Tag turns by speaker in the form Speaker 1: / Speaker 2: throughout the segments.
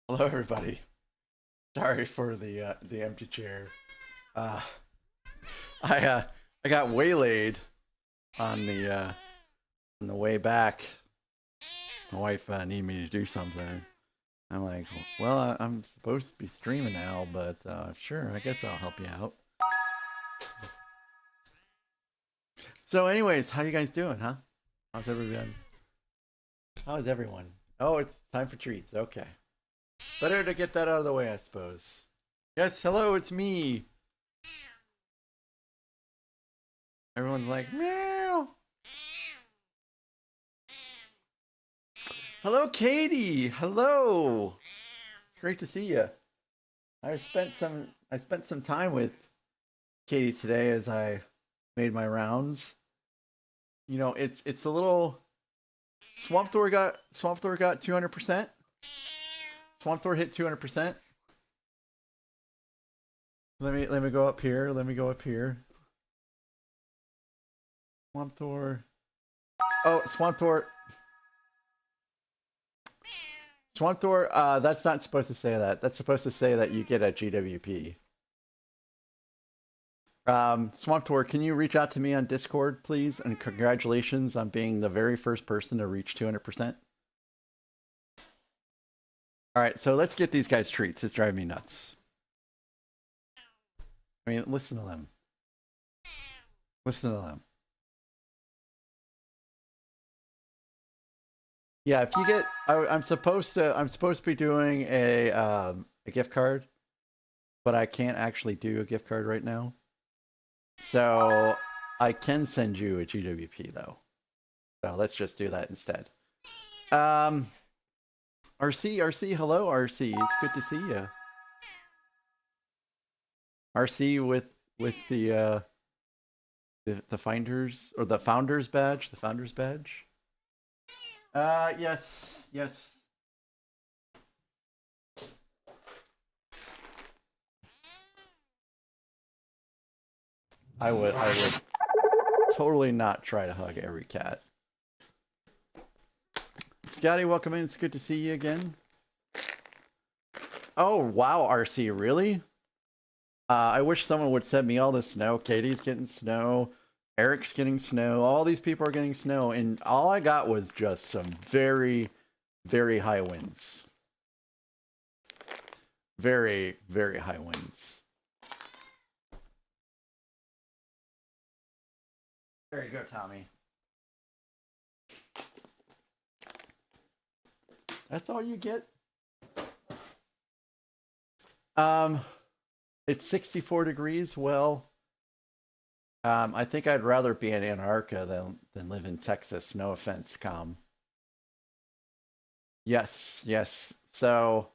Speaker 1: Hello, everybody. Sorry for the empty chair. Uh, I got waylaid on the way back. My wife needed me to do something. I'm like, well, I'm supposed to be streaming now, but sure, I guess I'll help you out. So, anyways, how you guys doing, huh? How's everyone? How is everyone? Oh, it's time for treats. Okay. Better to get that out of the way, I suppose. Yes, hello, it's me. Everyone's like, meow. Hello, Katie. Hello. It's great to see you. I spent some time with Katie today as I made my rounds. You know, it's a little. Swamp Thor got 200%. Swamp Thor hit 200%. Let me go up here. Let me go up here. Swamp Thor. Oh, Swamp Thor. Swamp Thor, that's not supposed to say that. That's supposed to say that you get a GWP. Swamp Thor, can you reach out to me on Discord, please? And congratulations on being the very first person to reach 200%. All right, so let's get these guys treats. It's driving me nuts. I mean, listen to them. Listen to them. Yeah, if you get, I'm supposed to be doing a gift card, but I can't actually do a gift card right now. So I can send you a GWP though. So let's just do that instead. RC, hello RC. It's good to see you. RC with the finders or the founders badge, yes. I would totally not try to hug every cat. Scotty, welcome in. It's good to see you again. Oh, wow, RC, really? I wish someone would send me all the snow. Katie's getting snow. Eric's getting snow. All these people are getting snow. And all I got was just some very, very high winds. Very, very high winds. There you go, Tommy. That's all you get? It's 64 degrees. Well, I think I'd rather be in Antarctica than live in Texas. No offense, Com. Yes. So,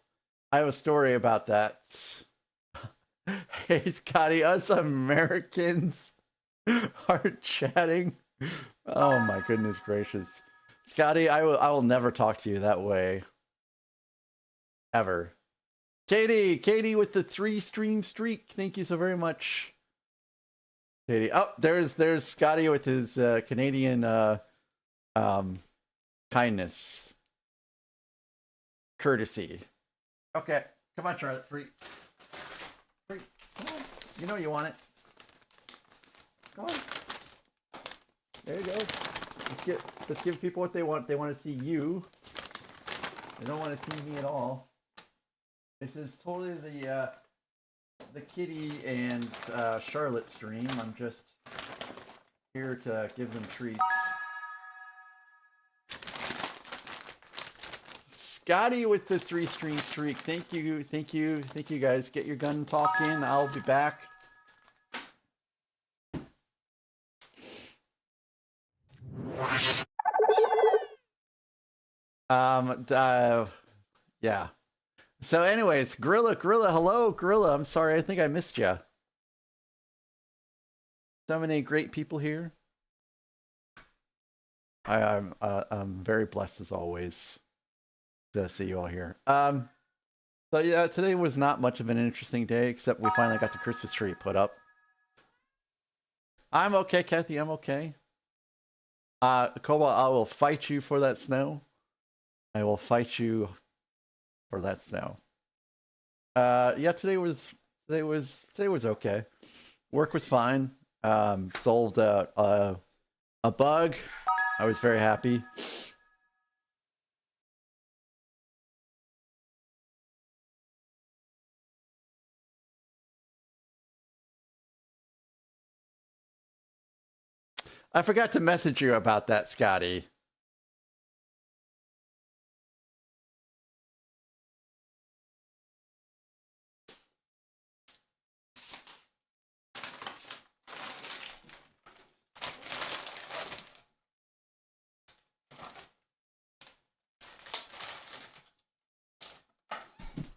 Speaker 1: I have a story about that. Hey, Scotty, us Americans are chatting. Oh my goodness gracious. Scotty, I will never talk to you that way. Ever. Katie with the 3 stream streak. Thank you so very much. Katie. Oh, there's Scotty with his Canadian kindness. Courtesy. Okay. Come on, Charlotte. Free. Come on. You know you want it. Come on. There you go. Let's give people what they want. They want to see you. They don't want to see me at all. This is totally the Kitty and Charlotte stream. I'm just here to give them treats. Scotty with the 3 stream streak. Thank you guys. Get your gun talk in. I'll be back. Yeah. So anyways, Gorilla, hello, Gorilla. I'm sorry, I think I missed you. So many great people here. I'm very blessed as always to see you all here. So yeah, today was not much of an interesting day, except we finally got the Christmas tree put up. I'm okay, Kathy. I'm okay. Cobalt, I will fight you for that snow. I will fight you for that snow. Yeah, today was okay. Work was fine. Solved a bug. I was very happy. I forgot to message you about that, Scotty.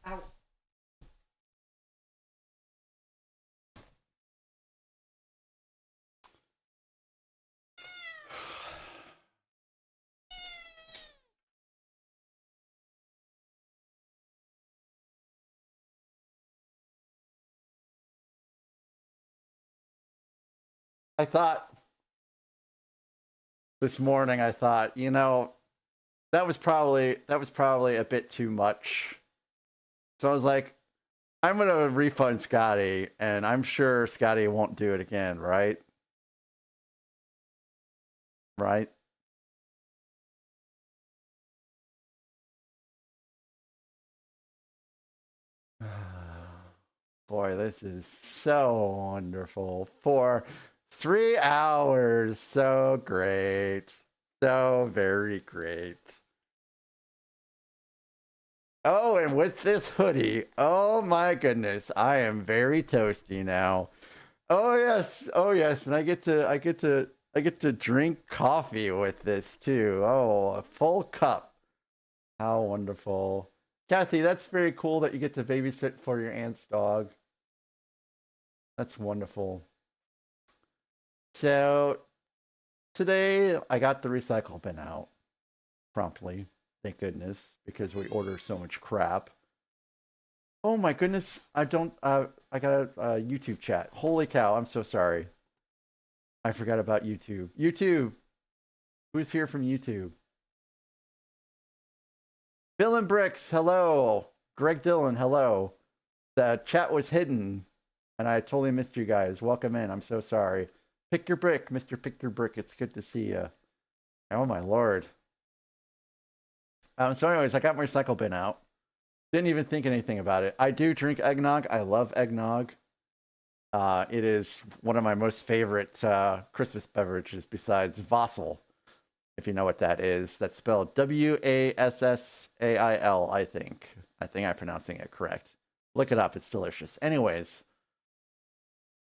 Speaker 1: Ow. I thought this morning, I thought, you know, that was probably a bit too much. So I was like, I'm gonna refund Scotty, and I'm sure Scotty won't do it again, right? Right? Boy, this is so wonderful. For 3 hours. So great. So very great. Oh, and with this hoodie, oh my goodness, I am very toasty now. Oh yes, and I get to drink coffee with this too. Oh, a full cup. How wonderful. Kathy, that's very cool that you get to babysit for your aunt's dog. That's wonderful. So today I got the recycle bin out promptly. Thank goodness, because we order so much crap. Oh my goodness, I got a YouTube chat. Holy cow, I'm so sorry. I forgot about YouTube. YouTube, who's here from YouTube? Bill and Bricks, hello. Greg Dillon, hello. The chat was hidden, and I totally missed you guys. Welcome in. I'm so sorry. Pick your brick, Mr. Pick Your Brick. It's good to see you. Oh my lord. So anyways, I got my recycle bin out. Didn't even think anything about it. I do drink eggnog. I love eggnog. It is one of my most favorite Christmas beverages besides Vassal, if you know what that is. That's spelled Wassail, I think. I think I'm pronouncing it correct. Look it up. It's delicious. Anyways,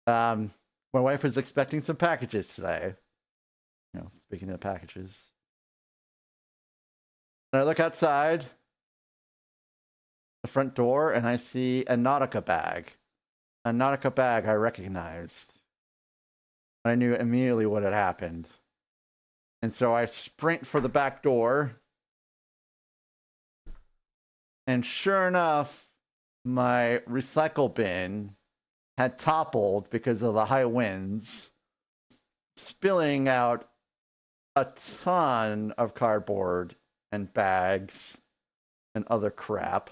Speaker 1: my wife is expecting some packages today. You know, speaking of packages. And I look outside the front door and I see a Nautica bag. A Nautica bag I recognized. I knew immediately what had happened. And so I sprint for the back door. And sure enough, my recycle bin had toppled because of the high winds, spilling out a ton of cardboard and bags and other crap.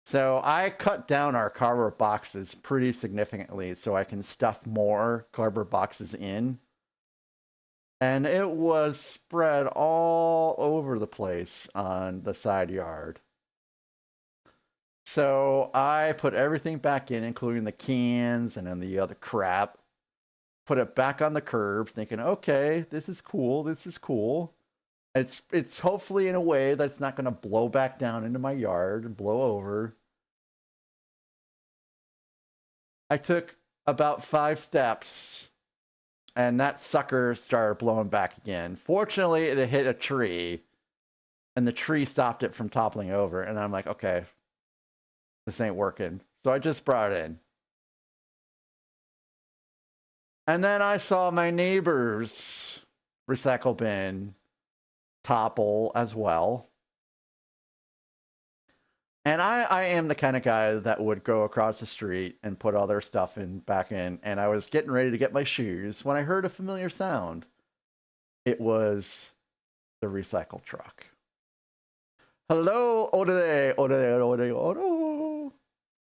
Speaker 1: So I cut down our cardboard boxes pretty significantly so I can stuff more cardboard boxes in. And it was spread all over the place on the side yard. So I put everything back in, including the cans and then the other crap. Put it back on the curb, thinking, okay, this is cool. This is cool. It's hopefully in a way that's not going to blow back down into my yard and blow over. I took about 5 steps, and that sucker started blowing back again. Fortunately, it hit a tree, and the tree stopped it from toppling over. And I'm like, okay, this ain't working. So I just brought it in. And then I saw my neighbor's recycle bin topple as well. And I am the kind of guy that would go across the street and put all their stuff back in. And I was getting ready to get my shoes when I heard a familiar sound. It was the recycle truck. Hello, Odele, Odele, Odele, Odele.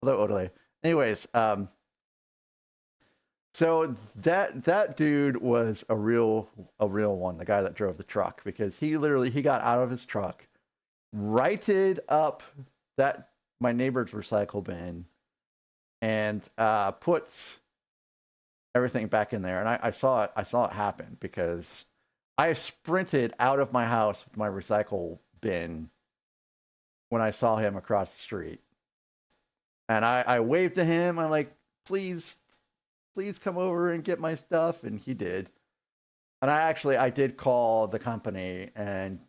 Speaker 1: Hello, Odele. Anyways, so that dude was a real one, the guy that drove the truck, because he got out of his truck, righted up that my neighbor's recycle bin, and puts everything back in there. And I saw it happen, because I sprinted out of my house with my recycle bin when I saw him across the street. And I waved to him. I'm like, please come over and get my stuff. And he did. And I did call the company and,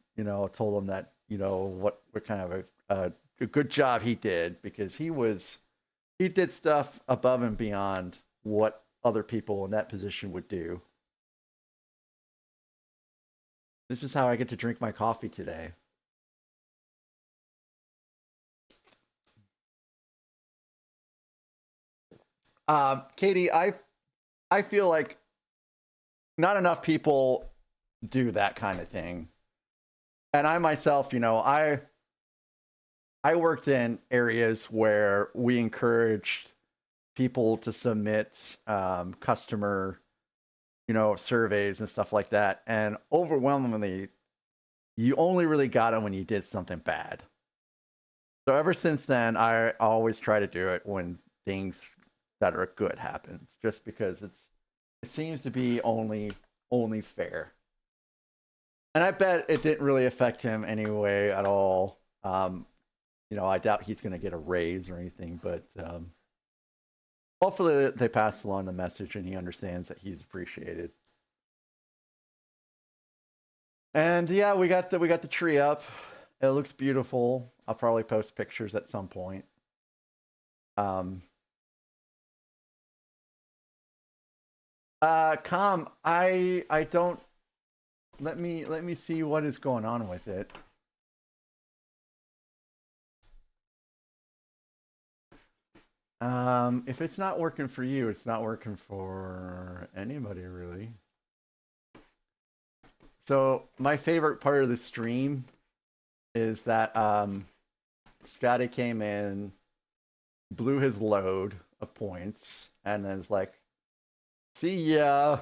Speaker 1: told them that, what kind of a good job he did, because he did stuff above and beyond what other people in that position would do. This is how I get to drink my coffee today. Katie, I feel like not enough people do that kind of thing. And I myself, I worked in areas where we encouraged people to submit customer, surveys and stuff like that. And overwhelmingly, you only really got them when you did something bad. So ever since then, I always try to do it when things that are good happens, just because it seems to be only fair. And I bet it didn't really affect him anyway at all. I doubt he's going to get a raise or anything, but hopefully they pass along the message and he understands that he's appreciated. And yeah, we got the tree up. It looks beautiful. I'll probably post pictures at some point. I don't. Let me see what is going on with it. If it's not working for you, it's not working for anybody, really. So my favorite part of the stream is that Scotty came in, blew his load of points, and then is like, see ya.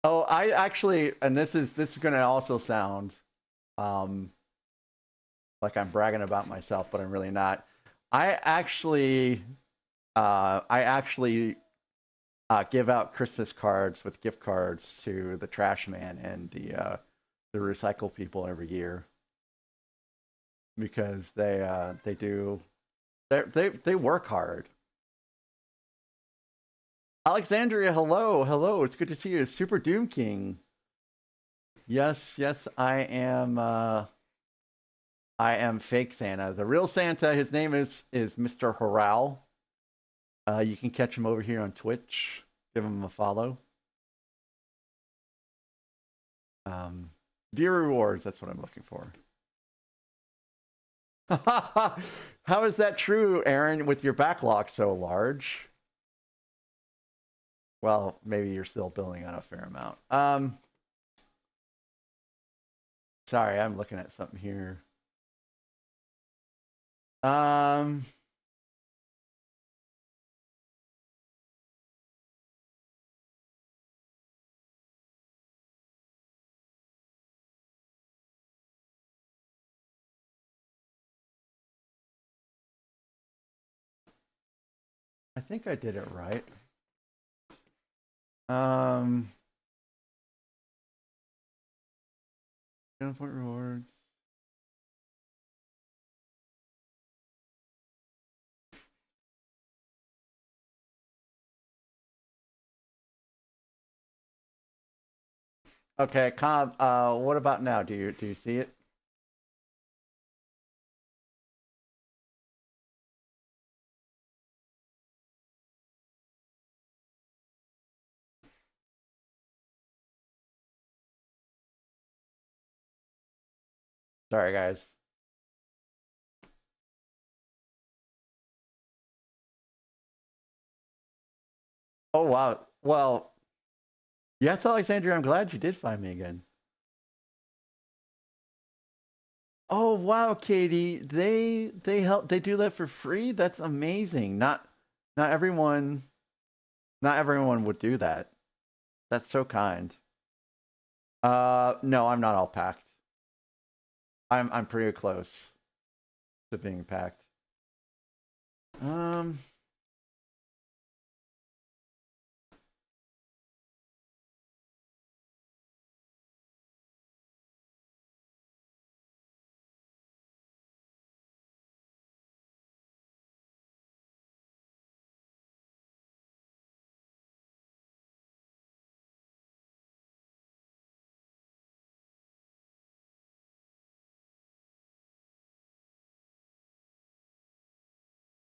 Speaker 1: Oh, I actually, and this is gonna also sound like I'm bragging about myself, but I'm really not. I actually give out Christmas cards with gift cards to the trash man and the recycle people every year, because they work hard. Alexandria, hello. It's good to see you. Super Doom King. Yes, I am fake Santa. The real Santa, his name is Mr. Horal. You can catch him over here on Twitch. Give him a follow. Dear rewards, that's what I'm looking for. How is that true, Aaron, with your backlog so large? Well, maybe you're still building on a fair amount. Sorry, I'm looking at something here. I think I did it right. Point rewards. Okay, Cobb, what about now? Do you see it? Sorry, guys. Oh, wow. Well, Yes, Alexandria, I'm glad you did find me again. Oh wow, Katie, they help, they do that for free? That's amazing. Not everyone would do that. That's so kind. No, I'm not all packed. I'm pretty close to being packed.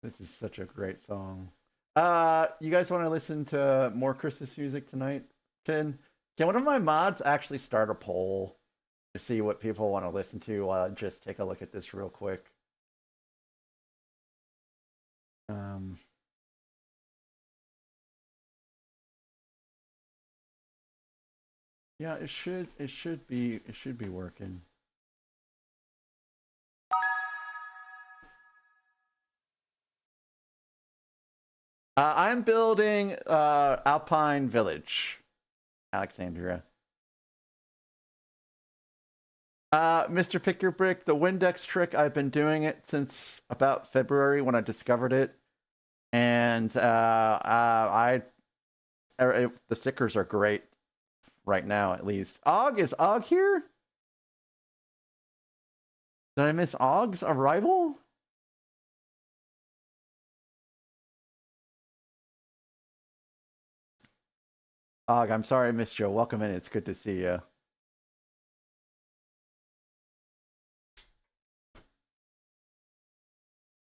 Speaker 1: This is such a great song. You guys want to listen to more Christmas music tonight? Can one of my mods actually start a poll to see what people want to listen to while I just take a look at this real quick? Yeah, it should be working. I'm building Alpine Village, Alexandria. Mr. Pick Your Brick, the Windex trick, I've been doing it since about February when I discovered it. And the stickers are great right now, at least. Is Og here? Did I miss Og's arrival? Og, I'm sorry I missed you. Welcome in. It's good to see you.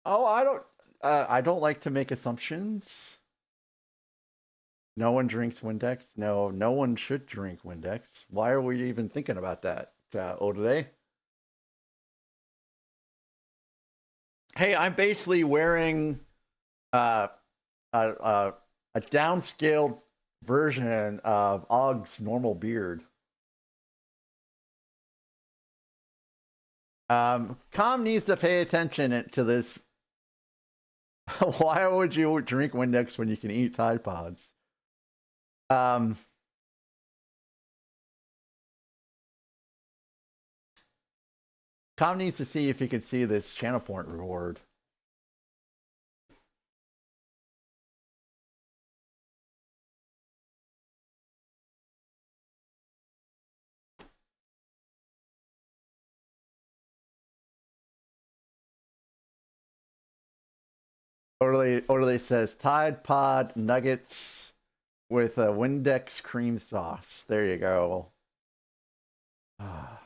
Speaker 1: Oh, I don't like to make assumptions. No one drinks Windex. No one should drink Windex. Why are we even thinking about that, Odile? Hey, I'm basically wearing a downscaled version of Og's normal beard. Com needs to pay attention to this. Why would you drink Windex when you can eat Tide Pods? Com needs to see if he can see this channel point reward. Orderly says Tide Pod nuggets with a Windex cream sauce. There you go. All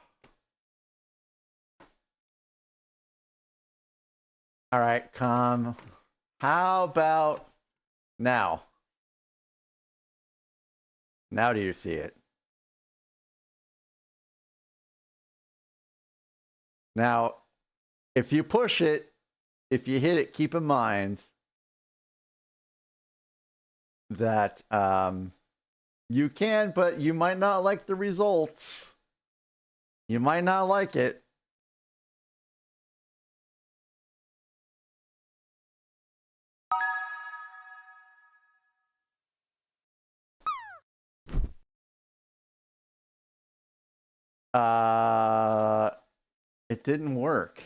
Speaker 1: right, Com. How about now? Now do you see it? Now, if you push it, if you hit it, keep in mind that you can, but you might not like the results. You might not like it. It didn't work.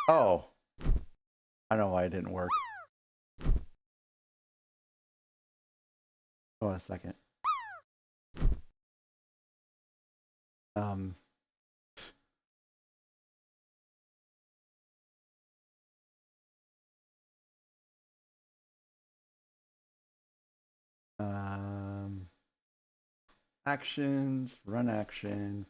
Speaker 1: Oh. I know why it didn't work. Hold on a second. Actions, run action.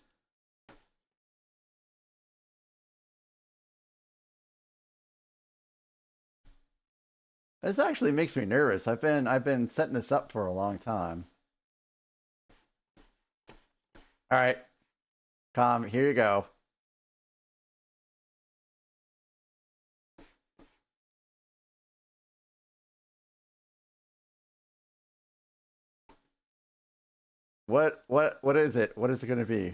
Speaker 1: This actually makes me nervous. I've been setting this up for a long time. All right, Com, here you go. What is it? What is it going to be?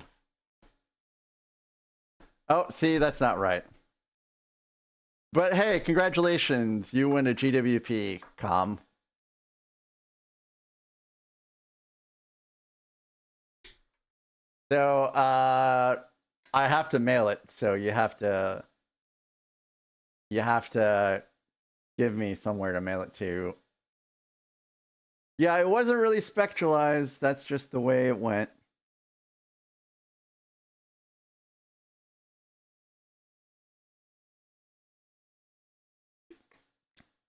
Speaker 1: Oh, see, that's not right. But hey, congratulations. You win a GWP, Com. So, I have to mail it, so you have to give me somewhere to mail it to. Yeah, it wasn't really spectralized. That's just the way it went.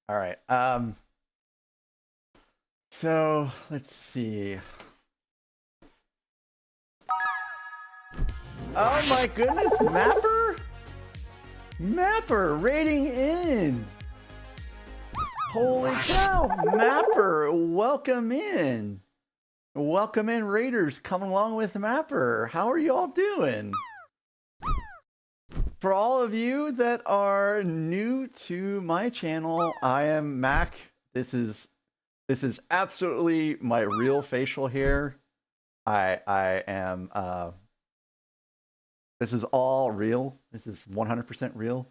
Speaker 1: All right. So let's see. Oh my goodness, Mapper! Mapper rating in. Holy cow, Mapper, welcome in. Welcome in, Raiders, coming along with Mapper. How are y'all doing? For all of you that are new to my channel, I am Mac. This is absolutely my real facial hair. I am this is all real. This is 100% real.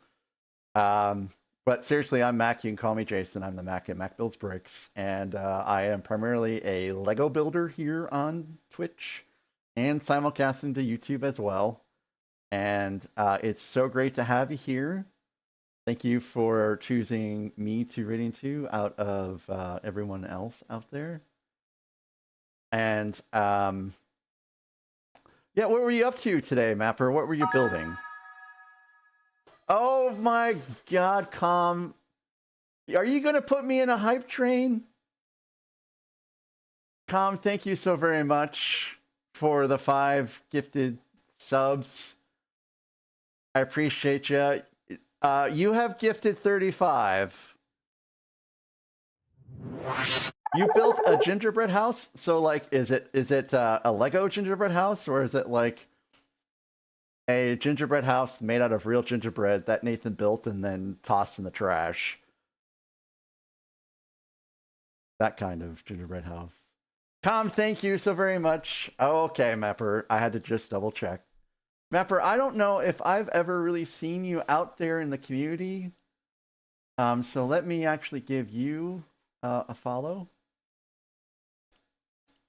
Speaker 1: But seriously, I'm Mac. You can call me Jason. I'm the Mac at Mac Builds Bricks, and I am primarily a Lego builder here on Twitch and simulcasting to YouTube as well. And it's so great to have you here. Thank you for choosing me to rating to out of everyone else out there. And yeah, what were you up to today, Mapper? What were you building? Oh my God, Com. Are you going to put me in a hype train? Com, thank you so very much for the 5 gifted subs. I appreciate you. You have gifted 35. You built a gingerbread house? So like, is it a Lego gingerbread house, or is it like a gingerbread house made out of real gingerbread that Nathan built and then tossed in the trash? That kind of gingerbread house. Com, thank you so very much. Oh, okay, Mapper. I had to just double check. Mapper, I don't know if I've ever really seen you out there in the community. So let me actually give you a follow.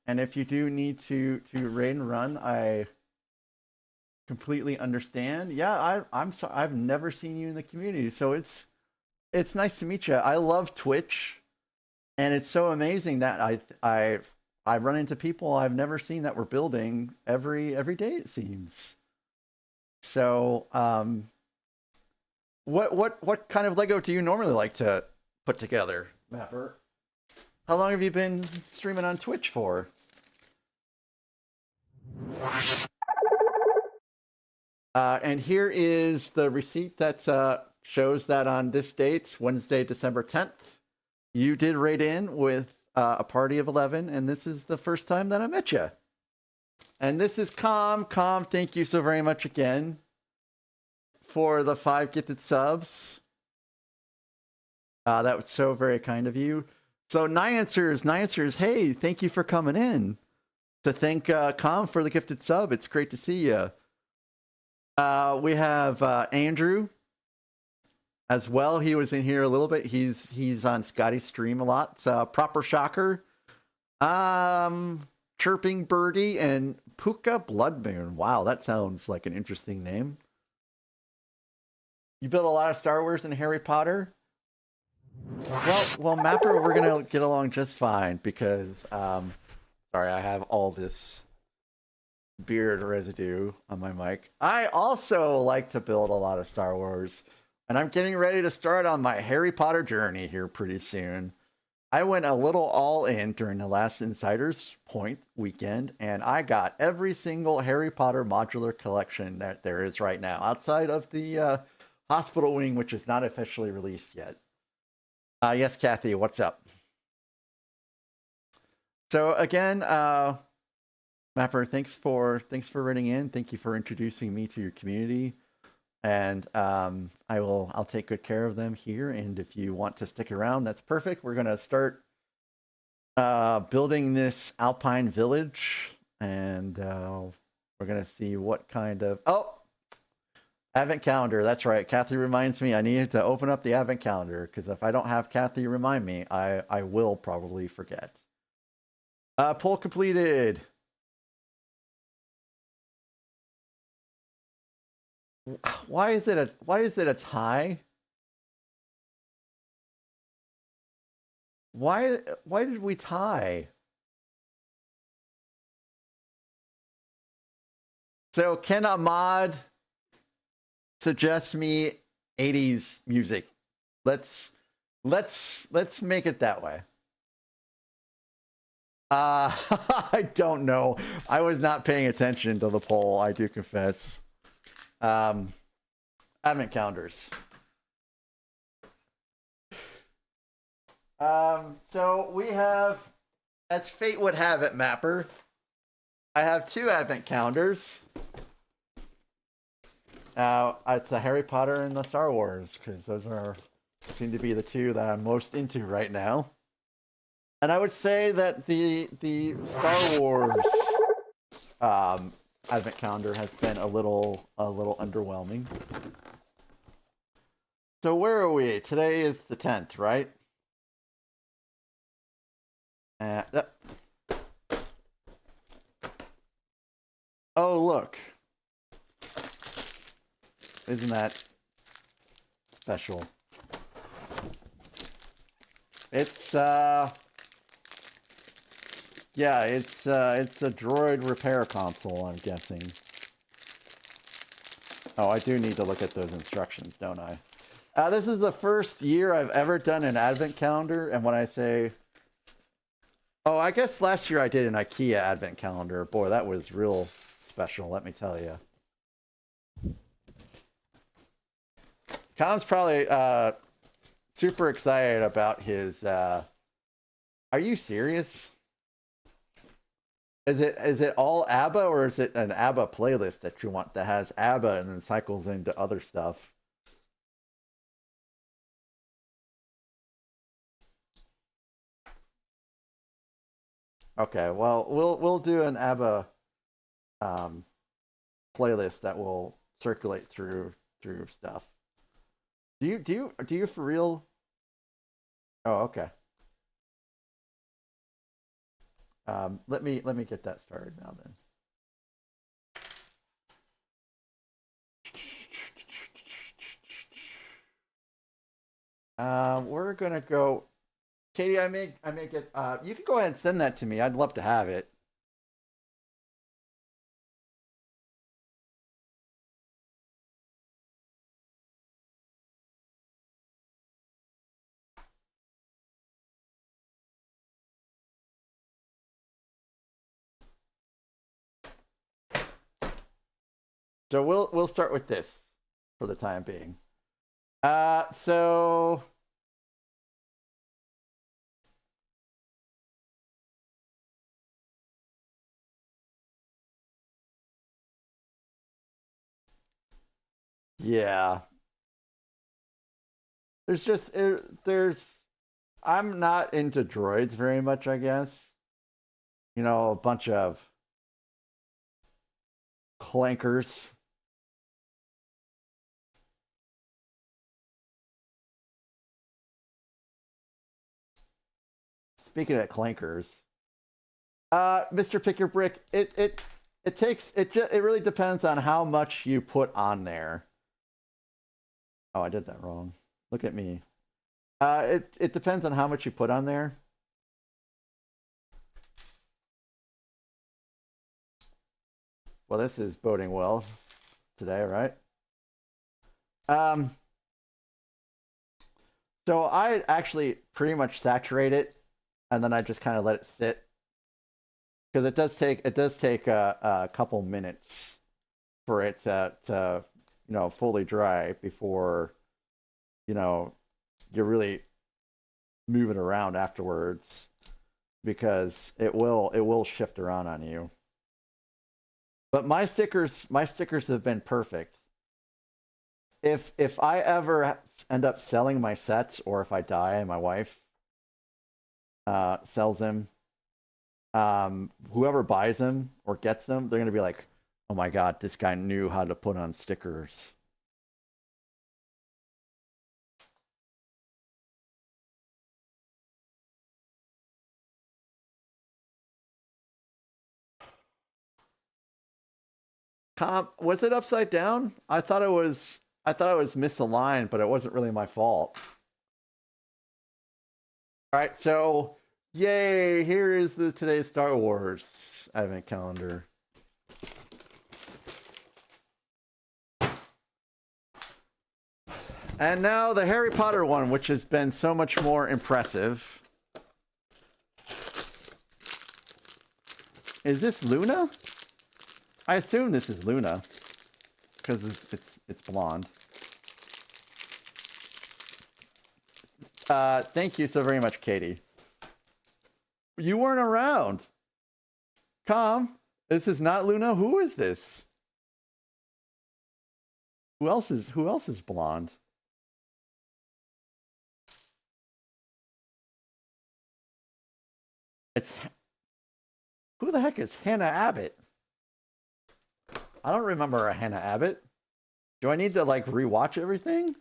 Speaker 1: And if you do need to raid and run, I completely understand. Yeah, I'm sorry, I've never seen you in the community, so it's nice to meet you. I love Twitch, and it's so amazing that I run into people I've never seen that we're building every day, it seems. So what kind of Lego do you normally like to put together, Mapper? How long have you been streaming on Twitch for? And here is the receipt that shows that on this date, Wednesday, December 10th, you did raid in with a party of 11, and this is the first time that I met you. And this is Com. Com, thank you so very much again for the 5 gifted subs. That was so very kind of you. So Nine Answers, hey, thank you for coming in. To thank Com for the gifted sub. It's great to see you. We have Andrew as well. He was in here a little bit. He's on Scotty's stream a lot. Proper Shocker, Chirping Birdie, and Puka Bloodmoon. Wow, that sounds like an interesting name. You built a lot of Star Wars and Harry Potter. Well, Mapper, we're gonna get along just fine because, sorry, I have all this beard residue on my mic. I also like to build a lot of Star Wars, and I'm getting ready to start on my Harry Potter journey here pretty soon. I went a little all in during the last Insiders Point weekend, and I got every single Harry Potter modular collection that there is right now, outside of the Hospital Wing, which is not officially released yet. Yes, Kathy, what's up? So again, Mapper, thanks for writing in. Thank you for introducing me to your community, and I'll take good care of them here. And if you want to stick around, that's perfect. We're gonna start building this Alpine village And we're going to see what kind of... Oh! Advent calendar. That's right. Kathy reminds me I need to open up the Advent calendar, because if I don't have Kathy remind me, I will probably forget. Poll completed. Why is it a tie? Why did we tie? So can a mod suggest me 80s music? Let's make it that way. I don't know. I was not paying attention to the poll, I do confess. Advent calendars. So we have, as fate would have it, Mapper, I have 2 Advent calendars. It's the Harry Potter and the Star Wars, because those seem to be the 2 that I'm most into right now. And I would say that the Star Wars Advent calendar has been a little underwhelming. So where are we? Today is the 10th, right? Oh, look. Isn't that special? It's yeah, it's a droid repair console, I'm guessing. Oh, I do need to look at those instructions, don't I? This is the first year I've ever done an advent calendar, and when I say... Oh, I guess last year I did an IKEA advent calendar. Boy, that was real special, let me tell you. Colin's probably super excited about his... Are you serious? Is it all ABBA, or is it an ABBA playlist that you want that has ABBA and then cycles into other stuff? Okay, well, we'll do an ABBA playlist that will circulate through stuff. Do you for real? Oh, okay. Let me get that started now then. We're gonna go. Katie, I may get. You can go ahead and send that to me. I'd love to have it. So we'll start with this for the time being. So yeah, I'm not into droids very much, I guess. You know, a bunch of clankers. Speaking of clankers, Mr. Pick Your Brick, it really depends on how much you put on there. Oh, I did that wrong. Look at me. It depends on how much you put on there. Well, this is boding well today, right? So I actually pretty much saturate it, and then I just kind of let it sit, because it does take a couple minutes for it to fully dry before you really move it around afterwards, because it will shift around on you. But my stickers have been perfect. If I ever end up selling my sets, or if I die and my wife sells them, whoever buys them or gets them, they're gonna be like, oh my god, this guy knew how to put on stickers. Was it upside down? I thought it was misaligned, but it wasn't really my fault. All right, so yay, here is the today's Star Wars advent calendar. And now the Harry Potter one, which has been so much more impressive. Is this Luna? I assume this is Luna because it's blonde. Thank you so very much, Katie. You weren't around. This is not Luna. Who is this? Who else is blonde? Who the heck is Hannah Abbott? I don't remember a Hannah Abbott. Do I need to like rewatch everything?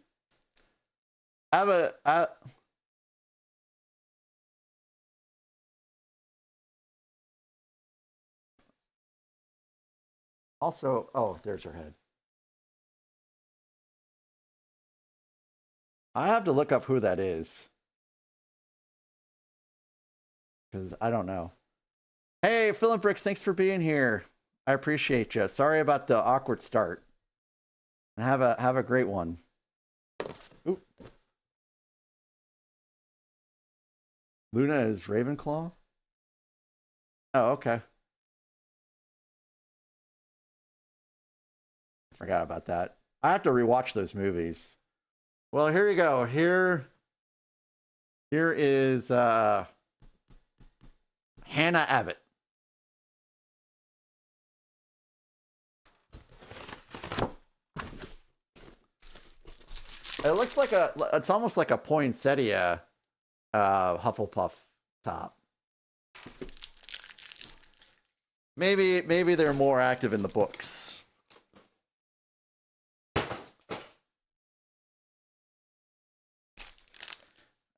Speaker 1: Also, oh, there's her head. I have to look up who that is. Because I don't know. Hey, Philip Bricks, thanks for being here. I appreciate you. Sorry about the awkward start. And have a great one. Oop. Luna is Ravenclaw? Oh, okay. Forgot about that. I have to rewatch those movies. Well, here you go. Here is Hannah Abbott. It looks like it's almost like a poinsettia Hufflepuff top. Maybe they're more active in the books.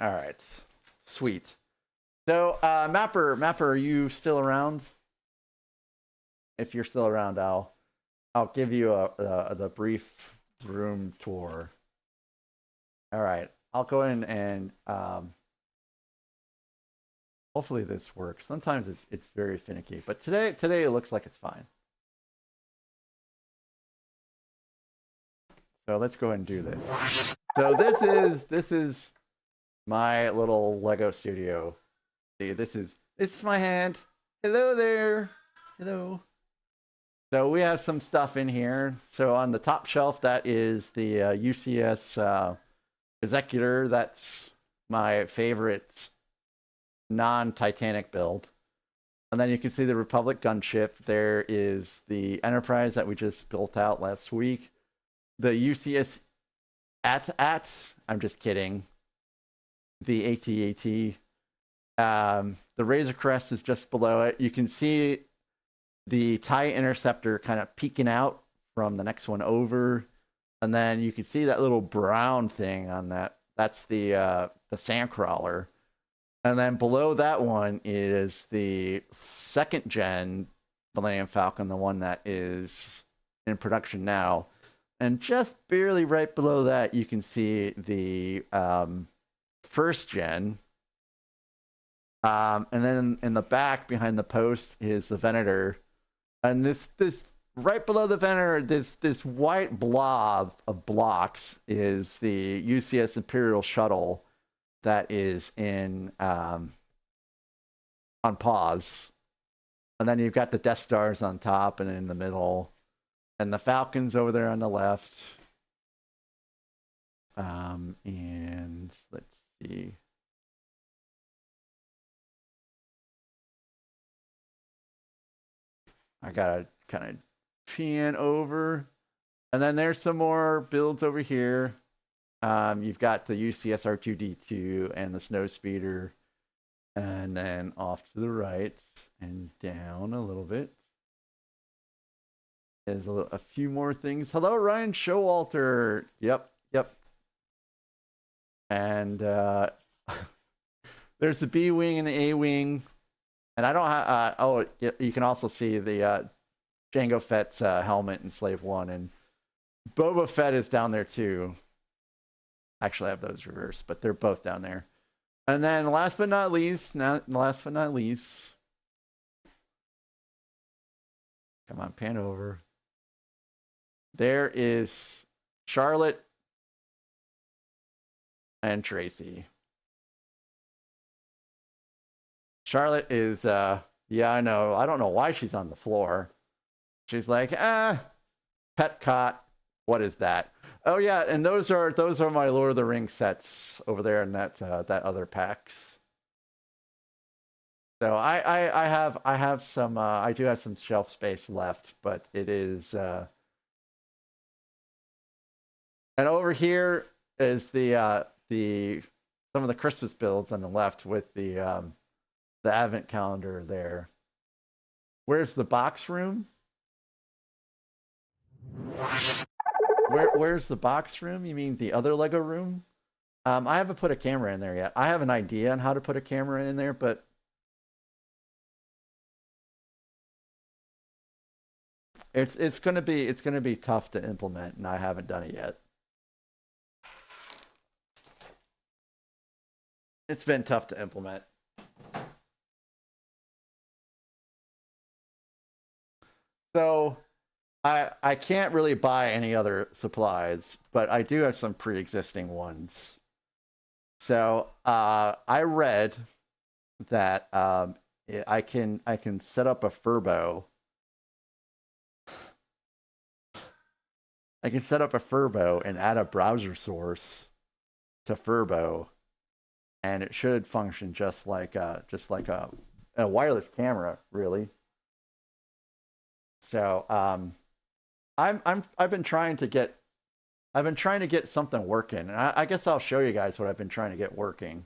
Speaker 1: All right, sweet. So, Mapper, are you still around? If you're still around, I'll give you the brief room tour. All right, I'll go in and hopefully this works. Sometimes it's very finicky, but today it looks like it's fine. So let's go ahead and do this. So this is my little Lego studio. See, this is my hand. Hello there. Hello. So we have some stuff in here. So on the top shelf, that is the UCS Executor. That's my favorite non-Titanic build. And then you can see the Republic gunship. There is the Enterprise that we just built out last week. The UCS AT-AT. I'm just kidding. The AT-AT. The Razor Crest is just below it. You can see the TIE Interceptor kind of peeking out from the next one over. And then you can see that little brown thing on that. That's the Sandcrawler. And then below that one is the 2nd gen Millennium Falcon, the one that is in production now. And just barely right below that, you can see the 1st gen. And then in the back, behind the post, is the Venator. And this right below the Venator, this white blob of blocks is the UCS Imperial Shuttle that is in on pause. And then you've got the Death Stars on top and in the middle. And the Falcons over there on the left. And let's see. I gotta kind of pan over. And then there's some more builds over here. You've got the UCS R2D2 and the Snowspeeder. And then off to the right and down a little bit. There's a few more things. Hello, Ryan Showalter. Yep. And there's the B wing and the A wing. And I don't have. Oh, you can also see the Jango Fett's helmet in Slave 1. And Boba Fett is down there too. Actually, I have those reversed, but they're both down there. And then last but not least, come on, pan over. There is Charlotte and Tracy. Charlotte is, yeah, I know. I don't know why she's on the floor. She's like, pet cot. What is that? Oh yeah, and those are my Lord of the Rings sets over there in that other packs. So I have some I do have some shelf space left, but it is and over here is the some of the Christmas builds on the left with the advent calendar there. Where's the box room? Where's the box room? You mean the other Lego room? I haven't put a camera in there yet. I have an idea on how to put a camera in there, but it's gonna be tough to implement, and I haven't done it yet. It's been tough to implement. So I can't really buy any other supplies, but I do have some pre-existing ones. So I read that I can set up a Furbo. I can set up a Furbo and add a browser source to Furbo, and it should function just like a wireless camera, really. So I've been trying to get something working, and I guess I'll show you guys what I've been trying to get working.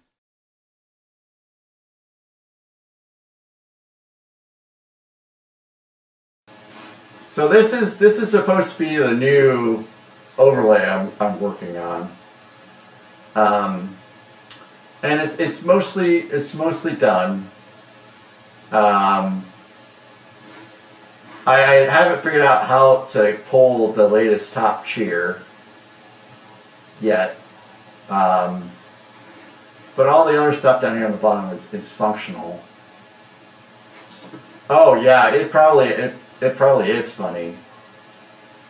Speaker 1: So this is supposed to be the new overlay I'm working on, and it's mostly done. I haven't figured out how to pull the latest top cheer yet, but all the other stuff down here on the bottom is functional. Oh yeah, it probably is funny.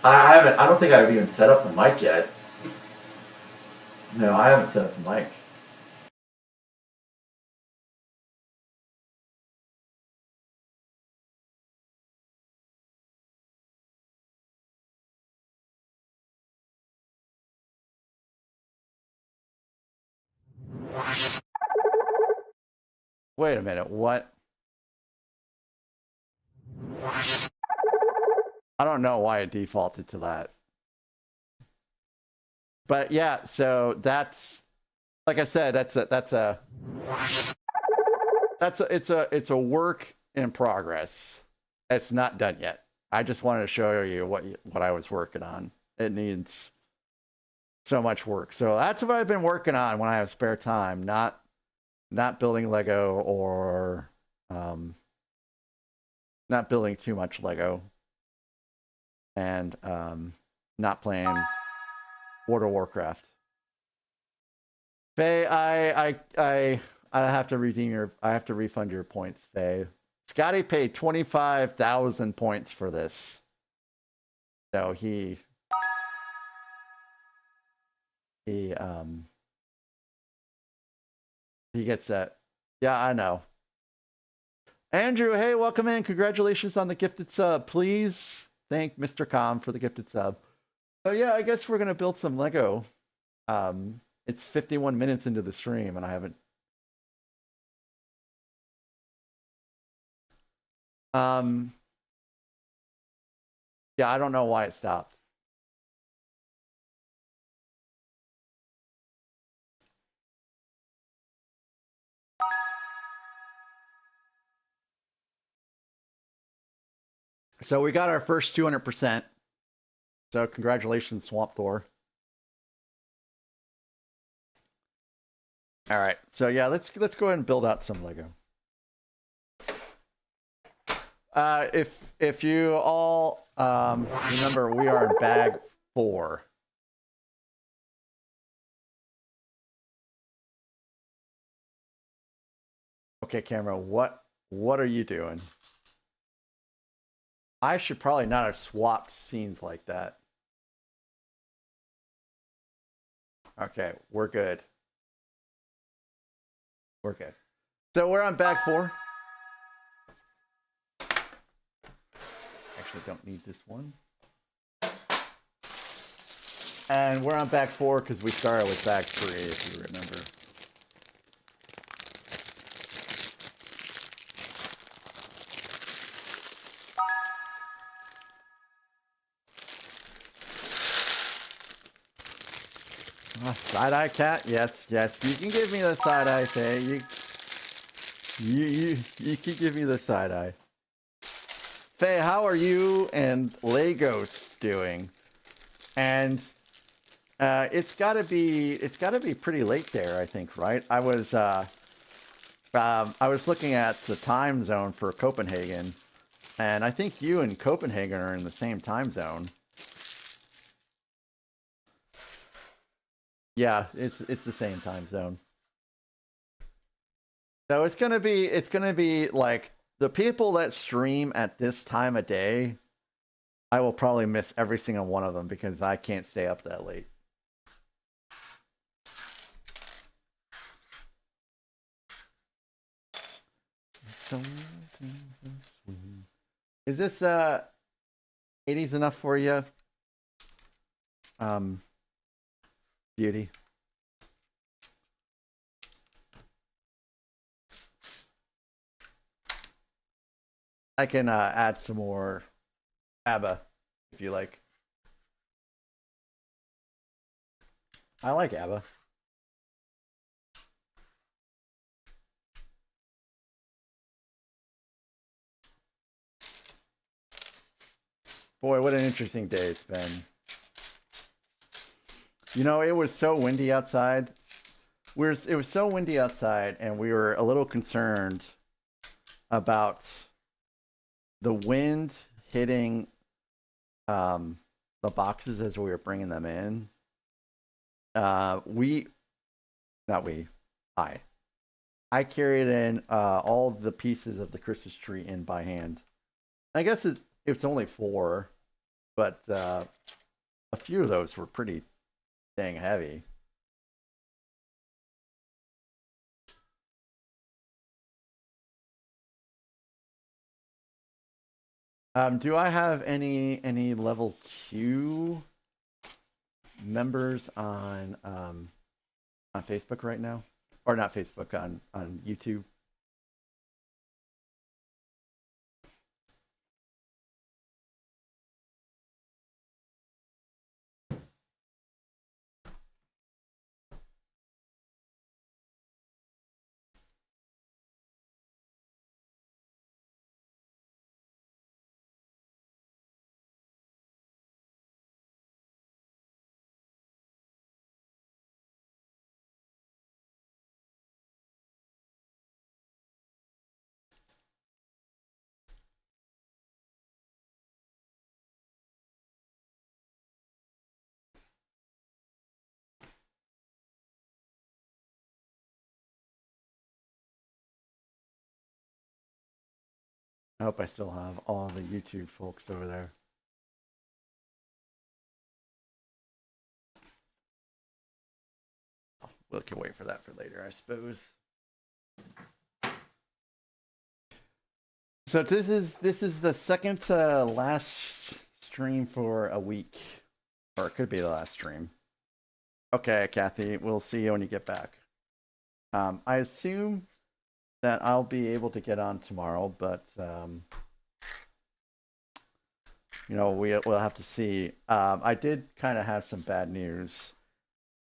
Speaker 1: I don't think I've even set up the mic yet. No, I haven't set up the mic. Wait a minute, what? I don't know why it defaulted to that. But yeah, so that's, like I said, it's a work in progress. It's not done yet. I just wanted to show you what I was working on. It needs so much work. So that's what I've been working on when I have spare time, not building Lego or not building too much Lego, and not playing World of Warcraft. Faye, I have to refund your points, Faye. Scotty paid 25,000 points for this. So he gets that. Yeah, I know. Andrew, hey, welcome in. Congratulations on the gifted sub. Please thank Mr. Com for the gifted sub. So yeah, I guess we're gonna build some Lego. It's 51 minutes into the stream and I haven't. Yeah, I don't know why it stopped. So we got our first 200%. So congratulations, Swamp Thor. All right. So yeah, let's go ahead and build out some Lego. If you all remember, we are in bag 4. Okay, camera, what are you doing? I should probably not have swapped scenes like that. Okay, we're good. We're good. So we're on bag 4. Actually, don't need this one. And we're on bag 4 because we started with bag 3, if you remember. Side-eye cat? Yes, yes. You can give me the side-eye, Faye. You can give me the side-eye. Faye, how are you and Legos doing? And it's gotta be pretty late there, I think, right? I was looking at the time zone for Copenhagen, and I think you and Copenhagen are in the same time zone. Yeah, it's the same time zone. So it's gonna be like the people that stream at this time of day. I will probably miss every single one of them because I can't stay up that late. Is this 80s enough for you? Beauty. I can add some more ABBA if you like. I like ABBA. Boy, what an interesting day it's been. You know, it was so windy outside. It was so windy outside, and we were a little concerned about the wind hitting the boxes as we were bringing them in. I carried in all the pieces of the Christmas tree in by hand. I guess it's only 4, but a few of those were pretty dang heavy. Do I have any level 2 members on Facebook right now? Or not Facebook, on YouTube? I hope I still have all the YouTube folks over there. We can wait for that for later, I suppose. So this is the second to last stream for a week, or it could be the last stream. Okay, Kathy, we'll see you when you get back. I assume that I'll be able to get on tomorrow, but you know, we'll have to see. I did kind of have some bad news.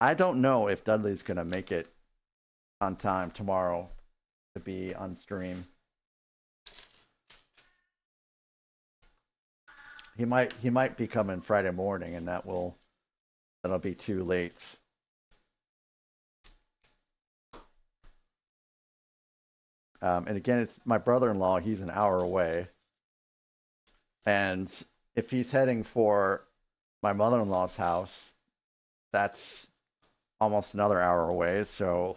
Speaker 1: I don't know if Dudley's gonna make it on time tomorrow to be on stream. He might be coming Friday morning, and that'll be too late. And again, it's my brother-in-law. He's an hour away, and if he's heading for my mother-in-law's house, that's almost another hour away. So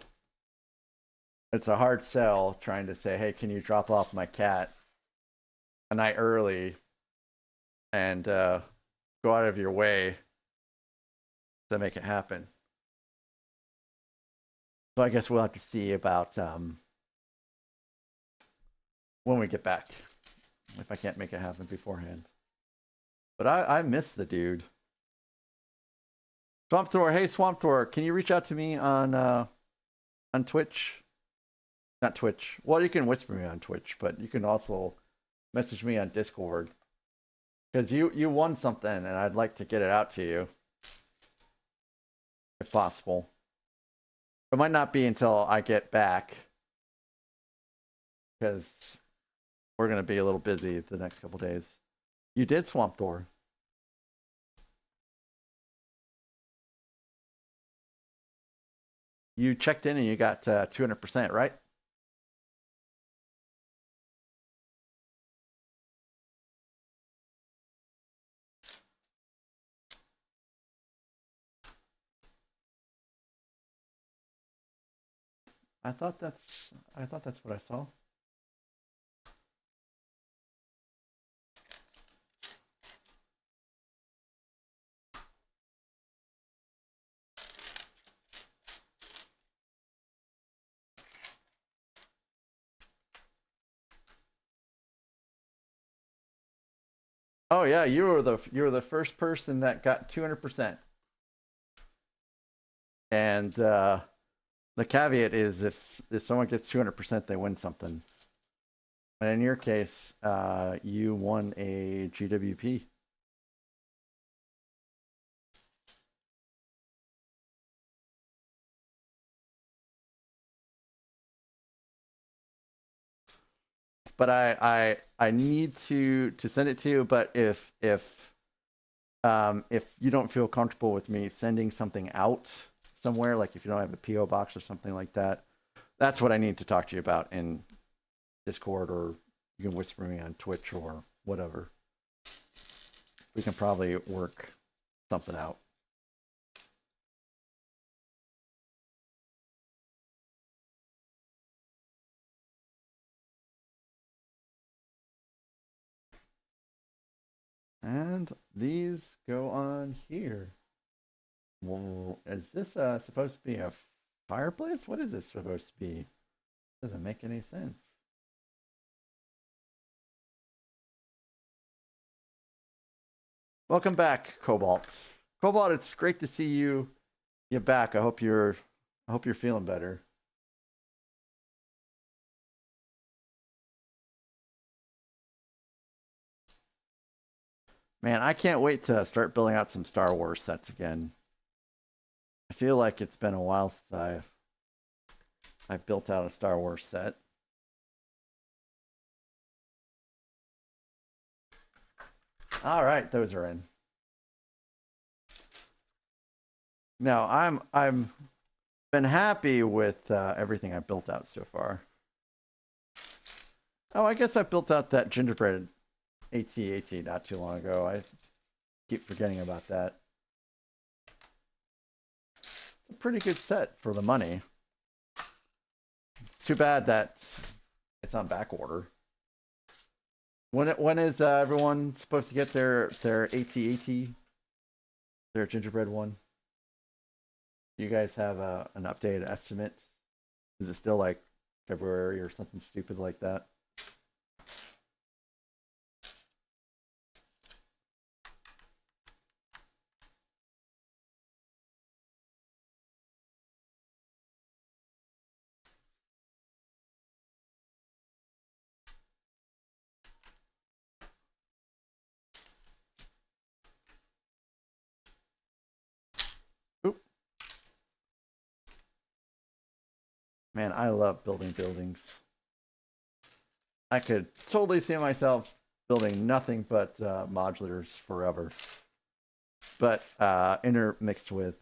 Speaker 1: it's a hard sell trying to say, "Hey, can you drop off my cat a night early and go out of your way to make it happen?" So I guess we'll have to see about when we get back, if I can't make it happen beforehand. But I miss the dude. Swamp Thor, hey Swamp Thor, can you reach out to me on Twitch? Not Twitch. Well, you can whisper me on Twitch, but you can also message me on Discord. Because you won something, and I'd like to get it out to you, if possible. It might not be until I get back, because we're going to be a little busy the next couple days. You did, Swamp Thor. You checked in and you got 200%, right? I thought that's what I saw. Oh yeah, you were the first person that got 200%. And the caveat is if someone gets 200%, they win something. And in your case, you won a GWP. But I need to send it to you. But if you don't feel comfortable with me sending something out somewhere, like if you don't have a PO box or something like that, that's what I need to talk to you about in Discord, or you can whisper me on Twitch or whatever. We can probably work something out. And these go on here. Well, is this supposed to be a fireplace? What is this supposed to be? Doesn't make any sense. Welcome back, Cobalt. Cobalt, it's great to see you back. I hope you're feeling better. Man, I can't wait to start building out some Star Wars sets again. I feel like it's been a while since I've built out a Star Wars set. All right, those are in. No, I'm been happy with everything I've built out so far. Oh, I guess I built out that gingerbread AT not too long ago. I keep forgetting about that. It's a pretty good set for the money. It's too bad that it's on back order. When is everyone supposed to get their AT, their gingerbread one? Do you guys have an updated estimate? Is it still like February or something stupid like that? Man, I love building buildings. I could totally see myself building nothing but modulators forever. But intermixed with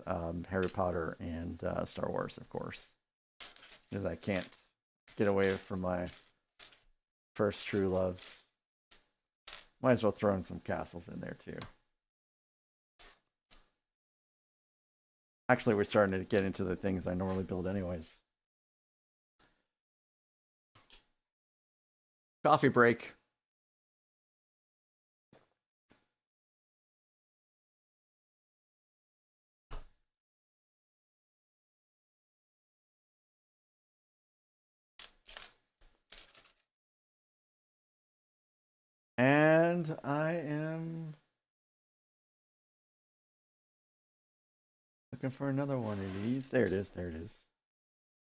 Speaker 1: Harry Potter and Star Wars, of course. Because I can't get away from my first true loves. Might as well throw in some castles in there too. Actually, we're starting to get into the things I normally build anyways. Coffee break. And I am looking for another one of these. There it is. There it is.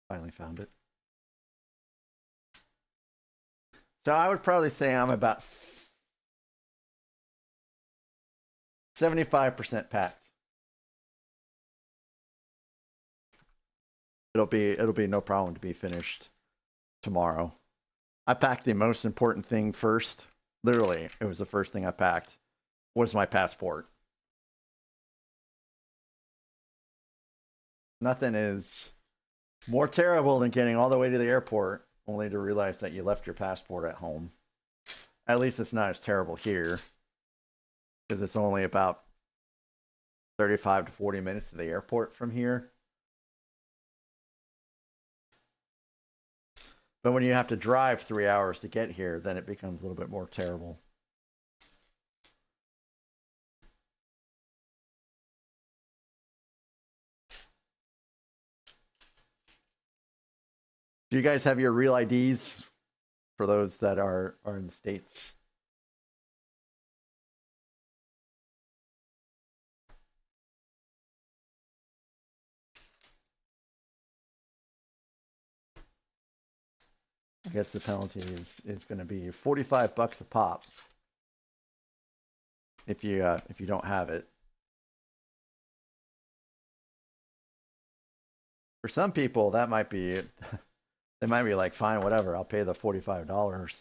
Speaker 1: Finally found it. So I would probably say I'm about 75% packed. It'll be no problem to be finished tomorrow. I packed the most important thing first. Literally, it was the first thing I packed. Was my passport. Nothing is more terrible than getting all the way to the airport only to realize that you left your passport at home. At least it's not as terrible here, because it's only about 35 to 40 minutes to the airport from here. But when you have to drive 3 hours to get here, then it becomes a little bit more terrible. Do you guys have your real IDs for those that are in the States? I guess the penalty is going to be $45 a pop if you don't have it. For some people, that might be they might be like, fine, whatever, I'll pay the $45.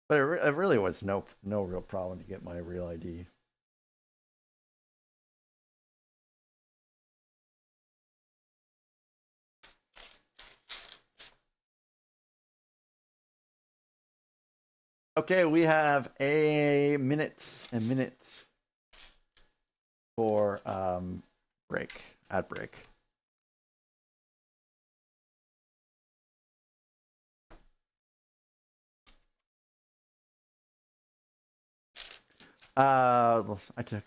Speaker 1: But it really was no real problem to get my real ID. Okay, we have a minute for ad break. I took.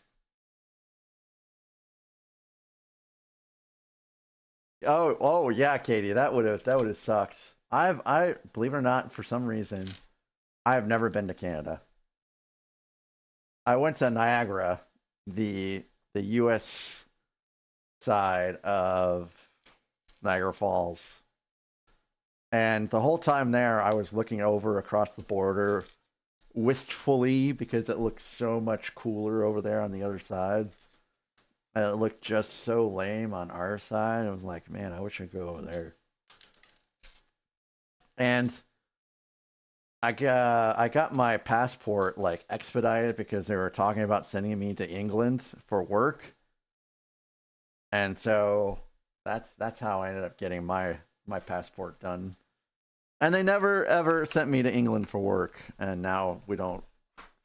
Speaker 1: Oh yeah, Katie, that would have sucked. I believe it or not, for some reason, I have never been to Canada. I went to Niagara, the U.S. side of Niagara Falls, and the whole time there, I was looking over across the border wistfully because it looked so much cooler over there on the other side. And it looked just so lame on our side. I was like, man, I wish I could go over there. And I got my passport like expedited because they were talking about sending me to England for work. And so that's how I ended up getting my passport done. And they never ever sent me to England for work, and now we don't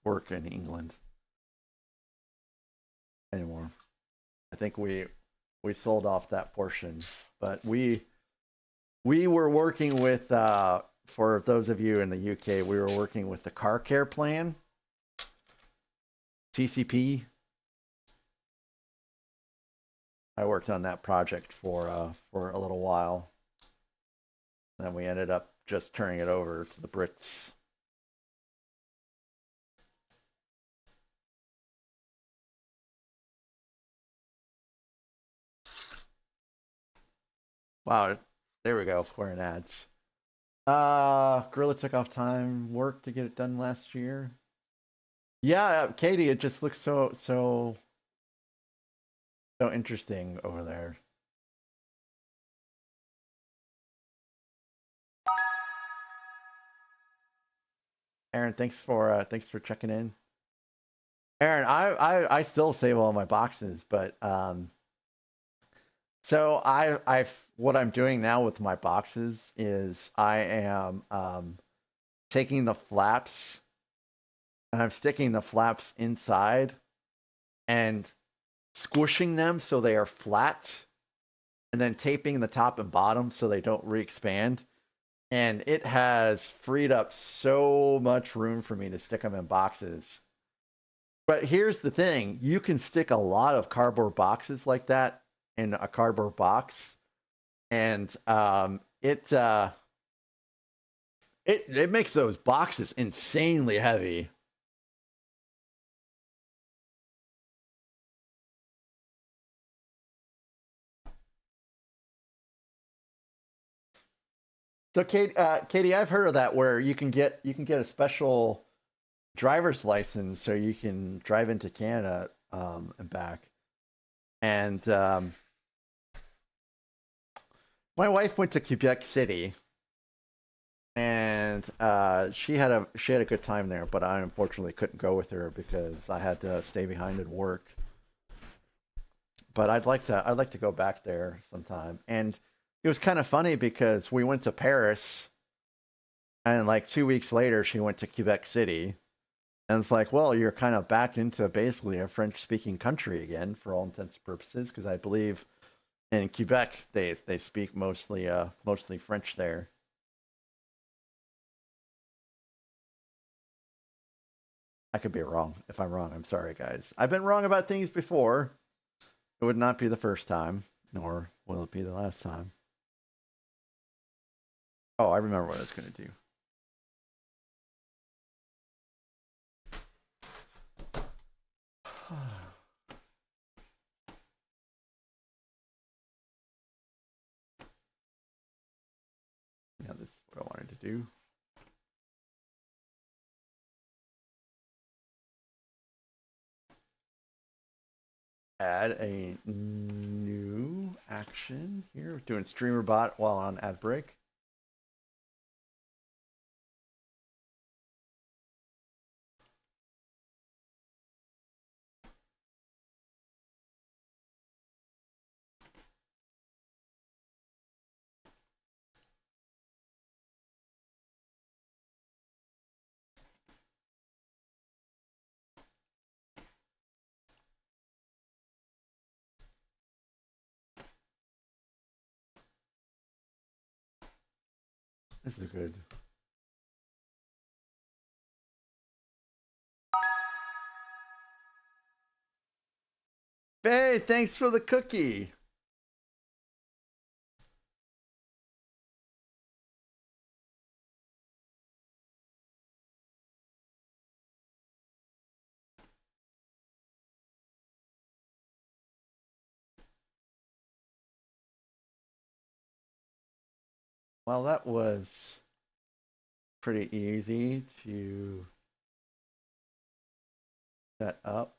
Speaker 1: work in England anymore. I think we sold off that portion, but we were working with for those of you in the UK, we were working with the car care plan, CCP. I worked on that project for a little while. And then we ended up just turning it over to the Brits. Wow, there we go. We're in ads. Gorilla took off work to get it done last year. Yeah, Katie, it just looks so interesting over there. Aaron, thanks for checking in. Aaron, I still save all my boxes, but so what I'm doing now with my boxes is I am taking the flaps and I'm sticking the flaps inside and squishing them so they are flat, and then taping the top and bottom so they don't re-expand. And it has freed up so much room for me to stick them in boxes. But here's the thing, you can stick a lot of cardboard boxes like that in a cardboard box, and it makes those boxes insanely heavy. So Katie, I've heard of that where you can get a special driver's license so you can drive into Canada and back. And my wife went to Quebec City, and she had a good time there, but I unfortunately couldn't go with her because I had to stay behind and work. But I'd like to go back there sometime. And it was kind of funny because we went to Paris, and like 2 weeks later she went to Quebec City. And it's like, well, you're kind of back into basically a French-speaking country again for all intents and purposes, because I believe in Quebec they speak mostly French there. I could be wrong. If I'm wrong, I'm sorry, guys. I've been wrong about things before. It would not be the first time, nor will it be the last time. Oh, I remember what I was going to do. Yeah, this is what I wanted to do. Add a new action here. Doing streamer bot while on ad break. This is good. Hey, thanks for the cookie. Well, that was pretty easy to set up.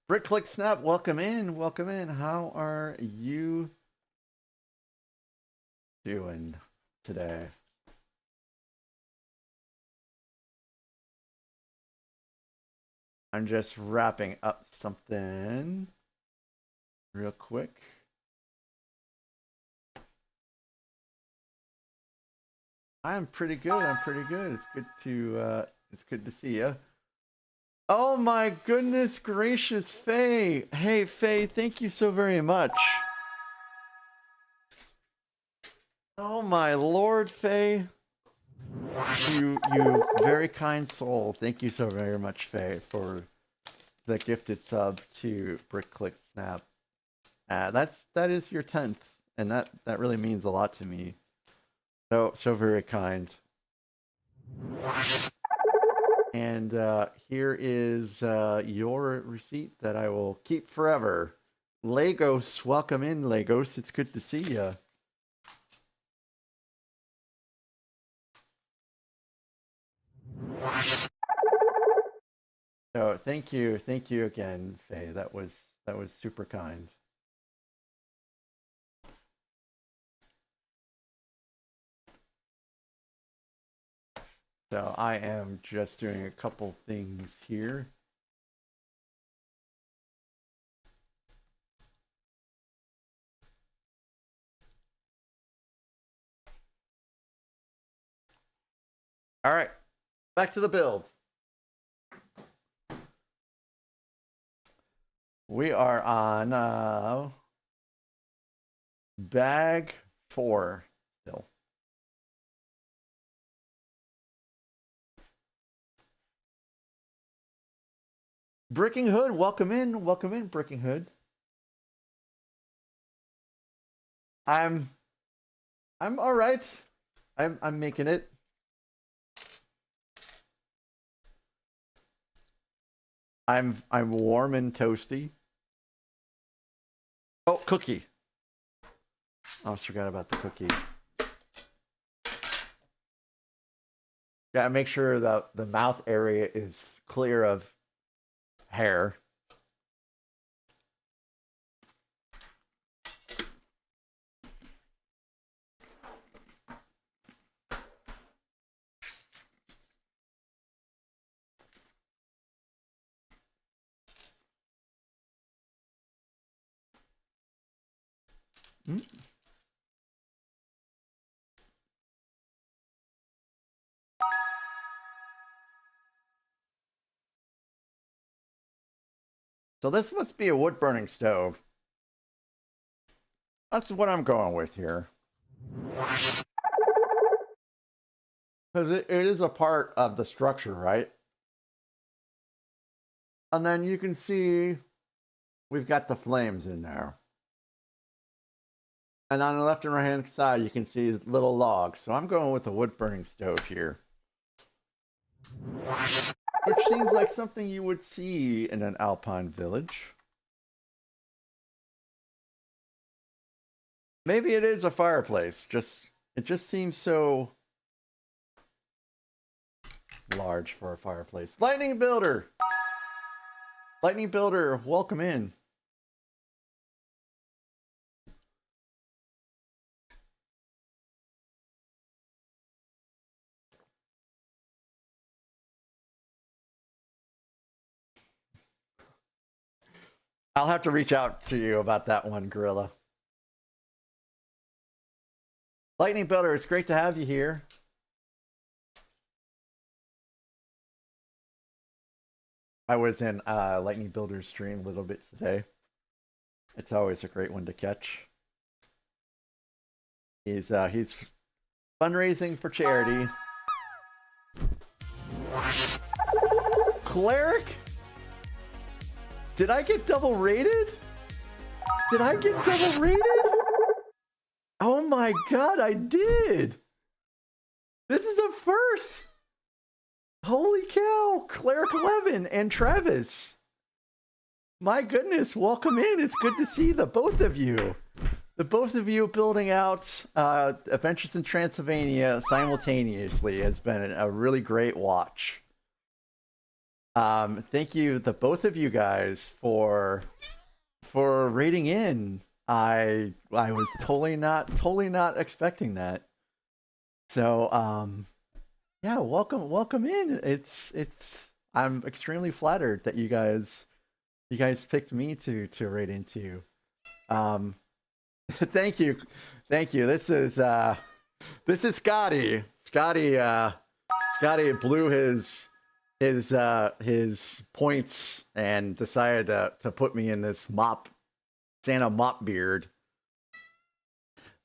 Speaker 1: Brick Click Snap, welcome in, welcome in. How are you doing today? I'm just wrapping up something real quick. I'm pretty good. I'm pretty good. It's good to see you. Oh my goodness gracious, Faye. Hey Faye, thank you so very much. Oh my lord, Faye. You very kind soul. Thank you so very much, Faye, for the gifted sub to Brick Click Snap. That is your 10th, and that really means a lot to me. So very kind. And here is your receipt that I will keep forever. Legos, welcome in, Legos. It's good to see you. So thank you again, Faye. That was super kind. So I am just doing a couple things here. All right, back to the build. We are on bag 4 still. Bricking Hood, welcome in, Bricking Hood. I'm all right. I'm making it. I'm warm and toasty. Oh, cookie. I almost forgot about the cookie. Gotta make sure that the mouth area is clear of hair. So this must be a wood burning stove. That's what I'm going with here. Because it is a part of the structure, right? And then you can see we've got the flames in there. And on the left and right hand side, you can see little logs. So I'm going with a wood burning stove here. Which seems like something you would see in an Alpine village. Maybe it is a fireplace. It just seems so large for a fireplace. Lightning Builder! Lightning Builder, welcome in. I'll have to reach out to you about that one, Gorilla. Lightning Builder, it's great to have you here. I was in Lightning Builder's stream a little bit today. It's always a great one to catch. He's fundraising for charity. Cleric? Did I get double rated? Did I get double rated? Oh my god, I did! This is a first! Holy cow! Cleric 11 and Travis! My goodness, welcome in. It's good to see the both of you. The both of you building out Adventures in Transylvania simultaneously has been a really great watch. Thank you, the both of you guys, for raiding in. I was totally not expecting that. So yeah, welcome in. I'm extremely flattered that you guys picked me to raid into. Thank you. This is Scotty. Scotty blew his points and decided to put me in this Santa mop beard.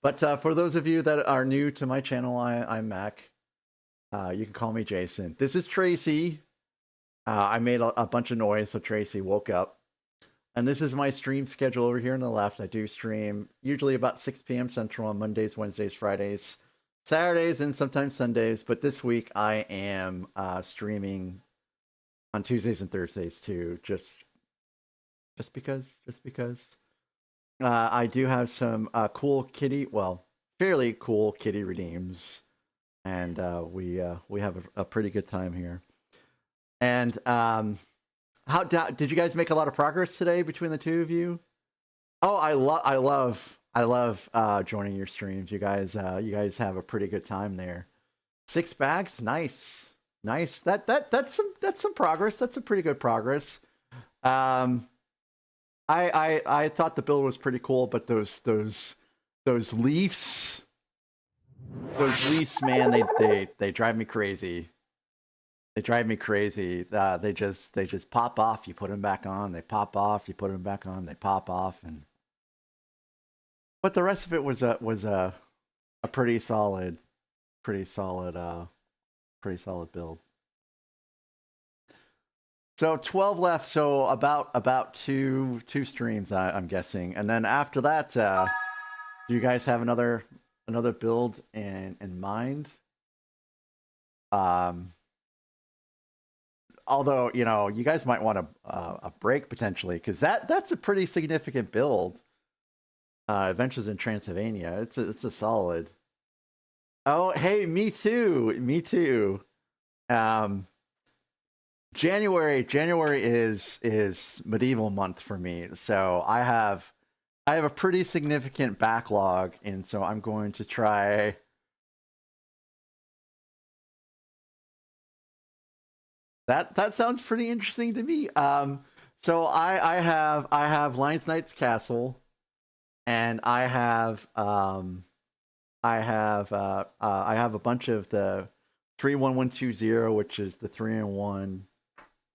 Speaker 1: But for those of you that are new to my channel, I'm Mac. You can call me Jason. This is Tracy. I made a bunch of noise, so Tracy woke up. And this is my stream schedule over here on the left. I do stream usually about 6 p.m. Central on Mondays, Wednesdays, Fridays, Saturdays, and sometimes Sundays. But this week I am streaming on Tuesdays and Thursdays too, just because. I do have some fairly cool kitty redeems and we have a pretty good time here. And how did you guys make a lot of progress today between the two of you? Oh, I love joining your streams. You guys have a pretty good time there. 6 bags, nice. That's some progress. That's some pretty good progress. I thought the build was pretty cool, but those leafs, man, they drive me crazy. They drive me crazy. They just pop off. You put them back on. They pop off. You put them back on. They pop off. But the rest of it was a pretty solid build. So 12 left. So about two streams, I'm guessing. And then after that, do you guys have another build in mind? Although, you know, you guys might want a break potentially, because that's a pretty significant build. Adventures in Transylvania. It's a solid. Oh, hey, me too. January is medieval month for me, so I have a pretty significant backlog, and so I'm going to try. That sounds pretty interesting to me. So I have Lions Knight's Castle, and I have a bunch of the 31120, which is the 3-in-1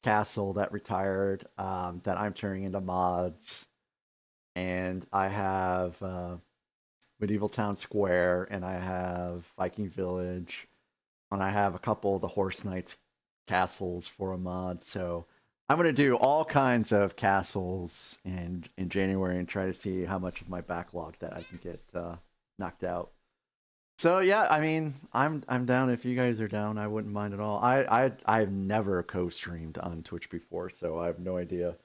Speaker 1: castle that retired, that I'm turning into mods, and I have Medieval Town Square, and I have Viking Village, and I have a couple of the Horse Knights castles for a mod. So I'm going to do all kinds of castles in January and try to see how much of my backlog that I can get knocked out. So yeah, I mean, I'm down if you guys are down. I wouldn't mind at all. I've never co-streamed on Twitch before, so I have no idea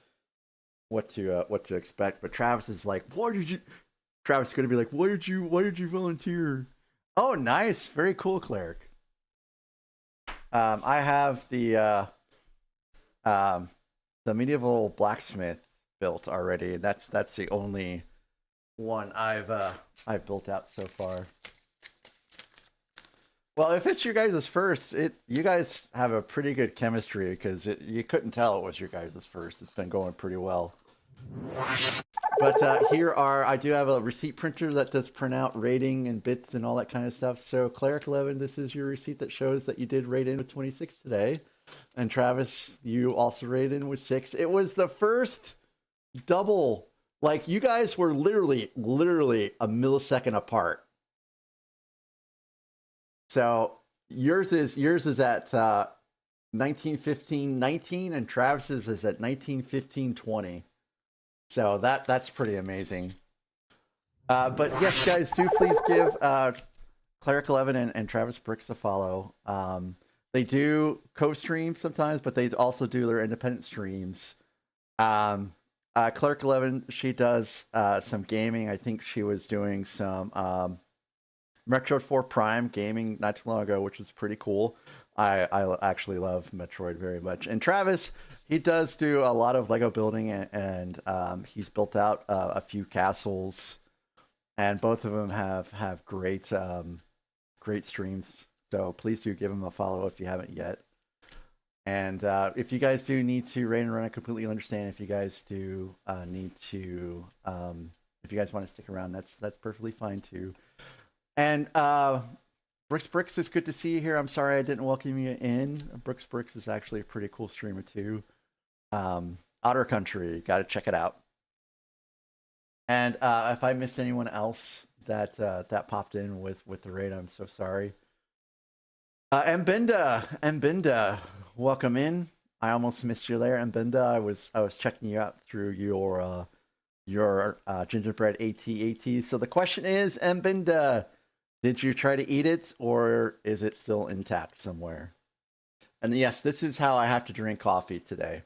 Speaker 1: what to expect. But Travis is like, Travis is going to be like, why did you volunteer? Oh, nice, very cool, Cleric. I have the medieval blacksmith built already. That's the only one I've built out so far. Well, if it's your guys' first, you guys have a pretty good chemistry, because you couldn't tell it was your guys' first. It's been going pretty well. But I do have a receipt printer that does print out rating and bits and all that kind of stuff. So Cleric 11, this is your receipt that shows that you did rate in with 26 today. And Travis, you also rated in with 6. It was the first double. Like, you guys were literally a millisecond apart. So yours is at 19:15:19, and Travis's is at 19:15:20. So that's pretty amazing. But yes, guys, do please give Cleric 11 and Travis Bricks a follow. They do co-stream sometimes, but they also do their independent streams. Cleric 11, she does some gaming. I think she was doing some Metroid 4 Prime gaming not too long ago, which was pretty cool. I actually love Metroid very much. And Travis, he does do a lot of Lego building, and he's built out a few castles, and both of them have great streams. So please do give him a follow if you haven't yet. And if you guys do need to raid and run, I completely understand. If you guys do need to, if you guys want to stick around, that's perfectly fine too. And Bricks, it's good to see you here. I'm sorry I didn't welcome you in. Bricks is actually a pretty cool streamer too. Otter Country, got to check it out. And if I missed anyone else that popped in with the raid, I'm so sorry. Mbinda, welcome in. I almost missed you there, Mbinda. I was checking you out through your gingerbread AT. So the question is, Mbinda, did you try to eat it, or is it still intact somewhere? And yes, this is how I have to drink coffee today.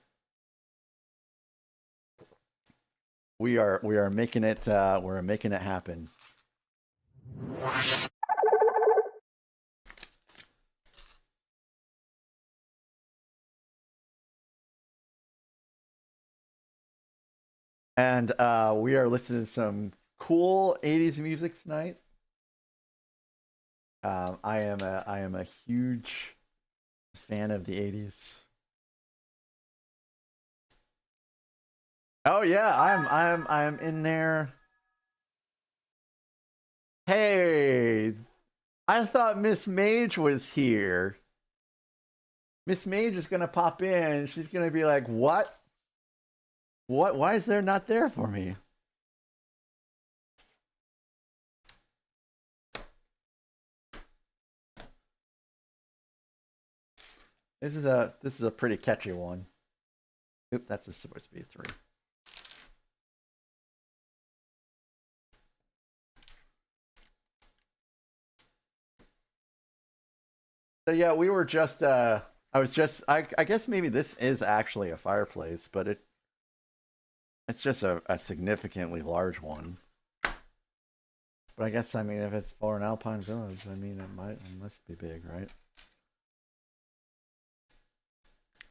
Speaker 1: We are making it happen. And we are listening to some cool 80s music tonight. I am a huge fan of the 80s. Oh yeah, I'm in there. Hey, I thought Miss Mage was here. Miss Mage is gonna pop in. She's gonna be like, "What? What? Why is there not there for me?" This is a pretty catchy one. Oop, that's supposed to be a 3. So yeah, we were just I guess maybe this is actually a fireplace, but it's just a significantly large one. But I guess I mean if it's for an Alpine village, I mean it must be big, right?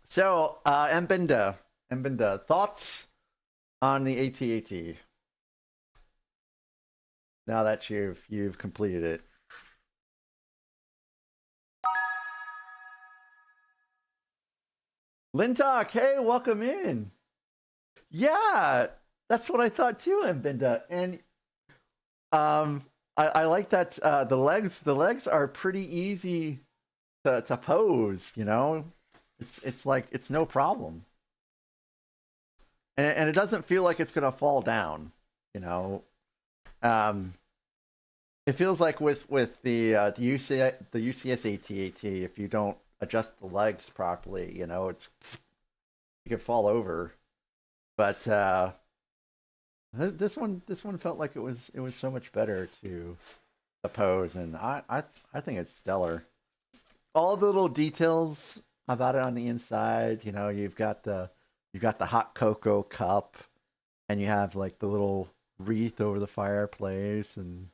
Speaker 1: So Mbinda, thoughts on the AT-AT now that you've completed it. Lintalk, hey, welcome in. Yeah, that's what I thought too, Mbinda. And I like that the legs are pretty easy to pose, you know? It's like it's no problem. And it doesn't feel like it's gonna fall down, you know. It feels like with the UCS AT-AT, if you don't adjust the legs properly, you know, it's you could fall over. But this one felt like it was so much better to oppose, and I think it's stellar. All the little details about it on the inside, you know, you've got the hot cocoa cup, and you have like the little wreath over the fireplace and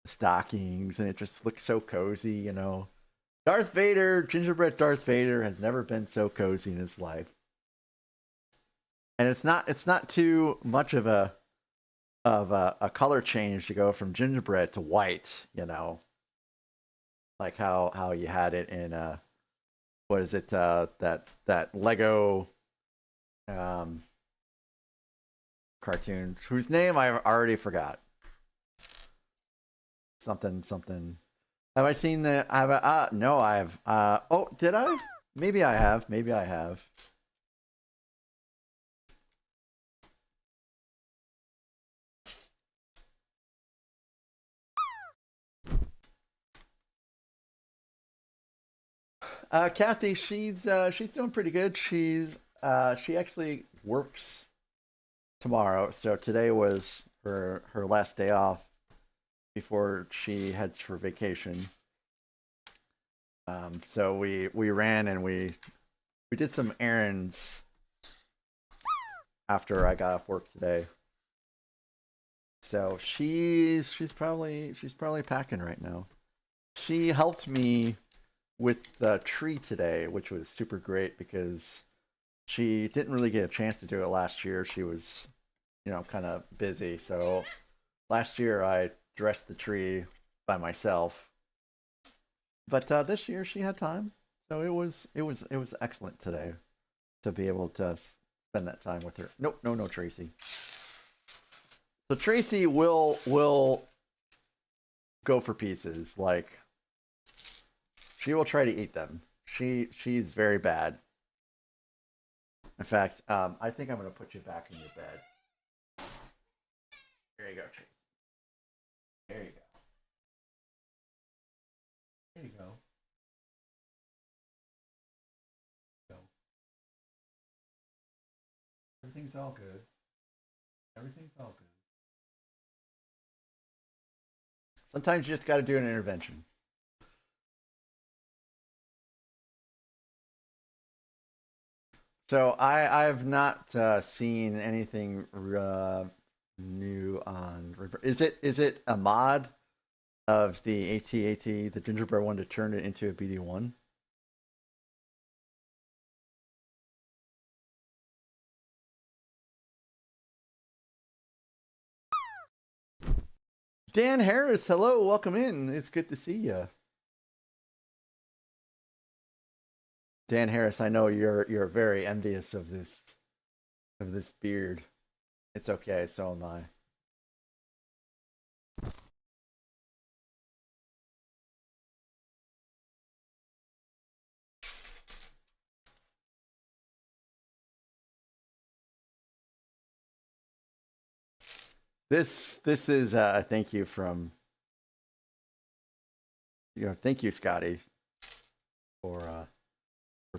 Speaker 1: the stockings, and it just looks so cozy, you know. Darth Vader, gingerbread Darth Vader, has never been so cozy in his life. And it's not too much of a color change to go from gingerbread to white, you know, like how you had it in what is it that Lego cartoon whose name I already forgot. Something. Have I seen the? No, I've. Oh, did I? Maybe I have. Maybe I have. Kathy, she's doing pretty good. She actually works tomorrow, so today was her last day off before she heads for vacation. So we ran and we did some errands after I got off work today. So she's probably packing right now. She helped me with the tree today, which was super great because she didn't really get a chance to do it last year. She was, you know, kind of busy. So last year I dressed the tree by myself, but this year she had time. So it was excellent today to be able to spend that time with her. Nope, no, Tracy. So Tracy will go for pieces. Like she will try to eat them. She's very bad. In fact, I think I'm gonna put you back in your bed. There you go, Tracy. There you go. There you go. Go. Everything's all good. Everything's all good. Sometimes you just got to do an intervention. So I've not seen anything new on. Is it a mod of the AT-AT, the gingerbread one, to turn it into a BD1? Dan Harris, hello, welcome in. It's good to see you. Dan Harris, I know you're very envious of this beard. It's okay, so am I. This is a thank you from thank you, Scotty, for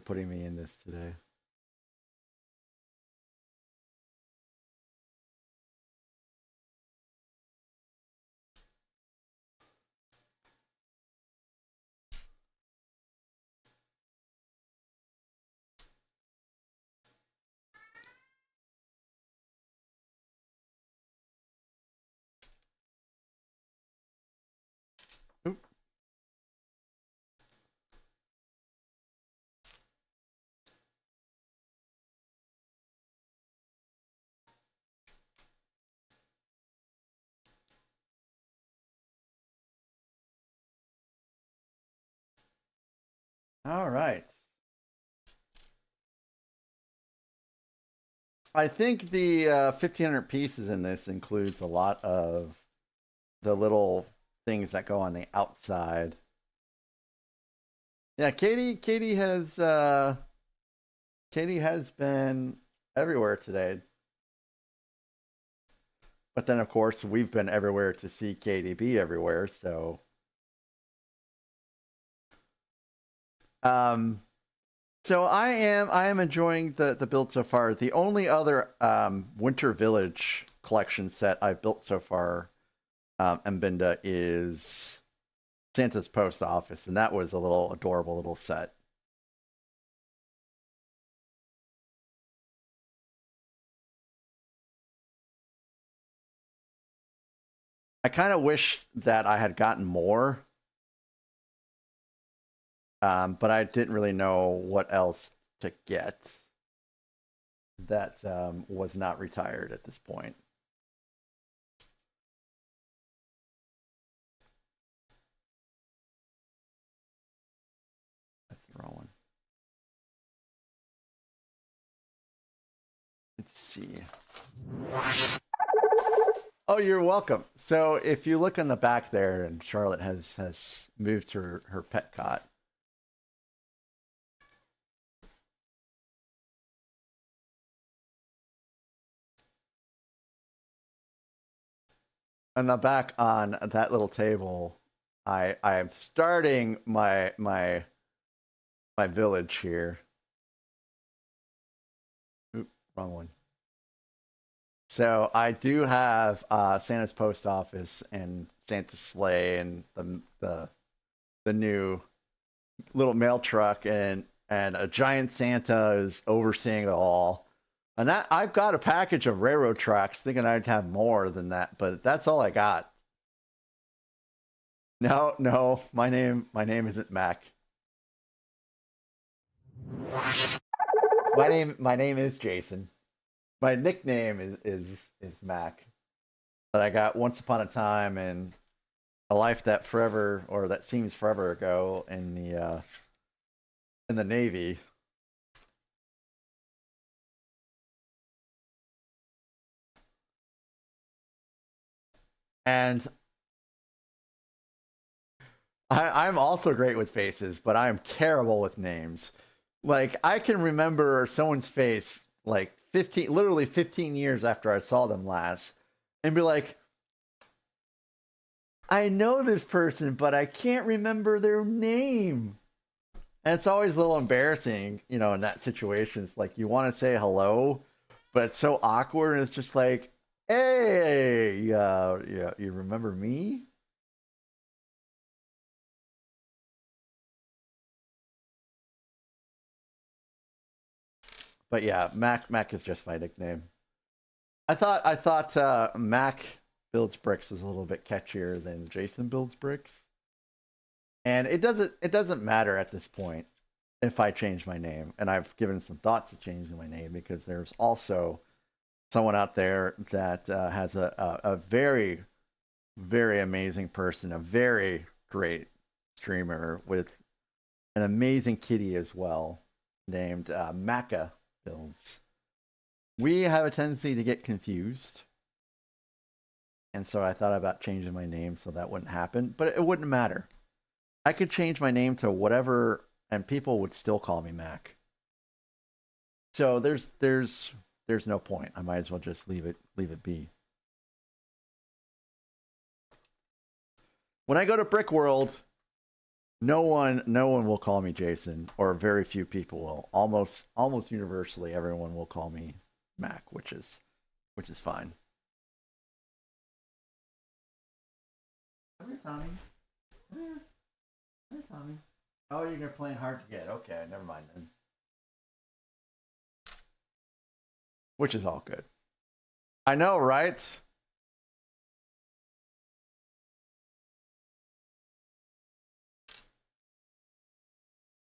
Speaker 1: putting me in this today. Oop. All right. I think the 1,500 pieces in this includes a lot of the little things that go on the outside. Yeah, Katie has been everywhere today. But then of course we've been everywhere to see Katie be everywhere, so so I am enjoying the build so far. The only other Winter Village collection set I've built so far, Mbinda, is Santa's Post Office, and that was a little adorable little set. I kind of wish that I had gotten more, but I didn't really know what else to get that was not retired at this point. That's the wrong one. Let's see. Oh, you're welcome. So if you look in the back there, and Charlotte has moved her pet cot. On the back on that little table, I am starting my village here. Oop, wrong one. So I do have Santa's Post Office and Santa's sleigh and the new little mail truck and a giant Santa is overseeing it all. And that I've got a package of railroad tracks, thinking I'd have more than that, but that's all I got. No, my name isn't Mac. My name is Jason. My nickname is Mac. That I got once upon a time in a life that seems forever ago in the Navy. And I'm also great with faces, but I'm terrible with names. Like, I can remember someone's face like literally 15 years after I saw them last and be like, I know this person, but I can't remember their name. And it's always a little embarrassing, in that situation. It's like you want to say hello, but it's so awkward, and it's just like, hey, yeah, you remember me? But yeah, Mac is just my nickname. I thought Mac Builds Bricks is a little bit catchier than Jason Builds Bricks, and it doesn't matter at this point if I change my name. And I've given some thought to changing my name because there's also someone out there that has a very very amazing person, a very great streamer with an amazing kitty as well, named Maca Builds. We have a tendency to get confused, and so I thought about changing my name so that wouldn't happen, but it wouldn't matter. I could change my name to whatever, and people would still call me Mac. So there's no point. I might as well just leave it be. When I go to Brick World, no one will call me Jason, or very few people will. Almost universally, everyone will call me Mac, which is fine. Come here, Tommy. Come here. Come here, Tommy. Oh, you're playing hard to get. Okay, never mind then. Which is all good. I know, right?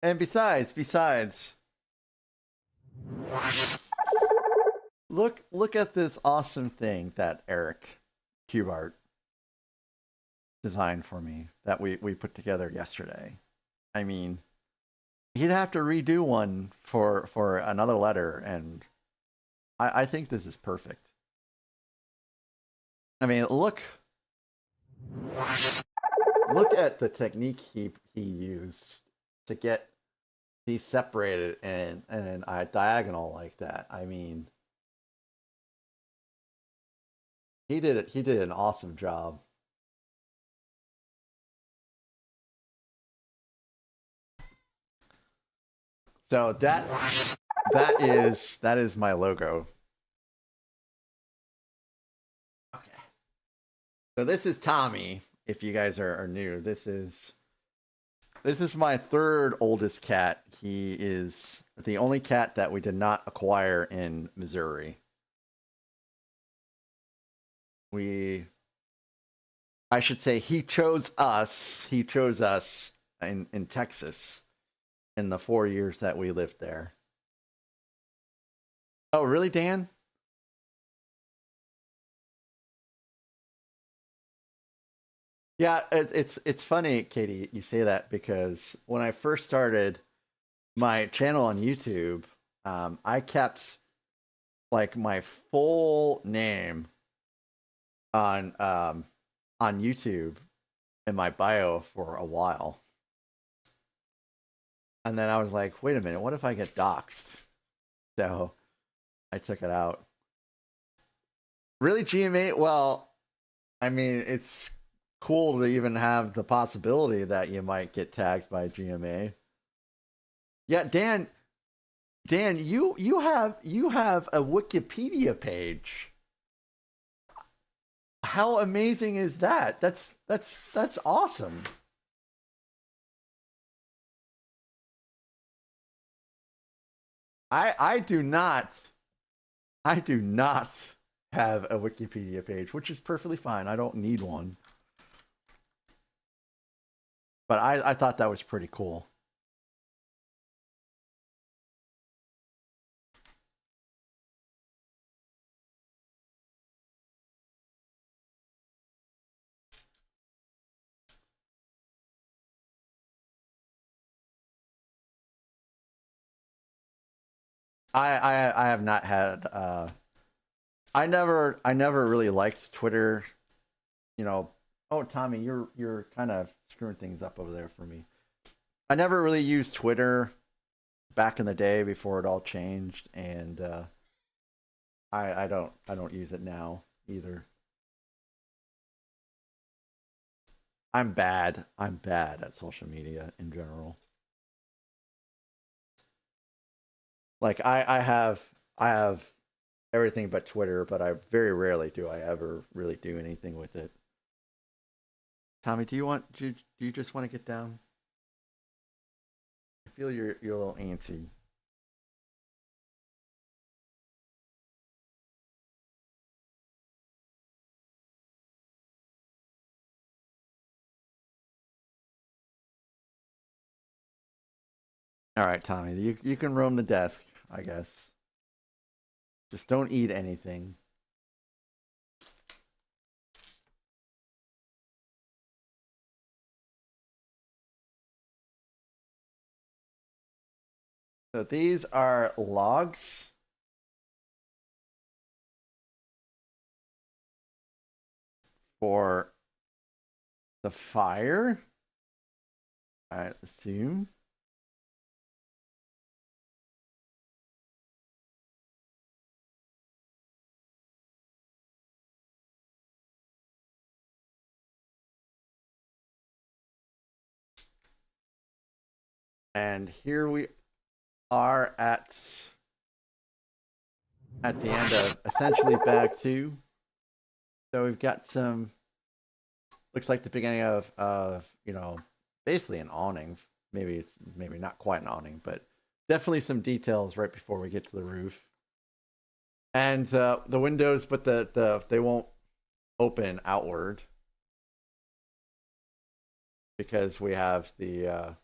Speaker 1: And besides, look at this awesome thing that Eric CubeArt designed for me that we put together yesterday. I mean, he'd have to redo one for another letter, and I think this is perfect. I mean, look at the technique he used to get these separated and a diagonal like that. I mean, he did an awesome job. So that is my logo. Okay. So this is Tommy. If you guys are new, this is my third oldest cat. He is the only cat that we did not acquire in Missouri. I should say he chose us. He chose us in Texas in the 4 years that we lived there. Oh, really, Dan? Yeah, it's funny, Katie, you say that, because when I first started my channel on YouTube, I kept like my full name on YouTube in my bio for a while. And then I was like, wait a minute, what if I get doxxed? So I took it out. Really, GMA? Well, I mean, it's cool to even have the possibility that you might get tagged by GMA. Yeah, Dan, you have a Wikipedia page. How amazing is that? That's awesome. I do not have a Wikipedia page, which is perfectly fine. I don't need one. But I thought that was pretty cool. I have not had I never really liked Twitter. You know, oh Tommy, you're kind of screwing things up over there for me. I never really used Twitter back in the day before it all changed, and I don't use it now either. I'm bad at social media in general. Like I have everything but Twitter, but I very rarely do I ever really do anything with it. Tommy, do you just want to get down? I feel you're a little antsy. All right, Tommy, you can roam the desk, I guess. Just don't eat anything. So these are logs for the fire. All right, assume. And here we are at the end of essentially bag 2. So we've got some, looks like the beginning of you know, basically an awning. Maybe not quite an awning, but definitely some details right before we get to the roof. And the windows, but they won't open outward because we have the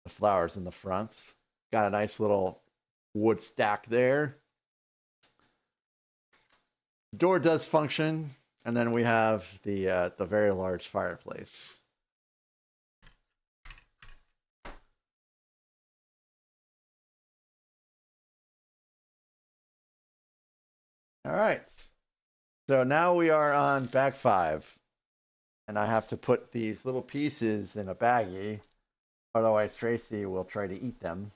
Speaker 1: flowers in the front. Got a nice little wood stack there. The door does function, and then we have the very large fireplace. All right. So now we are on bag 5. And I have to put these little pieces in a baggie. Otherwise, Tracy will try to eat them.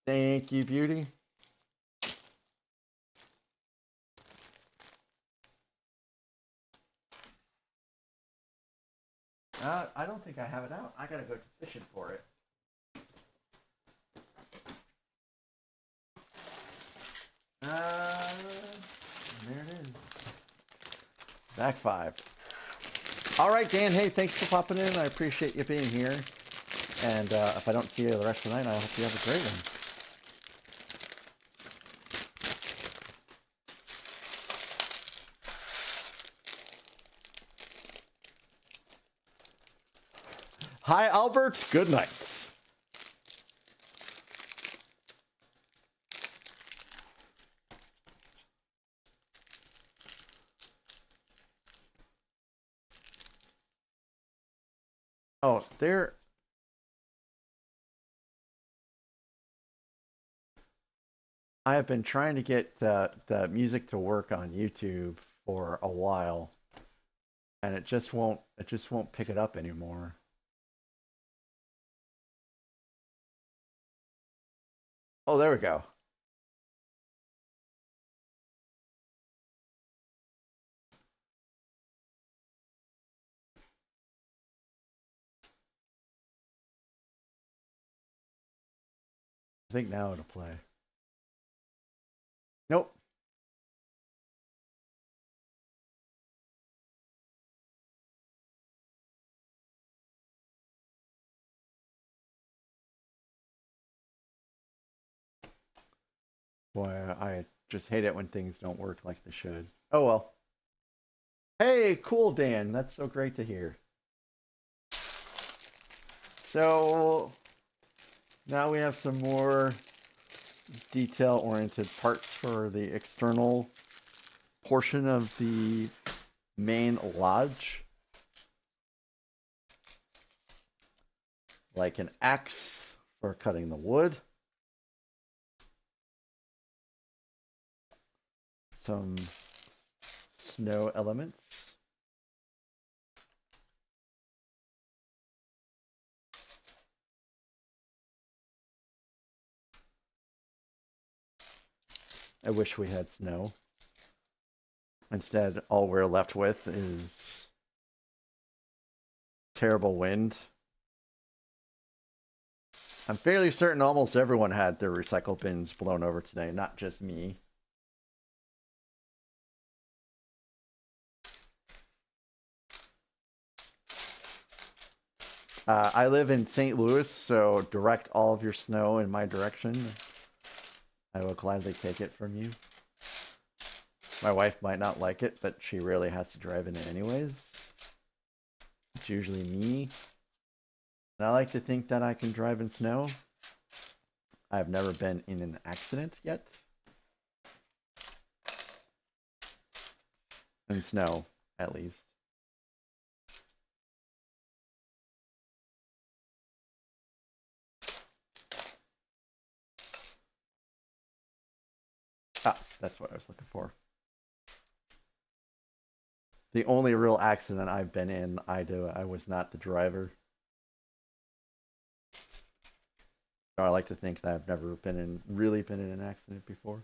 Speaker 1: Thank you, beauty. I don't think I have it out. I gotta go fishing for it. There it is. Back 5. All right, Dan. Hey, thanks for popping in. I appreciate you being here. And if I don't see you the rest of the night, I hope you have a great one. Hi, Albert. Good night. Oh, there. I have been trying to get the music to work on YouTube for a while, and it just won't pick it up anymore. Oh, there we go. I think now it'll play. Nope. Boy, I just hate it when things don't work like they should. Oh well. Hey, cool, Dan. That's so great to hear. So now we have some more detail-oriented parts for the external portion of the main lodge. Like an axe for cutting the wood. Some snow elements. I wish we had snow. Instead, all we're left with is terrible wind. I'm fairly certain almost everyone had their recycle bins blown over today, not just me. I live in St. Louis, so direct all of your snow in my direction. I will gladly take it from you. My wife might not like it, but she really has to drive in it anyways. It's usually me. And I like to think that I can drive in snow. I've never been in an accident yet. In snow, at least. Ah, that's what I was looking for. The only real accident I've been in, I was not the driver. I like to think that I've never really been in an accident before.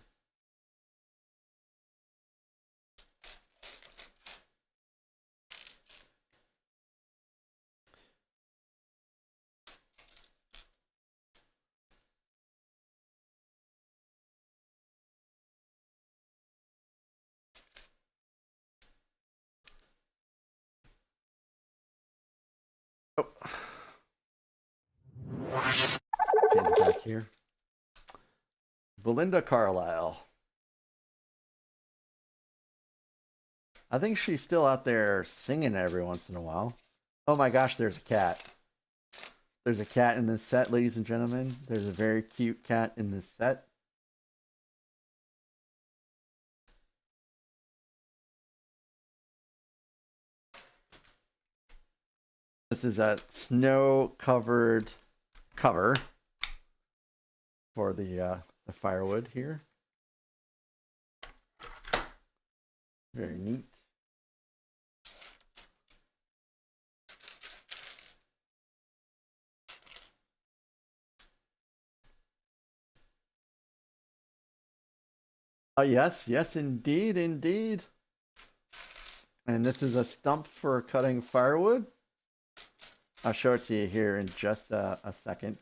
Speaker 1: Oh. Change it back here. Belinda Carlisle. I think she's still out there singing every once in a while. Oh my gosh, there's a cat. There's a cat in this set, ladies and gentlemen. There's a very cute cat in this set. This is a snow-covered cover for the firewood here. Very neat. Yes, indeed, indeed. And this is a stump for cutting firewood. I'll show it to you here in just a second.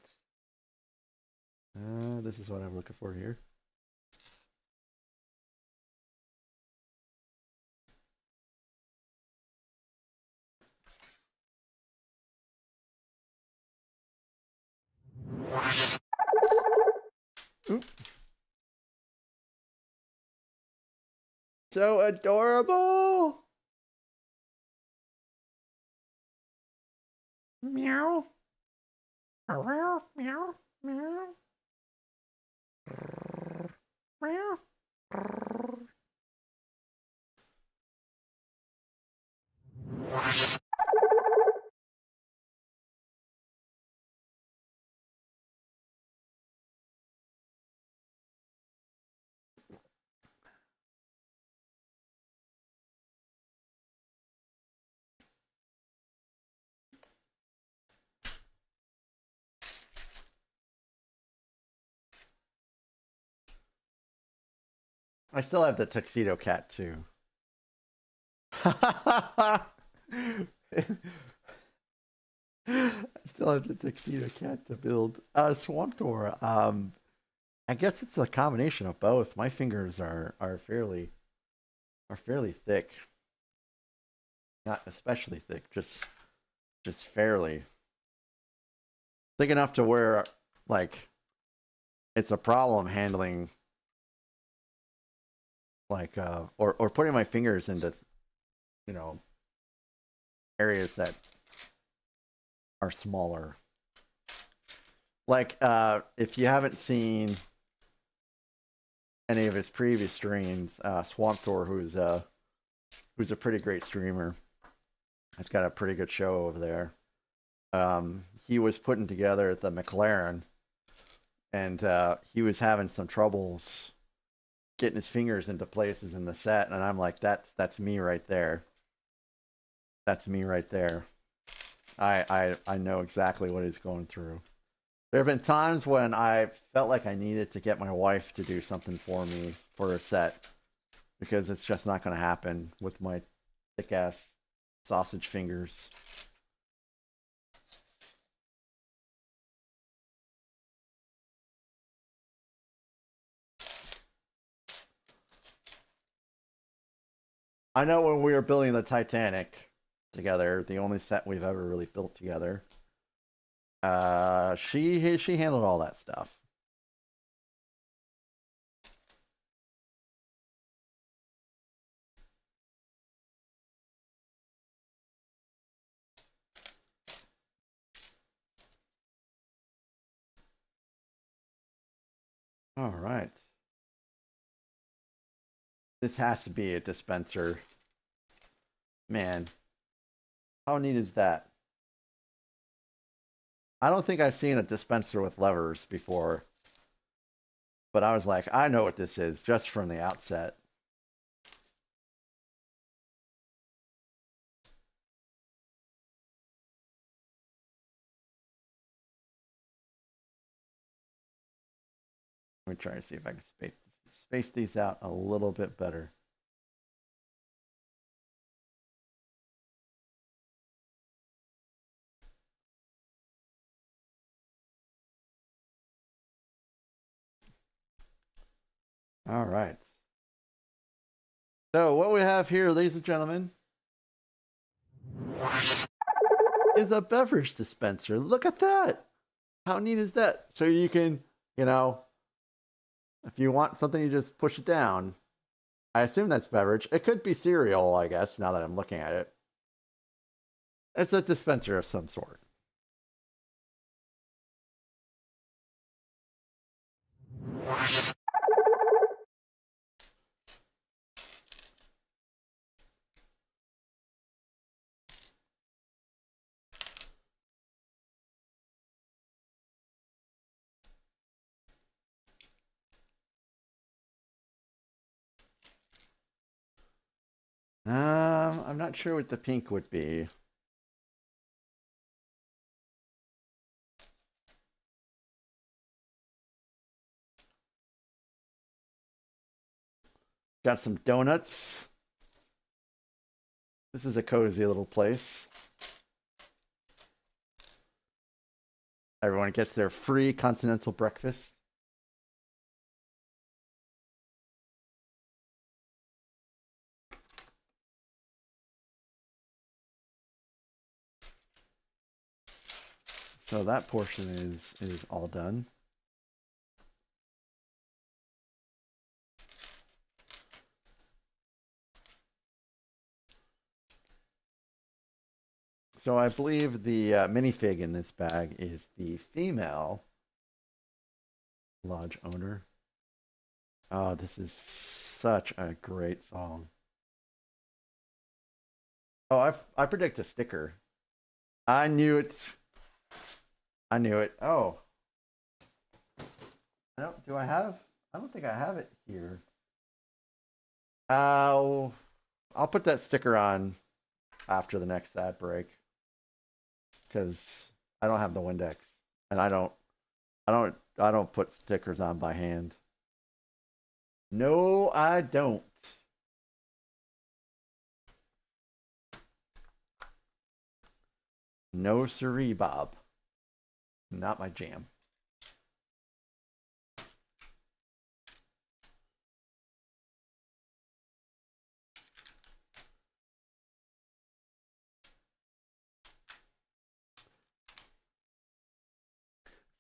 Speaker 1: This is what I'm looking for here. Oop. So adorable. Meow. Meow, meow, meow. Meow. I still have the tuxedo cat too. I still have the tuxedo cat to build. Swamp Tour. I guess it's a combination of both. My fingers are fairly thick. Not especially thick, just fairly thick enough to where like it's a problem handling like or putting my fingers into, you know, areas that are smaller. Like if you haven't seen any of his previous streams, Swamp Tour, who's a pretty great streamer, has got a pretty good show over there. He was putting together the McLaren, and he was having some troubles getting his fingers into places in the set, and I'm like, that's me right there. That's me right there. I know exactly what he's going through. There have been times when I felt like I needed to get my wife to do something for me for a set, because it's just not going to happen with my thick ass sausage fingers. I know when we were building the Titanic together, the only set we've ever really built together, she handled all that stuff. All right. This has to be a dispenser. Man, how neat is that? I don't think I've seen a dispenser with levers before, but I was like, I know what this is just from the outset. Let me try to see if I can space these out a little bit better. All right. So what we have here, ladies and gentlemen, is a beverage dispenser. Look at that. How neat is that? So you can, you know, if you want something, you just push it down. I assume that's beverage. It could be cereal, I guess, now that I'm looking at it. It's a dispenser of some sort. I'm not sure what the pink would be. Got some donuts. This is a cozy little place. Everyone gets their free continental breakfast. So that portion is all done. So I believe the minifig in this bag is the female lodge owner. Oh, this is such a great song. Oh, I predict a sticker. I knew it. I knew it. Oh. Do I have? I don't think I have it here. I'll put that sticker on after the next ad break. Because I don't have the Windex. And I don't put stickers on by hand. No, I don't. No siree, Bob. Not my jam.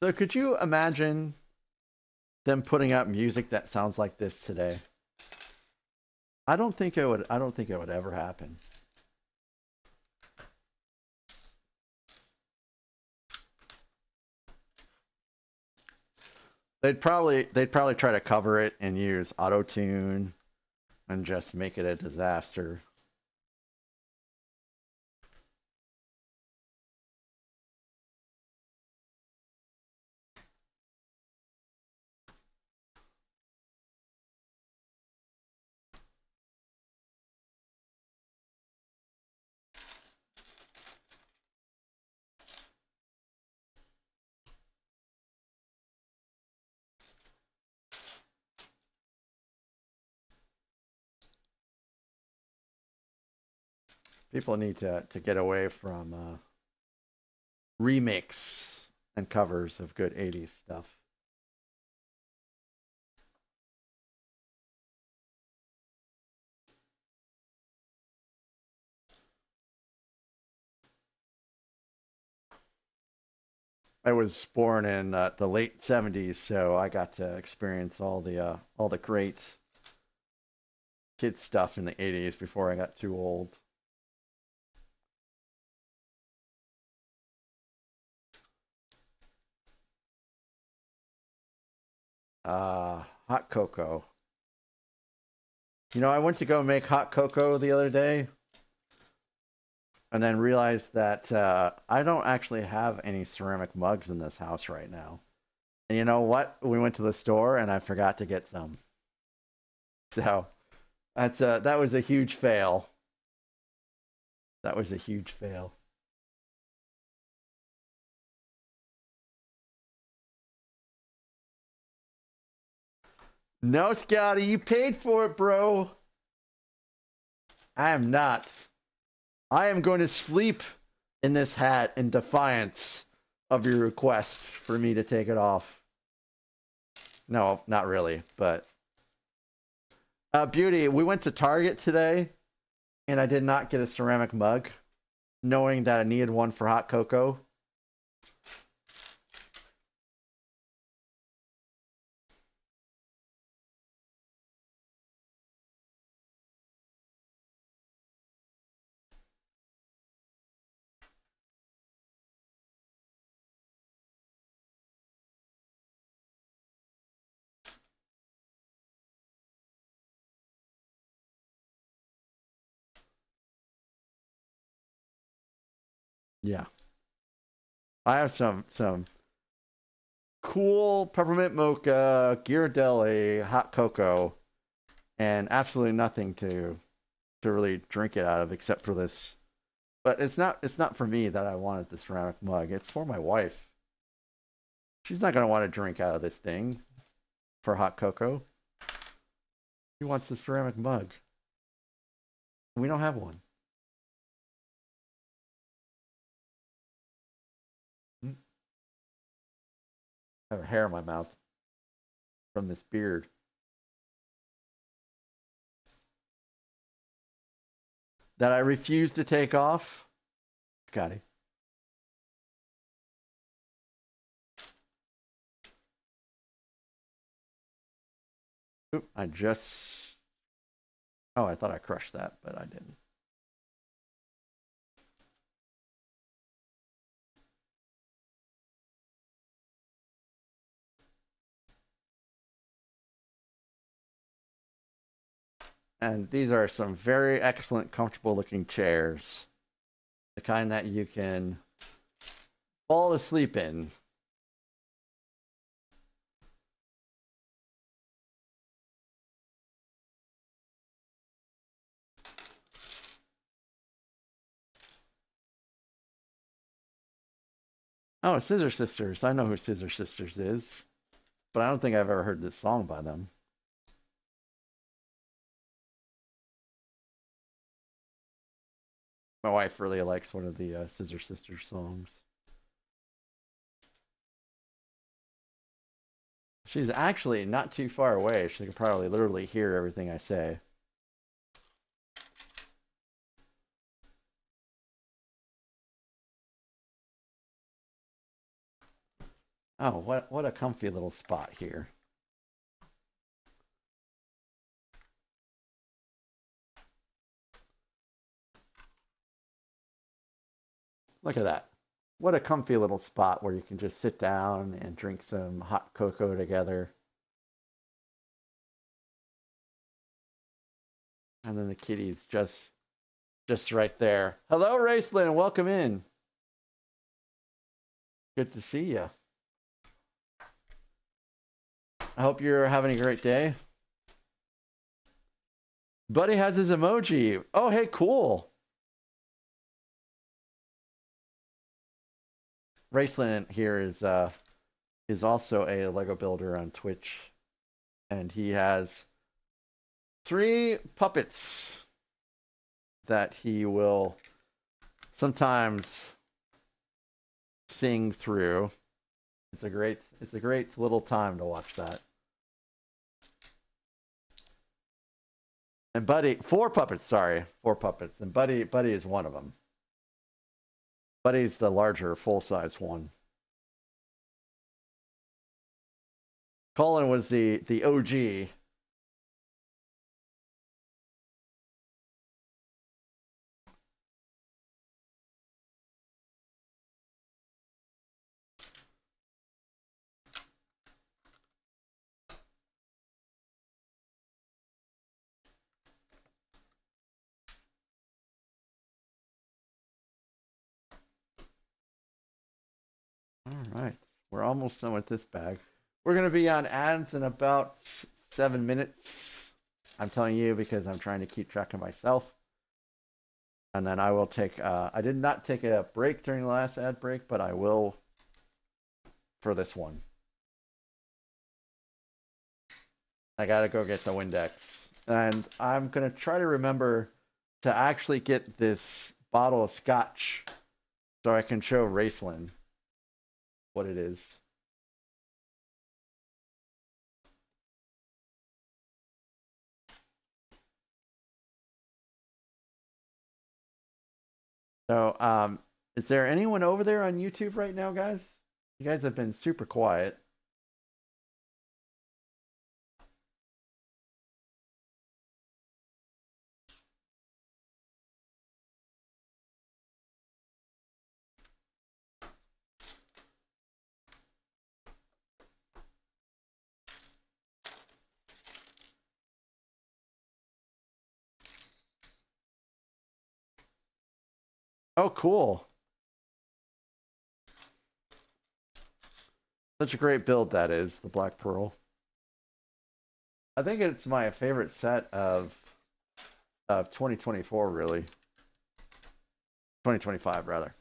Speaker 1: So could you imagine them putting out music that sounds like this today? I don't think it would ever happen. They'd probably try to cover it and use auto-tune and just make it a disaster. People need to get away from remix and covers of good 80s stuff. I was born in the late 70s, so I got to experience all the great kid stuff in the 80s before I got too old. Hot cocoa. You know, I went to go make hot cocoa the other day and then realized that I don't actually have any ceramic mugs in this house right now. And you know what? We went to the store and I forgot to get some. So that was a huge fail. That was a huge fail. No, Scotty, you paid for it, bro. I am not. I am going to sleep in this hat in defiance of your request for me to take it off. No, not really, but Beauty, we went to Target today and I did not get a ceramic mug, knowing that I needed one for hot cocoa. Yeah. I have some cool peppermint mocha, Ghirardelli, hot cocoa, and absolutely nothing to really drink it out of except for this. But it's not for me that I wanted the ceramic mug. It's for my wife. She's not gonna want to drink out of this thing for hot cocoa. She wants the ceramic mug. We don't have one. I have a hair in my mouth from this beard. That I refuse to take off. Scotty. Oop, I just... Oh, I thought I crushed that, but I didn't. And these are some very excellent, comfortable looking chairs. The kind that you can fall asleep in. Oh, Scissor Sisters. I know who Scissor Sisters is. But I don't think I've ever heard this song by them. My wife really likes one of the Scissor Sisters songs. She's actually not too far away. She can probably literally hear everything I say. Oh, what a comfy little spot here. Look at that. What a comfy little spot where you can just sit down and drink some hot cocoa together. And then the kitty's just right there. Hello, Raceland. Welcome in. Good to see you. I hope you're having a great day. Buddy has his emoji. Oh, hey, cool. Raceland here is also a Lego builder on Twitch, and he has 3 puppets that he will sometimes sing through. It's a great little time to watch that. And Buddy, 4 puppets, sorry, 4 puppets, and Buddy is one of them. Buddy's the larger, full-size one. Colin was the OG. All right, we're almost done with this bag. We're going to be on ads in about 7 minutes. I'm telling you because I'm trying to keep track of myself. And then I will take, I did not take a break during the last ad break, but I will for this one. I got to go get the Windex. And I'm going to try to remember to actually get this bottle of scotch so I can show Raceland what it is. So, is there anyone over there on YouTube right now, guys? You guys have been super quiet. Oh, cool. Such a great build that is, the Black Pearl. I think it's my favorite set of 2024, really. 2025, rather.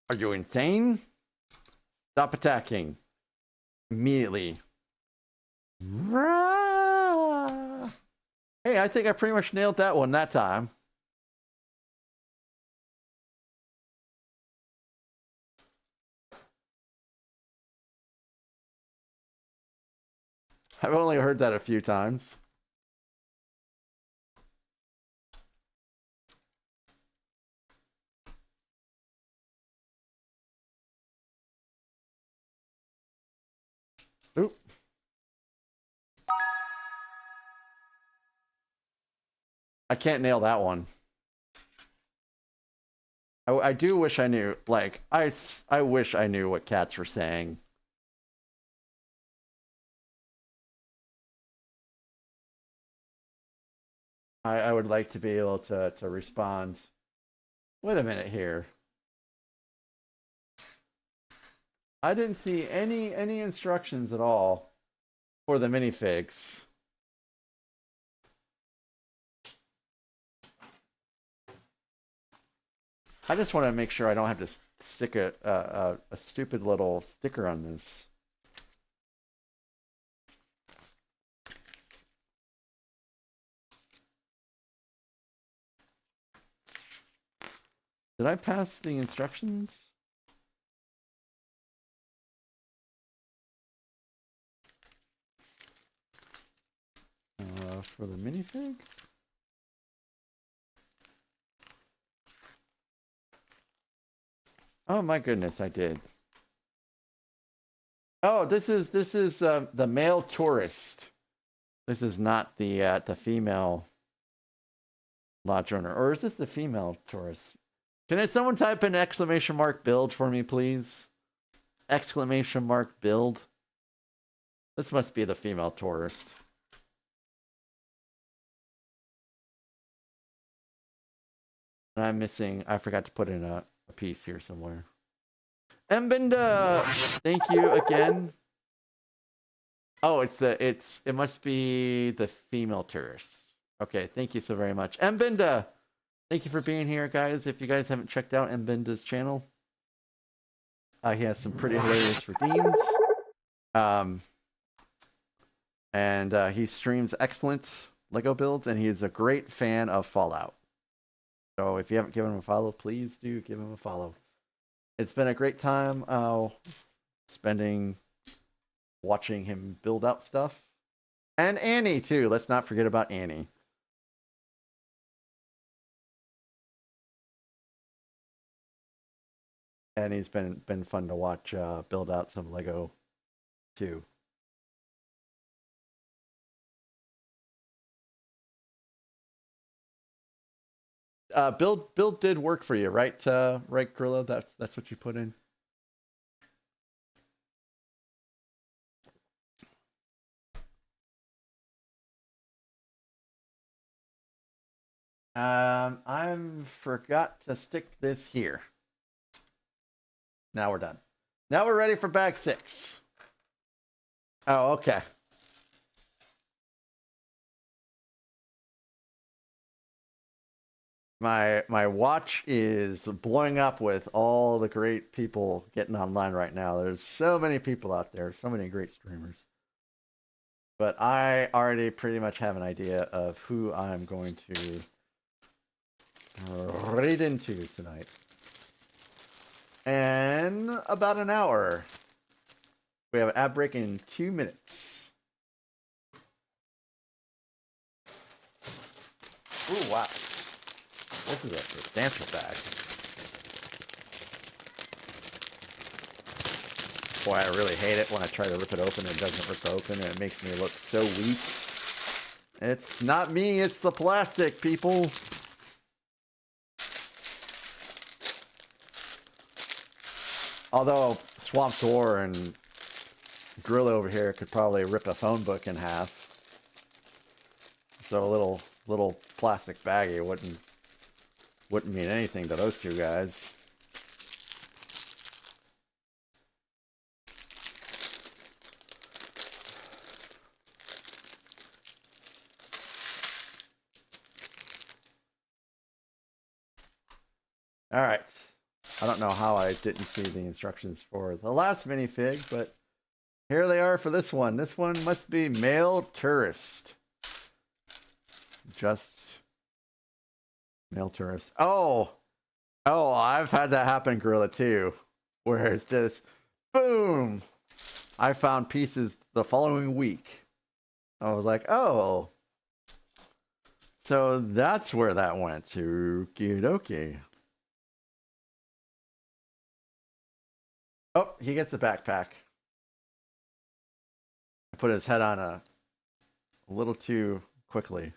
Speaker 1: Are you insane? Stop attacking. Immediately. Hey, I think I pretty much nailed that one that time. I've only heard that a few times. Oop. I can't nail that one. I do wish I knew, like, I wish I knew what cats were saying. I would like to be able to respond. Wait a minute here. I didn't see any instructions at all for the minifigs. I just want to make sure I don't have to stick a stupid little sticker on this. Did I pass the instructions? For the minifig? Oh my goodness, I did. Oh, this is the male tourist. This is not the female lodge owner, or is this the female tourist? Can someone type an exclamation mark build for me, please? Exclamation mark build. This must be the female tourist. And I'm missing. I forgot to put in a piece here somewhere. Mbinda, thank you again. Oh, it must be the female tourist. Okay, thank you so very much. Mbinda, thank you for being here, guys. If you guys haven't checked out Mbinda's channel, he has some pretty hilarious redeems. And he streams excellent Lego builds, and he's a great fan of Fallout. So if you haven't given him a follow, please do give him a follow. It's been a great time watching him build out stuff. And Annie, too. Let's not forget about Annie. and he's been fun to watch build out some Lego too. Build did work for you, right? Right, Grillo? That's what you put in. I forgot to stick this here. Now we're done. Now we're ready for bag 6. Oh, okay. My watch is blowing up with all the great people getting online right now. There's so many people out there, so many great streamers. But I already pretty much have an idea of who I'm going to raid into tonight. And about an hour. We have an ad break in 2 minutes. Ooh, wow. This is a substantial bag. Boy, I really hate it when I try to rip it open and it doesn't rip open and it makes me look so weak. It's not me, it's the plastic, people. Although Swamp Thor and Gorilla over here could probably rip a phone book in half. So a little plastic baggie wouldn't mean anything to those two guys. All right. I don't know how I didn't see the instructions for the last minifig, but here they are for this one. This one must be male tourist. Just male tourist. Oh, I've had that happen, Gorilla, too. Where it's just, boom. I found pieces the following week. I was like, oh. So that's where that went to. Okie dokie. Oh, he gets the backpack. I put his head on a little too quickly.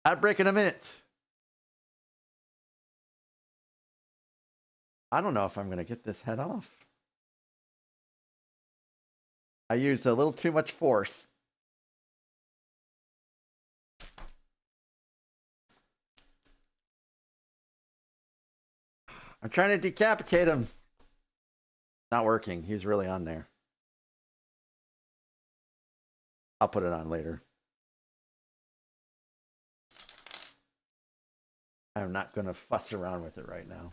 Speaker 1: Ad break in a minute. I don't know if I'm going to get this head off. I used a little too much force. I'm trying to decapitate him. Not working. He's really on there. I'll put it on later. I'm not going to fuss around with it right now.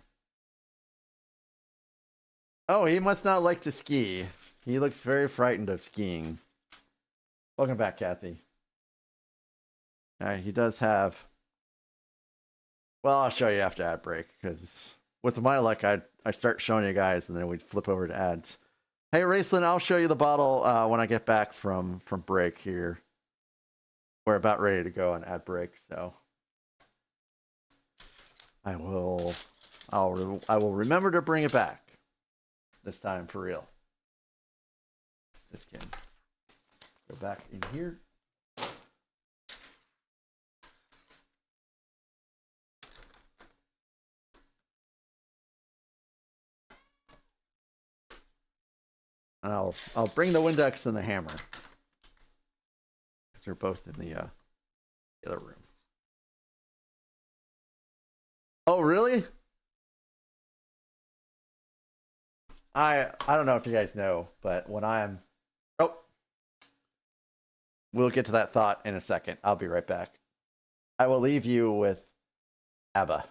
Speaker 1: Oh, he must not like to ski. He looks very frightened of skiing. Welcome back, Kathy. He does have... Well, I'll show you after ad break, because with my luck, I start showing you guys, and then we'd flip over to ads. Hey, Raceland, I'll show you the bottle when I get back from break here. We're about ready to go on ad break, so I will remember to bring it back this time for real. This can go back in here. And I'll bring the Windex and the hammer, because they're both in the other room. Oh, really? I don't know if you guys know, but when I'm... Oh. We'll get to that thought in a second. I'll be right back. I will leave you with ABBA.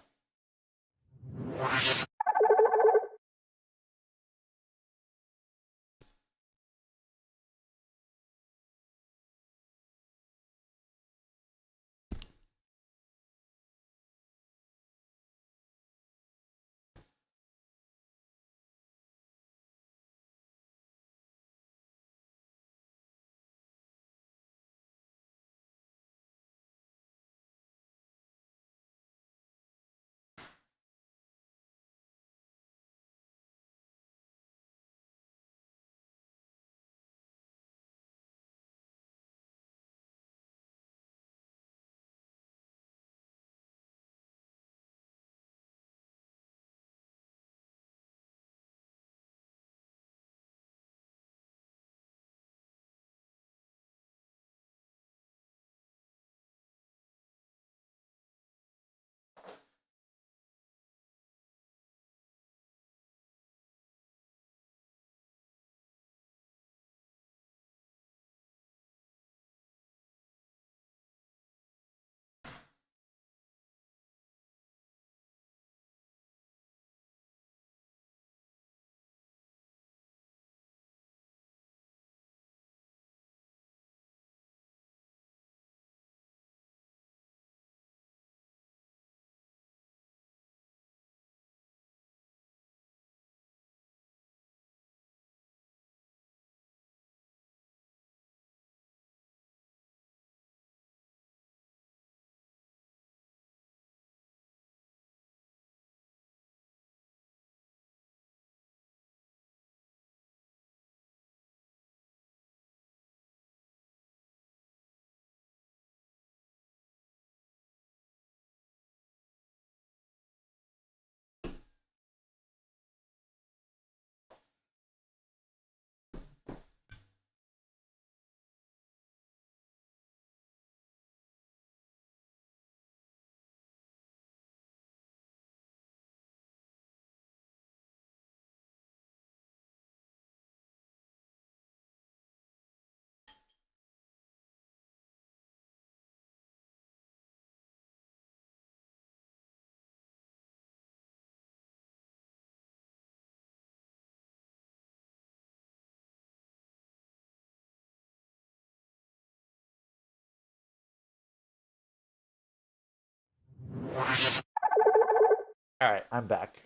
Speaker 1: All right, I'm back.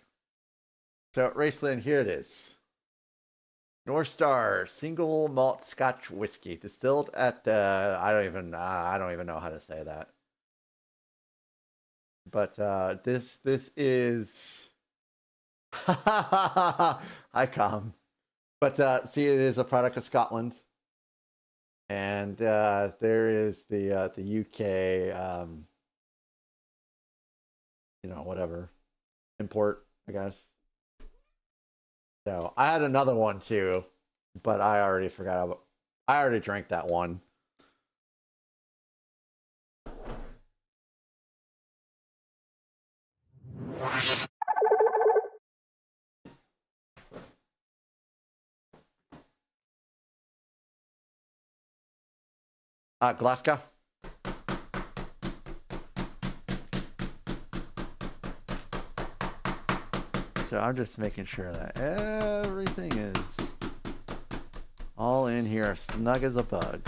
Speaker 1: So, Raceland, here it is. North Star single malt Scotch whiskey distilled at the I don't even know how to say that. But this is I come. But see, it is a product of Scotland, and there is the UK whatever import, I guess. So I had another one too, but I already forgot about. I already drank that one. Glasgow. So I'm just making sure that everything is all in here, snug as a bug.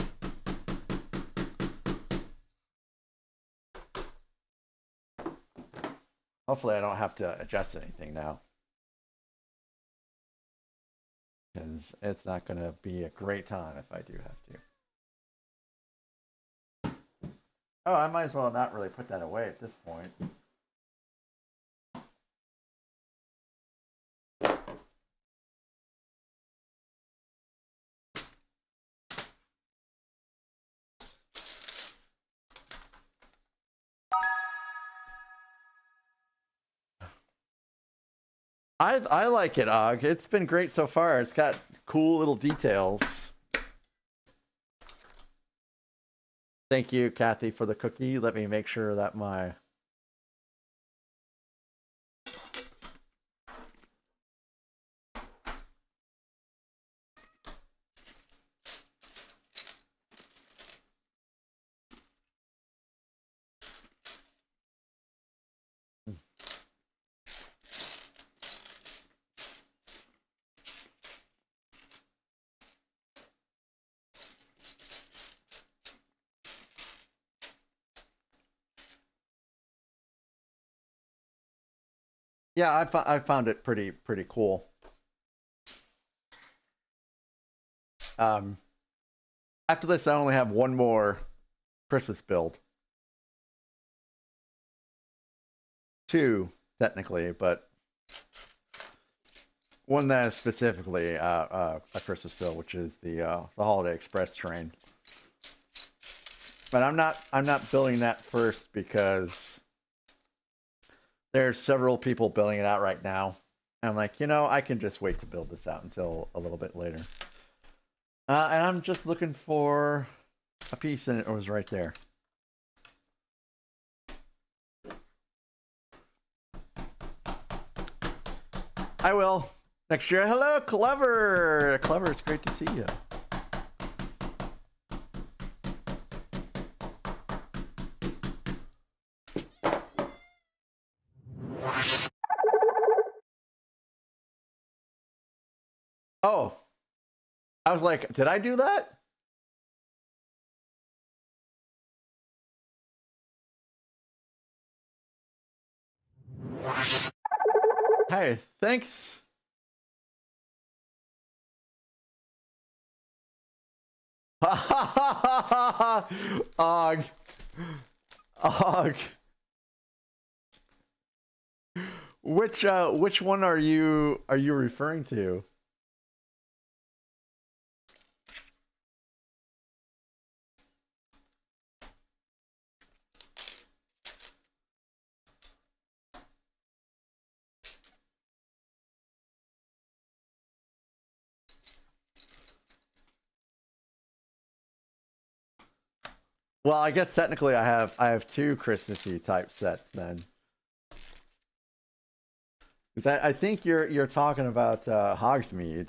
Speaker 1: Hopefully I don't have to adjust anything now, because it's not going to be a great time if I do have to. Oh, I might as well not really put that away at this point. I like it, Og. It's been great so far. It's got cool little details. Thank you, Kathy, for the cookie. Let me make sure that my... Yeah, I found it pretty cool. After this, I only have one more Christmas build. Two, technically, but one that is specifically a Christmas build, which is the Holiday Express train. But I'm not building that first because there's several people building it out right now. And I'm like, I can just wait to build this out until a little bit later. And I'm just looking for a piece, and it was right there. I will. Next year. Hello, Clever. Clever, it's great to see you. Oh, I was like, did I do that? Hey, thanks. Og. Og. Which one are you referring to? Well, I guess technically I have two Christmassy type sets then. I think you're talking about Hogsmeade.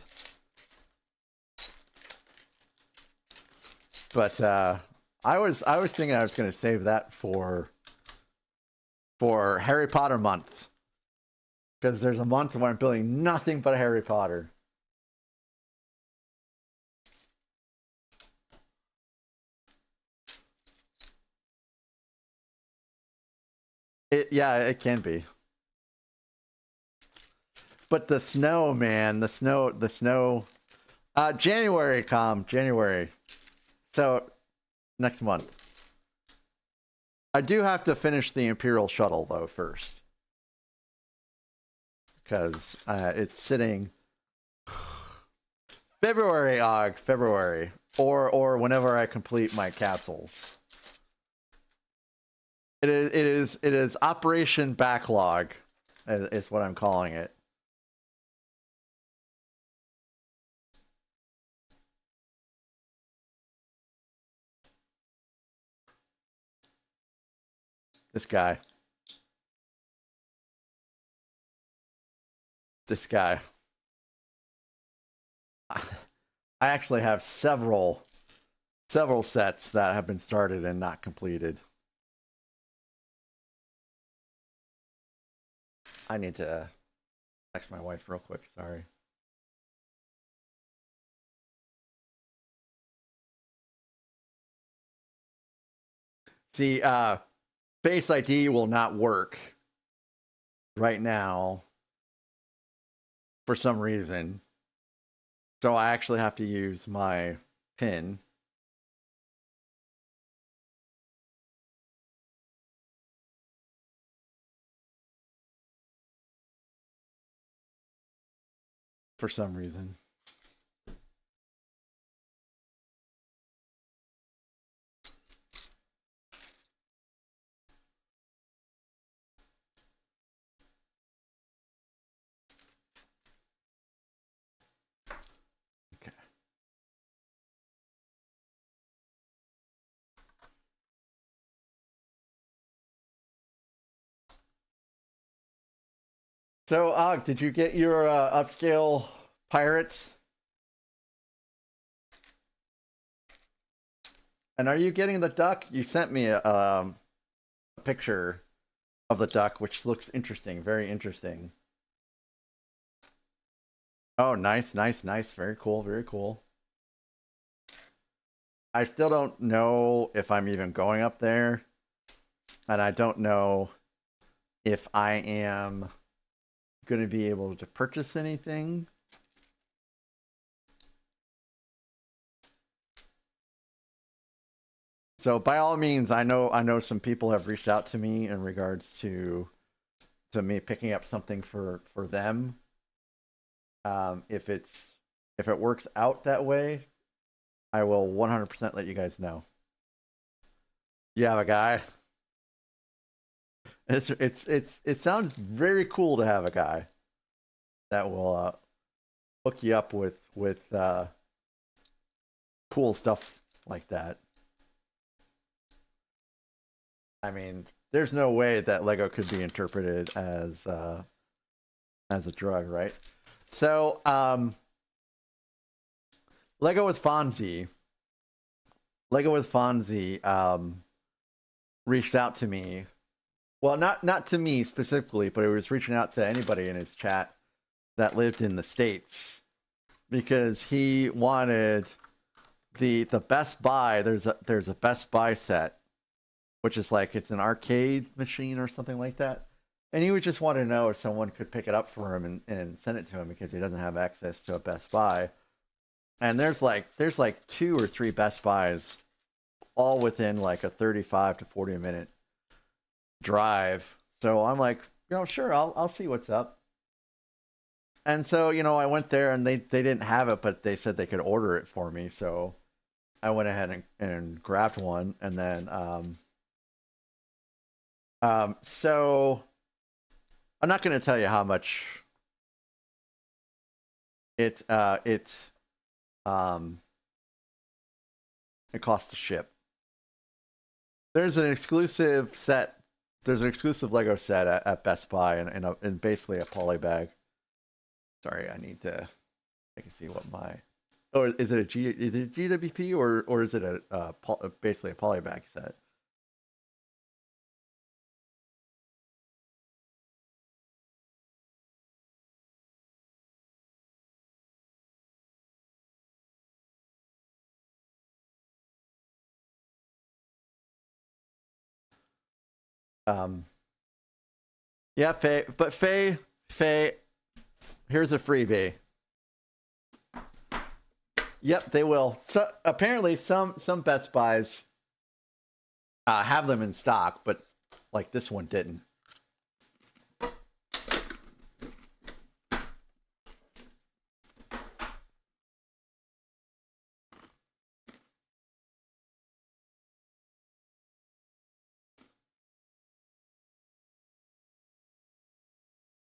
Speaker 1: But I was thinking I was going to save that for Harry Potter month, because there's a month where I'm building nothing but Harry Potter. Yeah, it can be. but the snow, man, the snow. January, January. So next month. I do have to finish the Imperial Shuttle though first, because it's sitting February, February, or whenever I complete my capsules. It is Operation Backlog, is what I'm calling it. This guy. This guy. I actually have several sets that have been started and not completed. I need to text my wife real quick, sorry. See, Face ID will not work right now for some reason. So I actually have to use my PIN. For some reason. Okay. So, Og, did you get your upscale pirate? And are you getting the duck? You sent me a picture of the duck, which looks interesting, very interesting. Oh, nice, nice, nice. Very cool, very cool. I still don't know if I'm even going up there. And I don't know if I am going to be able to purchase anything. So by all means, I know some people have reached out to me in regards to me picking up something for them. If it works out that way, I will 100% let you guys know. You have a guy. It sounds very cool to have a guy that will hook you up with cool stuff like that. I mean, there's no way that Lego could be interpreted as a drug, right? So, Lego with Fonzie reached out to me. Well, not to me specifically, but it was reaching out to anybody in his chat that lived in the States, because he wanted the Best Buy. There's a Best Buy set, which is like, it's an arcade machine or something like that. And he would just want to know if someone could pick it up for him and send it to him, because he doesn't have access to a Best Buy. And there's like 2 or 3 Best Buys all within like a 35 to 40 minute drive. So I'm like, sure, I'll see what's up. And so, I went there and they didn't have it, but they said they could order it for me. So I went ahead and grabbed one. And then, so I'm not going to tell you how much it costs to ship. There's an exclusive set. There's an exclusive Lego set at Best Buy and basically a poly bag. Sorry, I can see what my. Or is it a GWP or is it basically a poly bag set? Yeah, Faye, Here's a freebie. Yep, they will. So apparently some Best Buys have them in stock, but like this one didn't.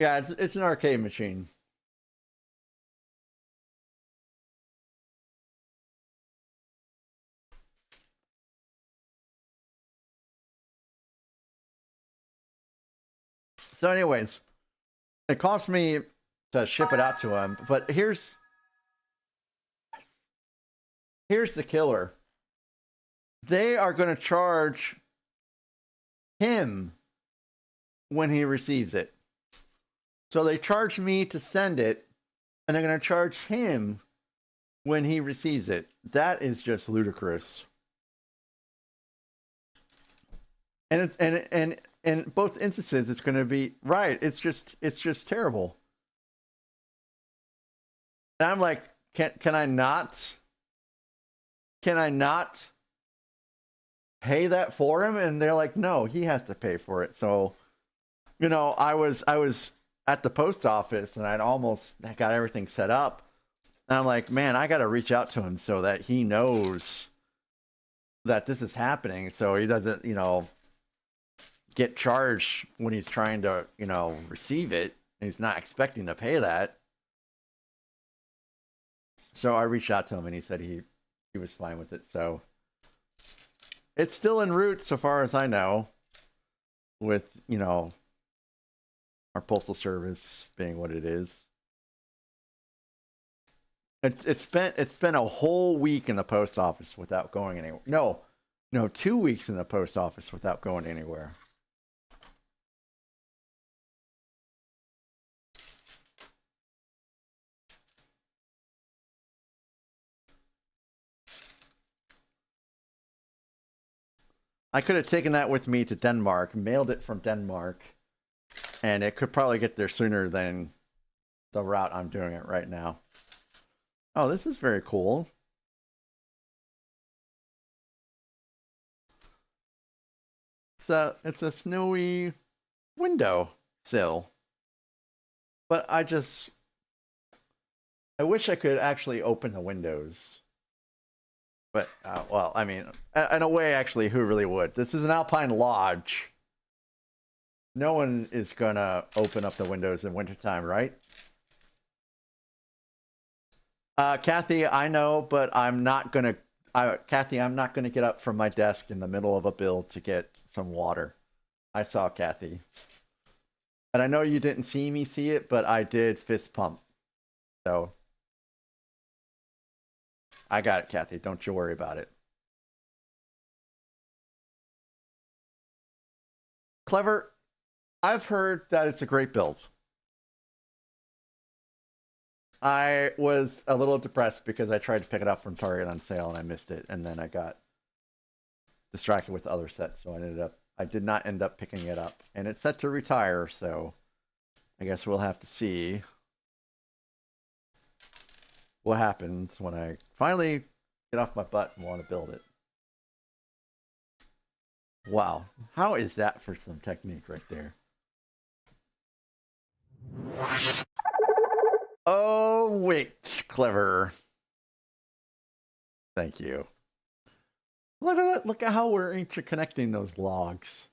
Speaker 1: Yeah, it's an arcade machine. So anyways, it cost me to ship it out to him, but here's the killer. They are going to charge him when he receives it. So they charge me to send it, and they're going to charge him when he receives it. That is just ludicrous. And it's and in both instances, it's going to be right. It's just terrible. And I'm like, can I not pay that for him? And they're like, no, he has to pay for it. So, you know, I was at the post office and I got everything set up. And I'm like, man, I got to reach out to him so that he knows that this is happening, so he doesn't, you know, get charged when he's trying to, you know, receive it. He's not expecting to pay that. So I reached out to him and he said he was fine with it. So it's still en route so far as I know, with, you know, our postal service being what it is. It's been a whole week in the post office without going anywhere. No, 2 weeks in the post office without going anywhere. I could have taken that with me to Denmark, mailed it from Denmark, and it could probably get there sooner than the route I'm doing it right now. Oh, this is very cool. It's a snowy window sill. But I wish I could actually open the windows. But, well, I mean, in a way, actually, who really would? This is an Alpine Lodge. No one is gonna open up the windows in wintertime, right? Kathy, I know, but I'm not gonna... Kathy, I'm not gonna get up from my desk in the middle of a build to get some water. I saw Kathy. And I know you didn't see me see it, but I did fist pump. So... I got it, Kathy. Don't you worry about it. Clever, I've heard that it's a great build. I was a little depressed because I tried to pick it up from Target on sale and I missed it, and then I got distracted with the other set, so I did not end up picking it up. And it's set to retire, so I guess we'll have to see what happens when I finally get off my butt and want to build it. Wow, how is that for some technique right there? Oh, wait, Clever. Thank you. Look at that. Look at how we're interconnecting those logs.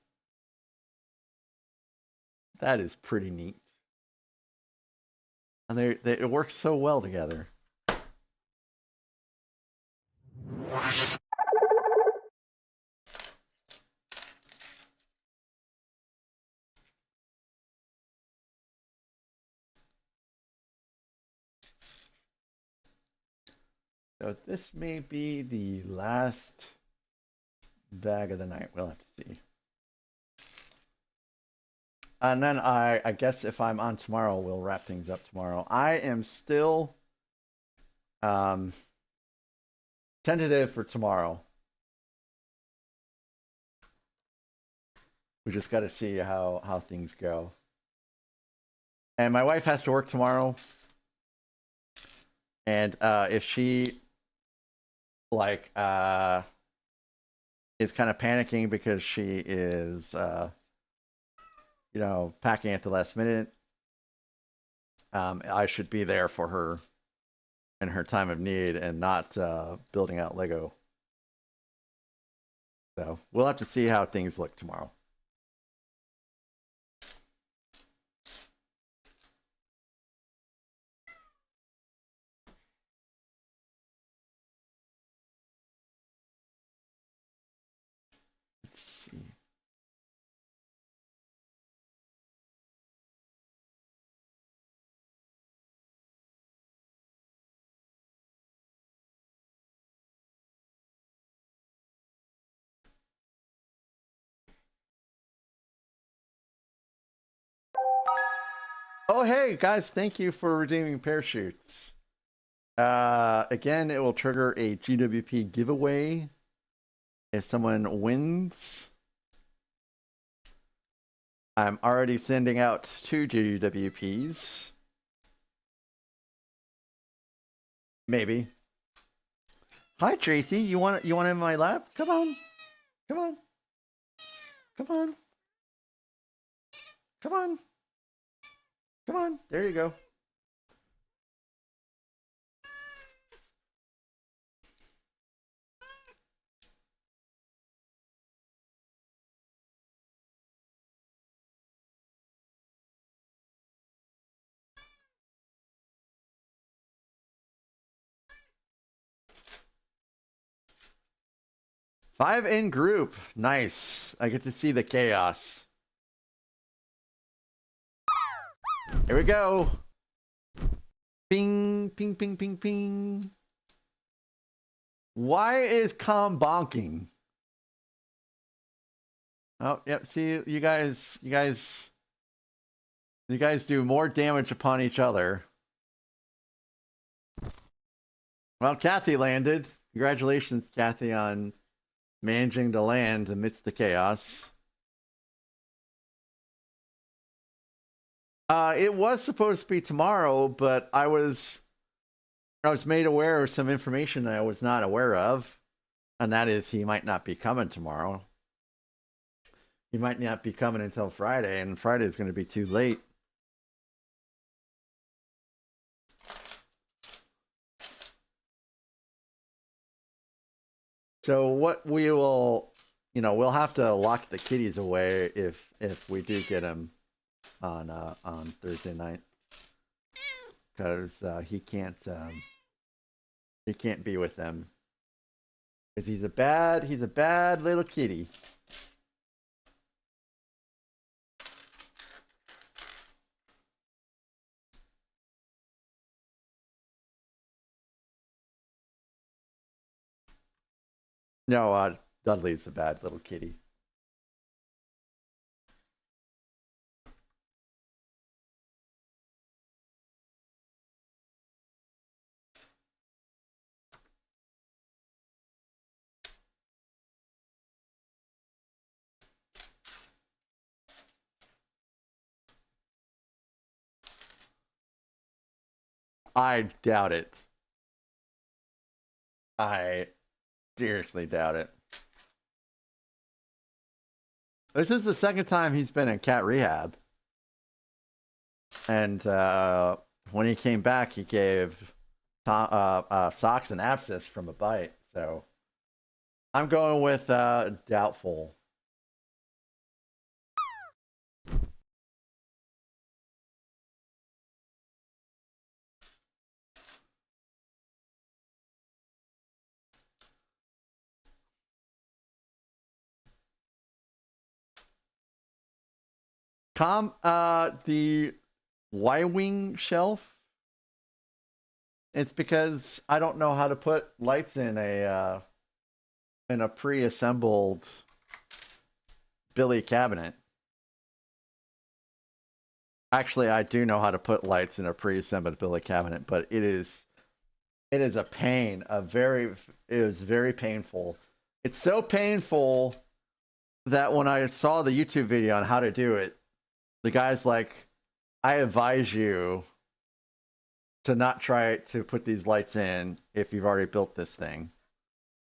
Speaker 1: That is pretty neat. And it works so well together. So this may be the last bag of the night. We'll have to see. And then I guess if I'm on tomorrow, we'll wrap things up tomorrow. I am still tentative for tomorrow. We just got to see how things go. And my wife has to work tomorrow, And if she like is kind of panicking because she is you know, packing at the last minute, I should be there for her in her time of need and not building out Lego. So we'll have to see how things look tomorrow. Let's see. Oh, hey, guys, thank you for redeeming parachutes. Again, it will trigger a GWP giveaway if someone wins. I'm already sending out 2 GWPs. Maybe. Hi, Tracy. You want in my lab? Come on. Come on. Come on. Come on. Come on. There you go. Five in group. Nice. I get to see the chaos. Here we go. Ping, ping, ping, ping, ping. Why is Com bonking? Oh, yep. See, you guys do more damage upon each other. Well, Kathy landed. Congratulations, Kathy, on managing to land amidst the chaos. It was supposed to be tomorrow, but I was made aware of some information that I was not aware of, and that is he might not be coming tomorrow. He might not be coming until Friday, and Friday is going to be too late. So what we will, you know, we'll have to lock the kitties away if we do get him on Thursday night, because he can't be with them because he's a bad little kitty. No, Dudley's a bad little kitty. I doubt it. I seriously doubt it. This is the second time he's been in cat rehab. And when he came back, he gave Socks an abscess from a bite. So I'm going with doubtful. The Y-wing shelf. It's because I don't know how to put lights in a pre-assembled Billy cabinet. Actually, I do know how to put lights in a pre-assembled Billy cabinet, but it is a pain. It is very painful. It's so painful that when I saw the YouTube video on how to do it, the guy's like, I advise you to not try to put these lights in if you've already built this thing.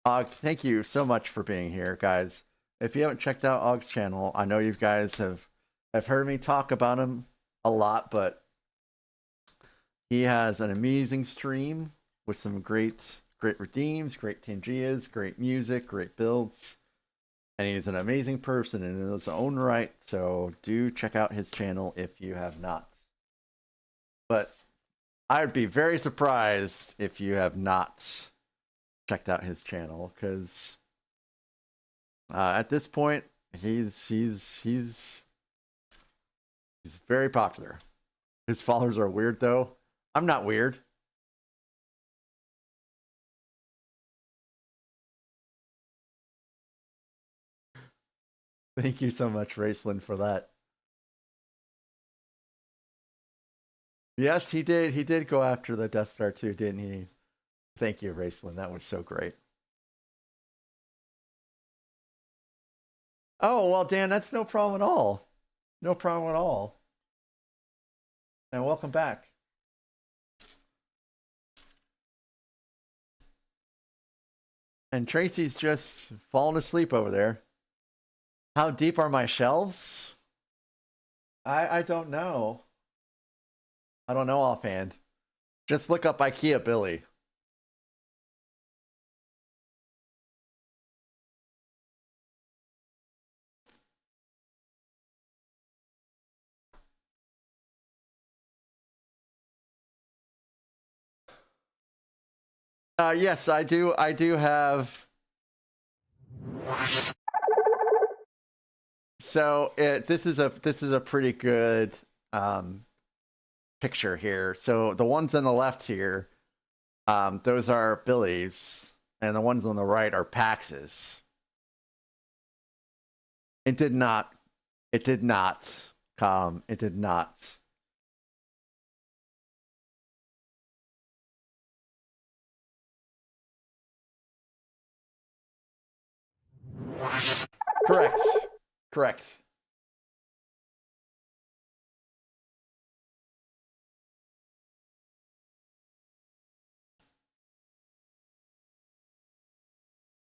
Speaker 1: Thank you so much for being here, guys. If you haven't checked out Og's channel, I know you guys have heard me talk about him a lot, but he has an amazing stream with some great redeems, great Tangias, great music, great builds. And he's an amazing person in his own right, so do check out his channel if you have not. But I would be very surprised if you have not checked out his channel, because at this point he's very popular. His followers are weird though. I'm not weird. Thank you so much, Raceland, for that. Yes, he did. He did go after the Death Star too, didn't he? Thank you, Raceland. That was so great. Oh, well, Dan, that's no problem at all. No problem at all. And welcome back. And Tracy's just falling asleep over there. How deep are my shelves? I don't know. I don't know offhand. Just look up IKEA Billy. Yes, I do. I do have. So this is a pretty good picture here. So the ones on the left here, those are Billies, and the ones on the right are Paxes. It did not. It did not. It did not. Correct. Correct.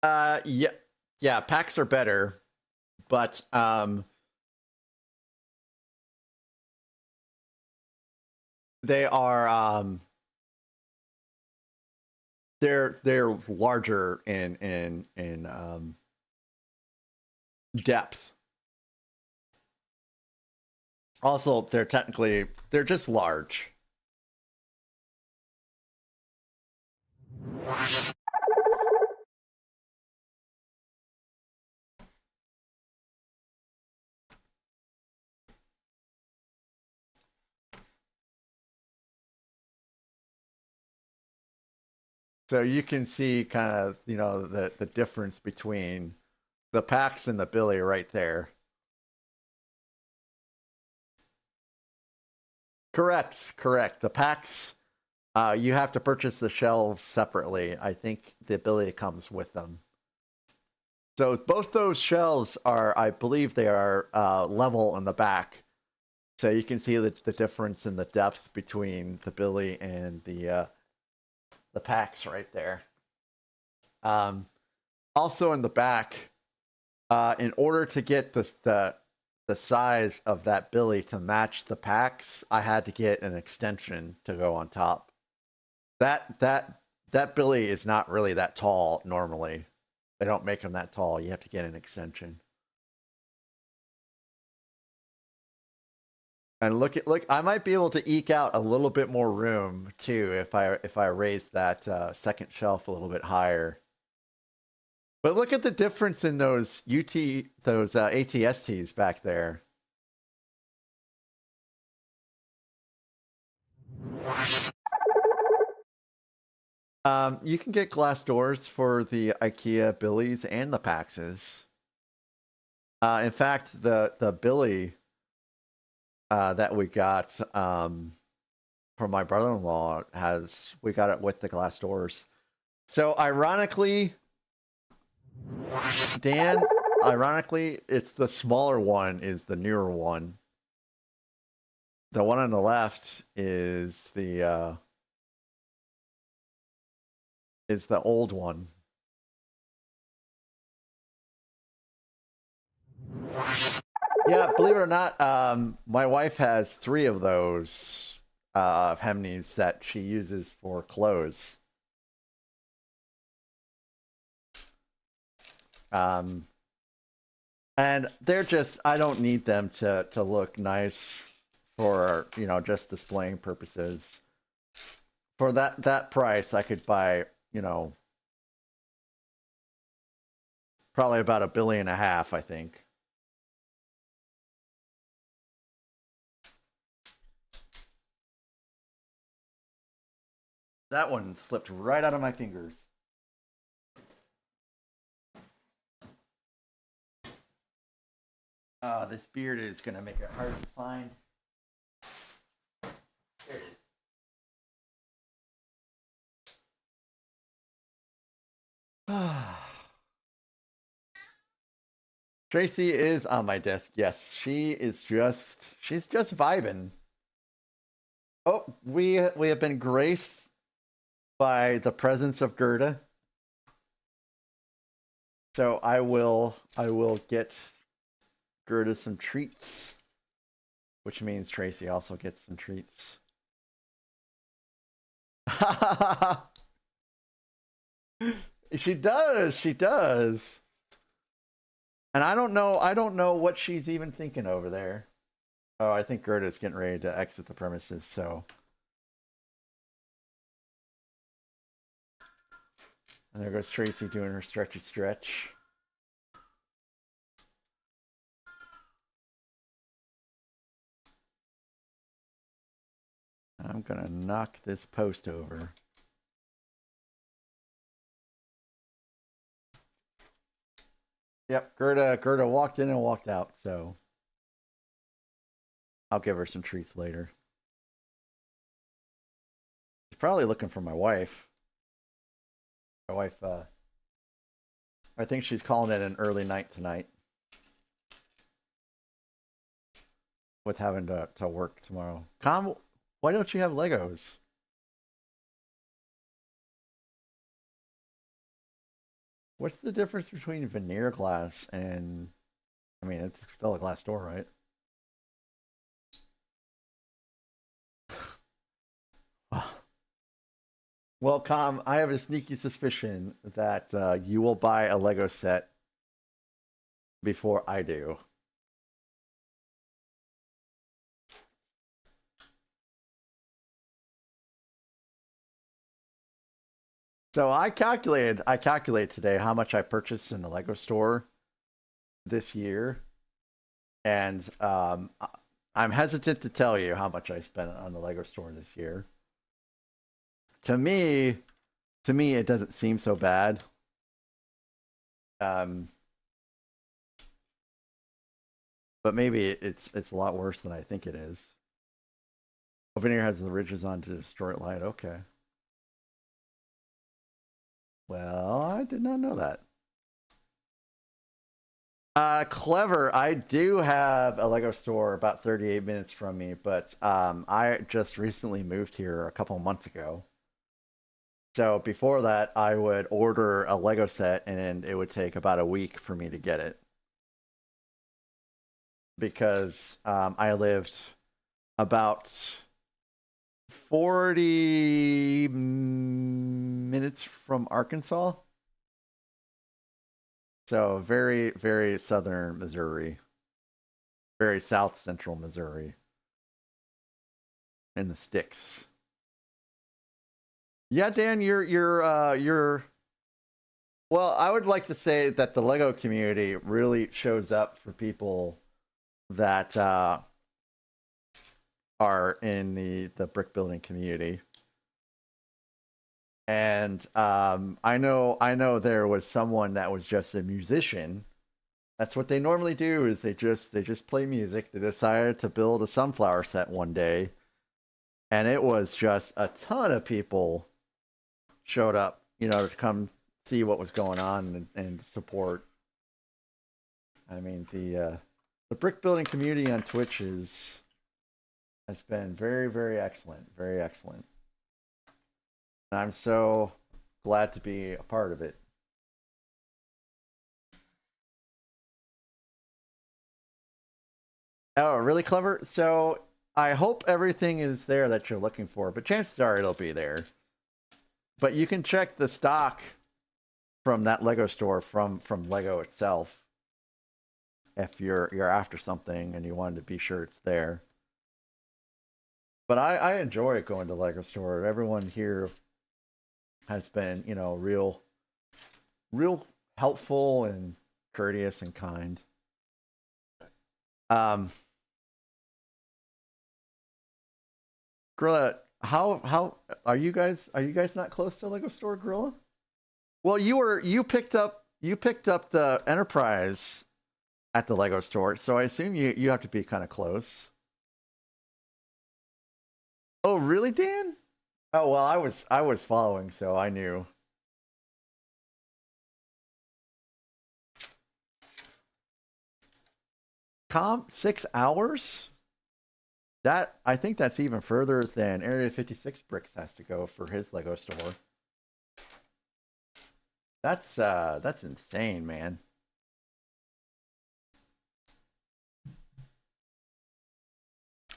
Speaker 1: Yeah. Yeah, packs are better, but they are they're larger in depth. Also, they're just large. So you can see kind of, you know, the difference between the Pax and the Billy right there. Correct, correct. The Pax, you have to purchase the shelves separately. I think the Billy comes with them. So both those shelves are, I believe they are level in the back. So you can see the difference in the depth between the Billy and the Pax right there. Also in the back, in order to get the size of that Billy to match the Pax, I had to get an extension to go on top. That Billy is not really that tall normally. They don't make them that tall. You have to get an extension. And look, I might be able to eke out a little bit more room too if I raise that second shelf a little bit higher. But look at the difference in those ATSTs back there. You can get glass doors for the IKEA Billies and the Paxes. In fact, the Billy that we got from my brother-in-law we got it with the glass doors. So ironically, Dan, it's the smaller one is the newer one. The one on the left is the is the old one. Yeah, believe it or not, my wife has 3 of those Hemneys that she uses for clothes. And they're just, I don't need them to look nice for, you know, just displaying purposes. For that price, I could buy, you know, probably about $1.5 billion, I think. That one slipped right out of my fingers. This beard is going to make it hard to find. There it is. Tracy is on my desk. Yes, she's just vibing. Oh, we have been graced by the presence of Gerda. So I will get Gerda some treats, which means Tracy also gets some treats. She does. And I don't know what she's even thinking over there. Oh, I think Gerda's getting ready to exit the premises, so. And there goes Tracy doing her stretchy stretch. I'm gonna knock this post over. Yep, Gerda walked in and walked out, so I'll give her some treats later. She's probably looking for my wife. My wife, I think she's calling it an early night tonight. With having to work tomorrow. Com, why don't you have Legos? What's the difference between veneer glass and... I mean, it's still a glass door, right? Well, Com, I have a sneaky suspicion that you will buy a Lego set before I do. So I calculated today how much I purchased in the Lego store this year, and I'm hesitant to tell you how much I spent on the Lego store this year. To me, it doesn't seem so bad. But maybe it's a lot worse than I think it is. Oh, Veneer has the ridges on to distort light. Okay. Well, I did not know that. Clever. I do have a Lego store about 38 minutes from me, but I just recently moved here a couple months ago. So before that, I would order a Lego set and it would take about a week for me to get it. Because I lived about 40 minutes from Arkansas. So very, very southern Missouri. Very south central Missouri. In the sticks. Yeah, Dan, you're well, I would like to say that the Lego community really shows up for people that are in the brick building community. And I know there was someone that was just a musician. That's what they normally do, is they just play music. They decided to build a sunflower set one day, and it was just a ton of people showed up, you know, to come see what was going on and support. I mean, the brick building community on Twitch has been very, very excellent, very excellent. And I'm so glad to be a part of it. Oh, really clever. So I hope everything is there that you're looking for, but chances are it'll be there. But you can check the stock from that Lego store from Lego itself if you're after something and you wanted to be sure it's there. But I enjoy going to Lego store. Everyone here has been, you know, real helpful and courteous and kind. Gorilla, how are you guys not close to Lego store, Gorilla? Well, you picked up the Enterprise at the Lego store, so I assume you have to be kind of close. Oh, really, Dan? Oh, well, I was following, so I knew. Comp 6 hours? That I think that's even further than Area 56 Bricks has to go for his Lego store. That's insane, man.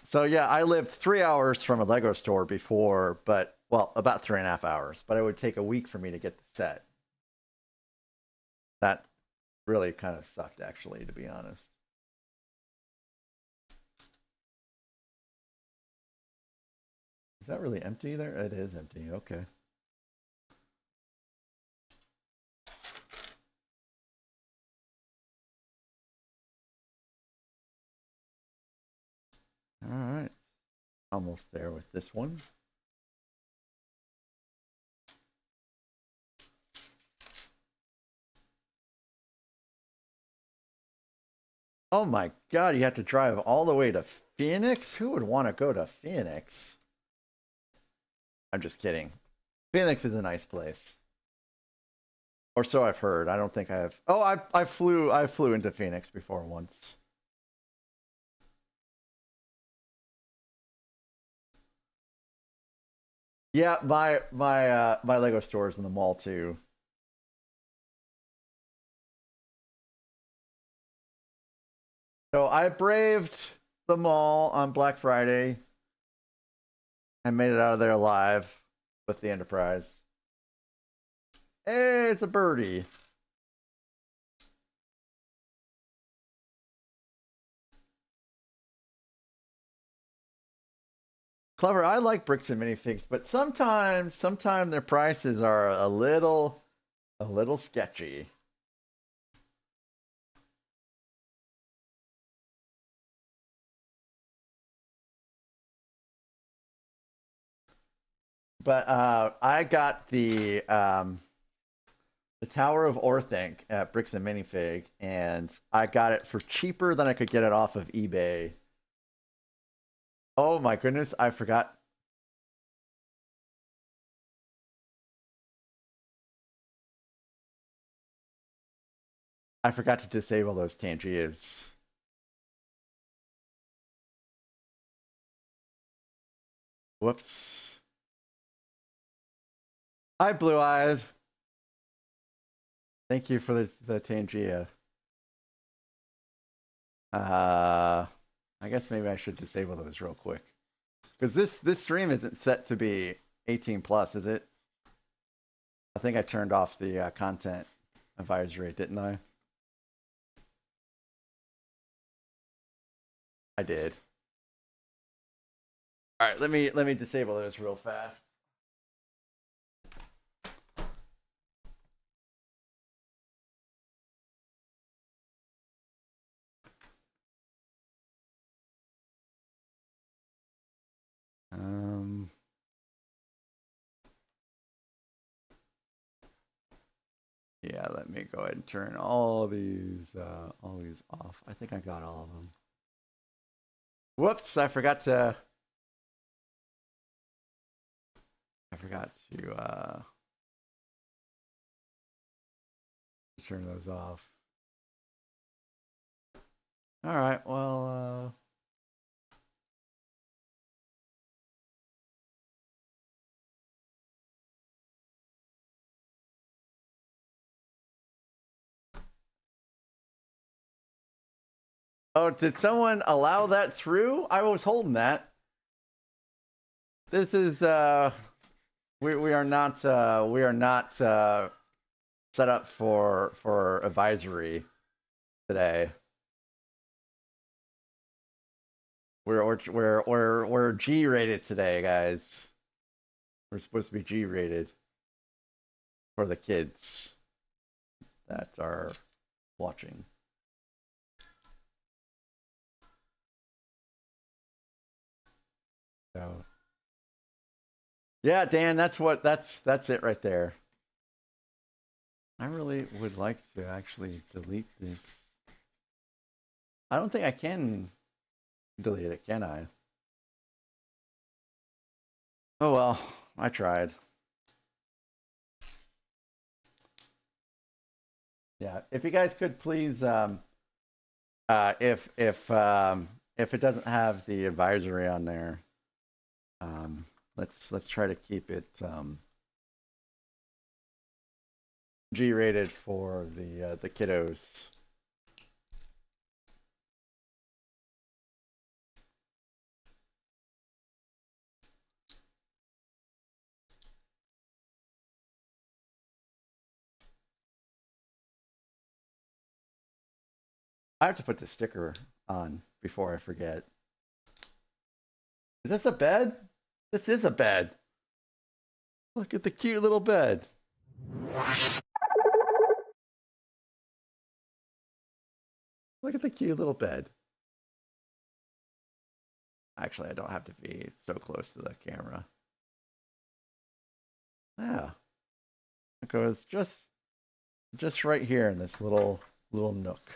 Speaker 1: So yeah, I lived 3 hours from a Lego store before, but well, about 3.5 hours. But it would take a week for me to get the set. That really kind of sucked, actually, to be honest. Is that really empty there? It is empty. Okay. All right. Almost there with this one. Oh my God, you have to drive all the way to Phoenix? Who would want to go to Phoenix? I'm just kidding. Phoenix is a nice place. Or so I've heard. I don't think I have. Oh, I flew into Phoenix before once. Yeah, my Lego store is in the mall too. So I braved the mall on Black Friday and made it out of there alive with the Enterprise. Hey, it's a birdie. Clever. I like bricks and minifigs, but sometimes their prices are a little sketchy. But I got the Tower of Orthanc at Bricks and Minifig, and I got it for cheaper than I could get it off of eBay. Oh my goodness, I forgot. I forgot to disable those Tangiers. Whoops. Hi, Blue Eyed. Thank you for the Tangia. I guess maybe I should disable those real quick. Because this stream isn't set to be 18 plus, is it? I think I turned off the content advisory, didn't I? I did. All right, let me disable those real fast. Yeah, let me go ahead and turn all these off. I think I got all of them. Whoops, I forgot to turn those off. All right, well, Oh, did someone allow that through? I was holding that. This is we are not set up for advisory today. We're G rated today, guys. We're supposed to be G rated for the kids that are watching. So yeah, Dan, that's it right there. I really would like to actually delete this. I don't think I can delete it, can I? Oh well, I tried. Yeah, if you guys could please, if it doesn't have the advisory on there, let's try to keep it G-rated for the kiddos. I have to put the sticker on before I forget. Is this a bed? This is a bed. Look at the cute little bed. Look at the cute little bed. Actually, I don't have to be so close to the camera. Yeah. It goes just right here in this little nook.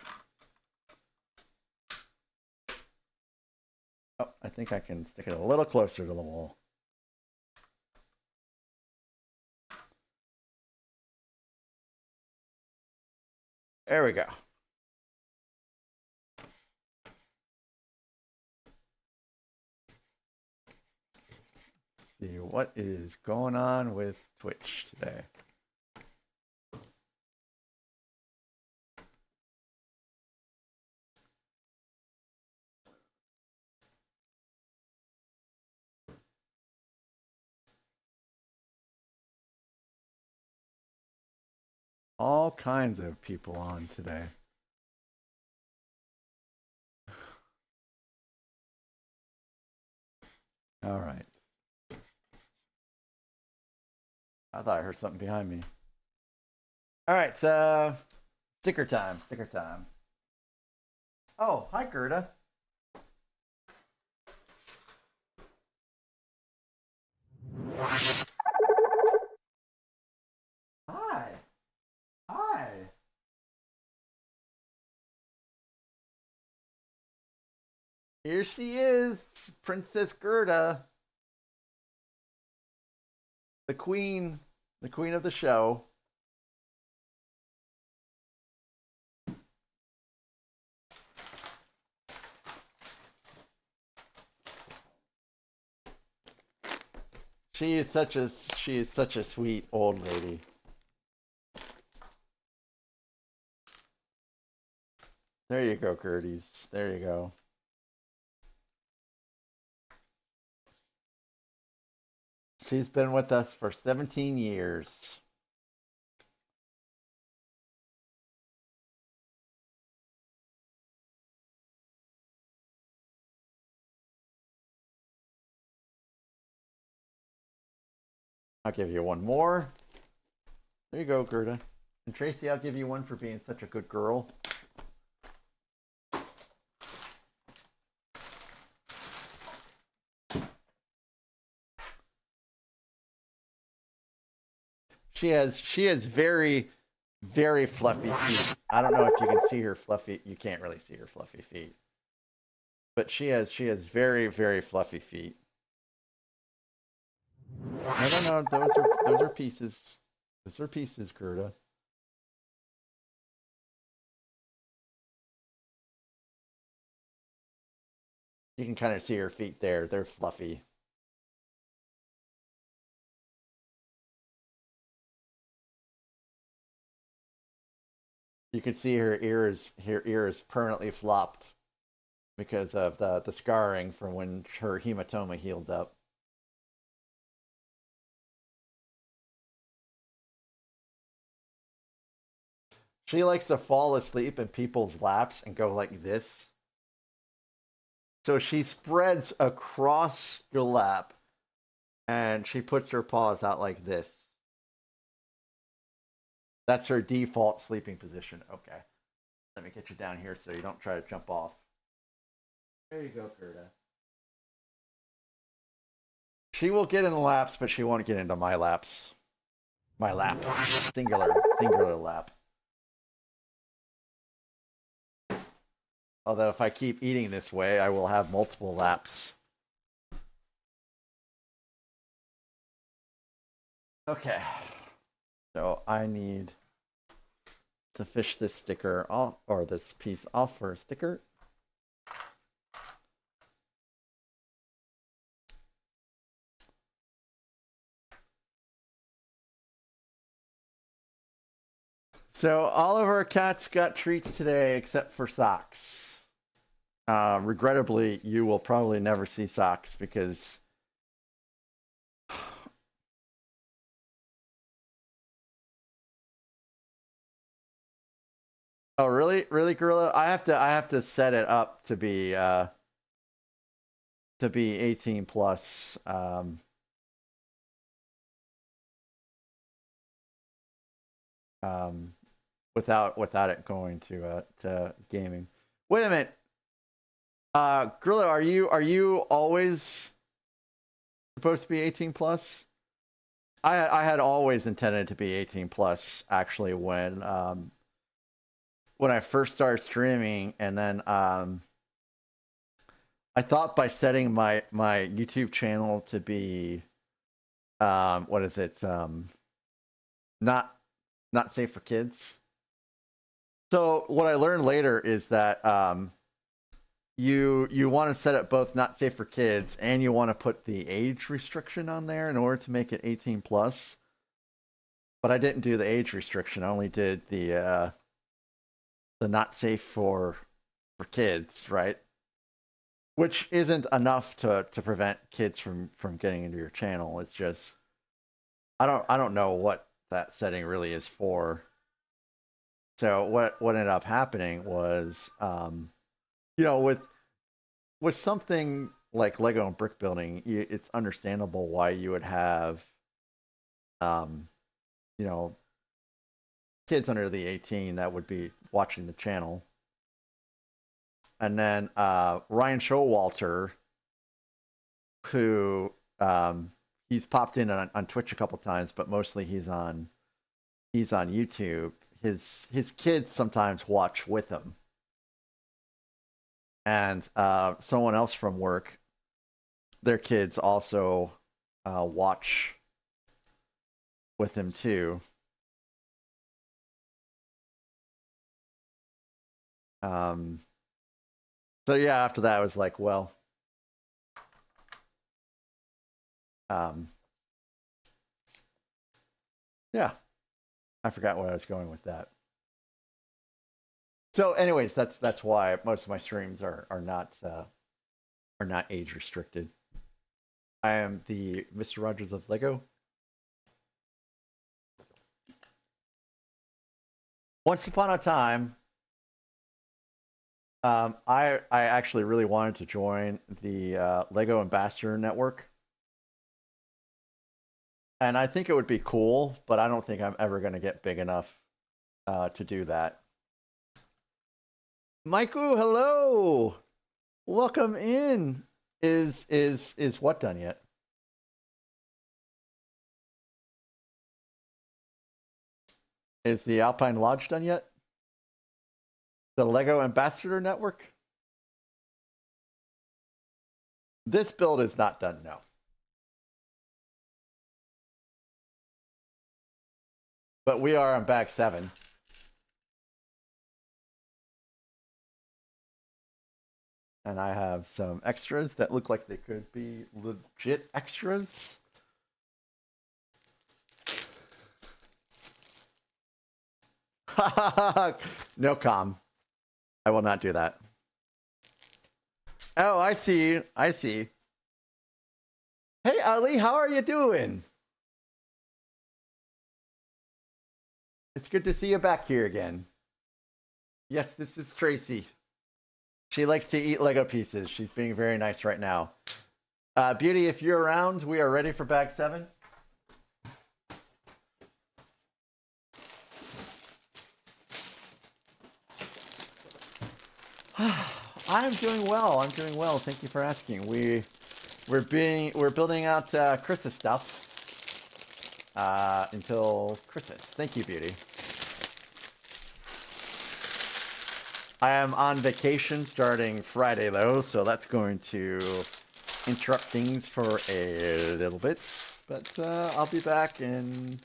Speaker 1: Oh, I think I can stick it a little closer to the wall. There we go. Let's see what is going on with Twitch today. All kinds of people on today. All right. I thought I heard something behind me. All right, so sticker time. Oh, hi, Gerda. Hi. Here she is, Princess Gerda. The queen of the show. She is such a sweet old lady. There you go, Gerties. There you go. She's been with us for 17 years. I'll give you one more. There you go, Gerda. And Tracy, I'll give you one for being such a good girl. She has very, very fluffy feet. I don't know if you can see her fluffy. You can't really see her fluffy feet. But she has very, very fluffy feet. No. Those are pieces. Those are pieces, Gerda. You can kind of see her feet there. They're fluffy. You can see her ear is permanently flopped. because of the scarring from when her hematoma healed up. She likes to fall asleep in people's laps and go like this. So she spreads across your lap and she puts her paws out like this. That's her default sleeping position. Okay. Let me get you down here so you don't try to jump off. There you go, Gerda. She will get in the laps, but she won't get into my laps. My lap. Singular lap. Although if I keep eating this way, I will have multiple laps. Okay. So I need to fish this sticker off, or this piece off for a sticker. So all of our cats got treats today except for Socks. Regrettably, you will probably never see Socks because oh really Gorilla? I have to set it up to be 18 plus. Without it going to gaming. Wait a minute. Gorilla, are you always supposed to be 18 plus? I had always intended to be 18 plus actually when I first started streaming, and then I thought by setting my YouTube channel to be what is it, not safe for kids. So what I learned later is that you want to set it both not safe for kids, and you want to put the age restriction on there in order to make it 18 plus. But I didn't do the age restriction. I only did the not safe for kids, right? Which isn't enough to prevent kids from getting into your channel. It's just I don't know what that setting really is for. So what ended up happening was with something like Lego and brick building, it's understandable why you would have kids under the 18 that would be watching the channel. And then Ryan Showalter, who he's popped in on Twitch a couple times, but mostly he's on YouTube. His kids sometimes watch with him, and someone else from work, their kids also watch with him too. So yeah, after that I was like, well, yeah, I forgot where I was going with that. So anyways, that's why most of my streams are not age restricted. I am the Mr. Rogers of Lego. Once upon a time, I actually really wanted to join the Lego Ambassador Network. And I think it would be cool, but I don't think I'm ever going to get big enough to do that. Michael, hello! Welcome in. Is what done yet? Is the Alpine Lodge done yet? The Lego Ambassador Network? This build is not done, no. But we are on bag 7. And I have some extras that look like they could be legit extras. No com. I will not do that. Oh, I see. I see. Hey, Ali, how are you doing? It's good to see you back here again. Yes, this is Tracy. She likes to eat Lego pieces. She's being very nice right now. Beauty, if you're around, we are ready for bag 7. I'm doing well. I'm doing well. Thank you for asking. We're building out Chris's stuff until Christmas. Thank you, Beauty. I am on vacation starting Friday though, so that's going to interrupt things for a little bit. But I'll be back in.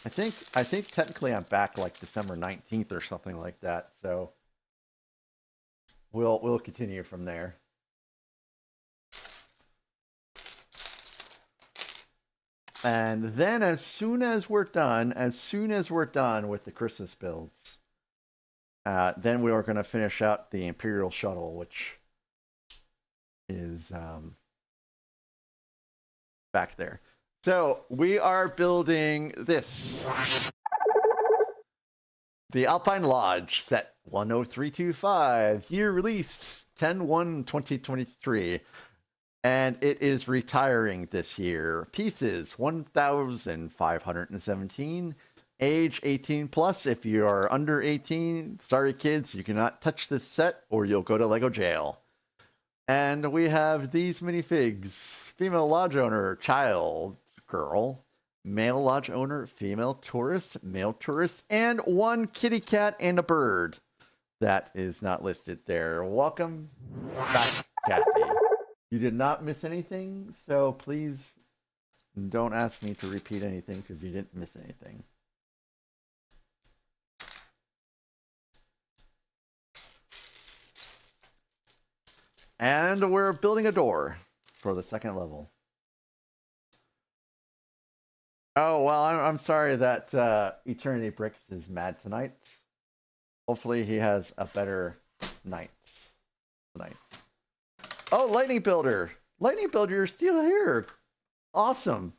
Speaker 1: I think technically I'm back like December 19th or something like that. So we'll continue from there. And then as soon as we're done with the Christmas builds, then we are going to finish out the Imperial Shuttle, which is back there. So we are building this. The Alpine Lodge Set 10325, year released 10/1/2023. And it is retiring this year. Pieces 1,517. Age 18 plus. If you are under 18, sorry kids, you cannot touch this set or you'll go to Lego jail. And we have these minifigs. Female lodge owner, child, girl. Male lodge owner, female tourist, male tourist, and one kitty cat and a bird. That is not listed there. Welcome back, Kathy. You did not miss anything, so please don't ask me to repeat anything because you didn't miss anything. And we're building a door for the second level. Oh, well, I'm sorry that Eternity Bricks is mad tonight. Hopefully he has a better night tonight. Oh, Lightning Builder! Lightning Builder, you're still here! Awesome!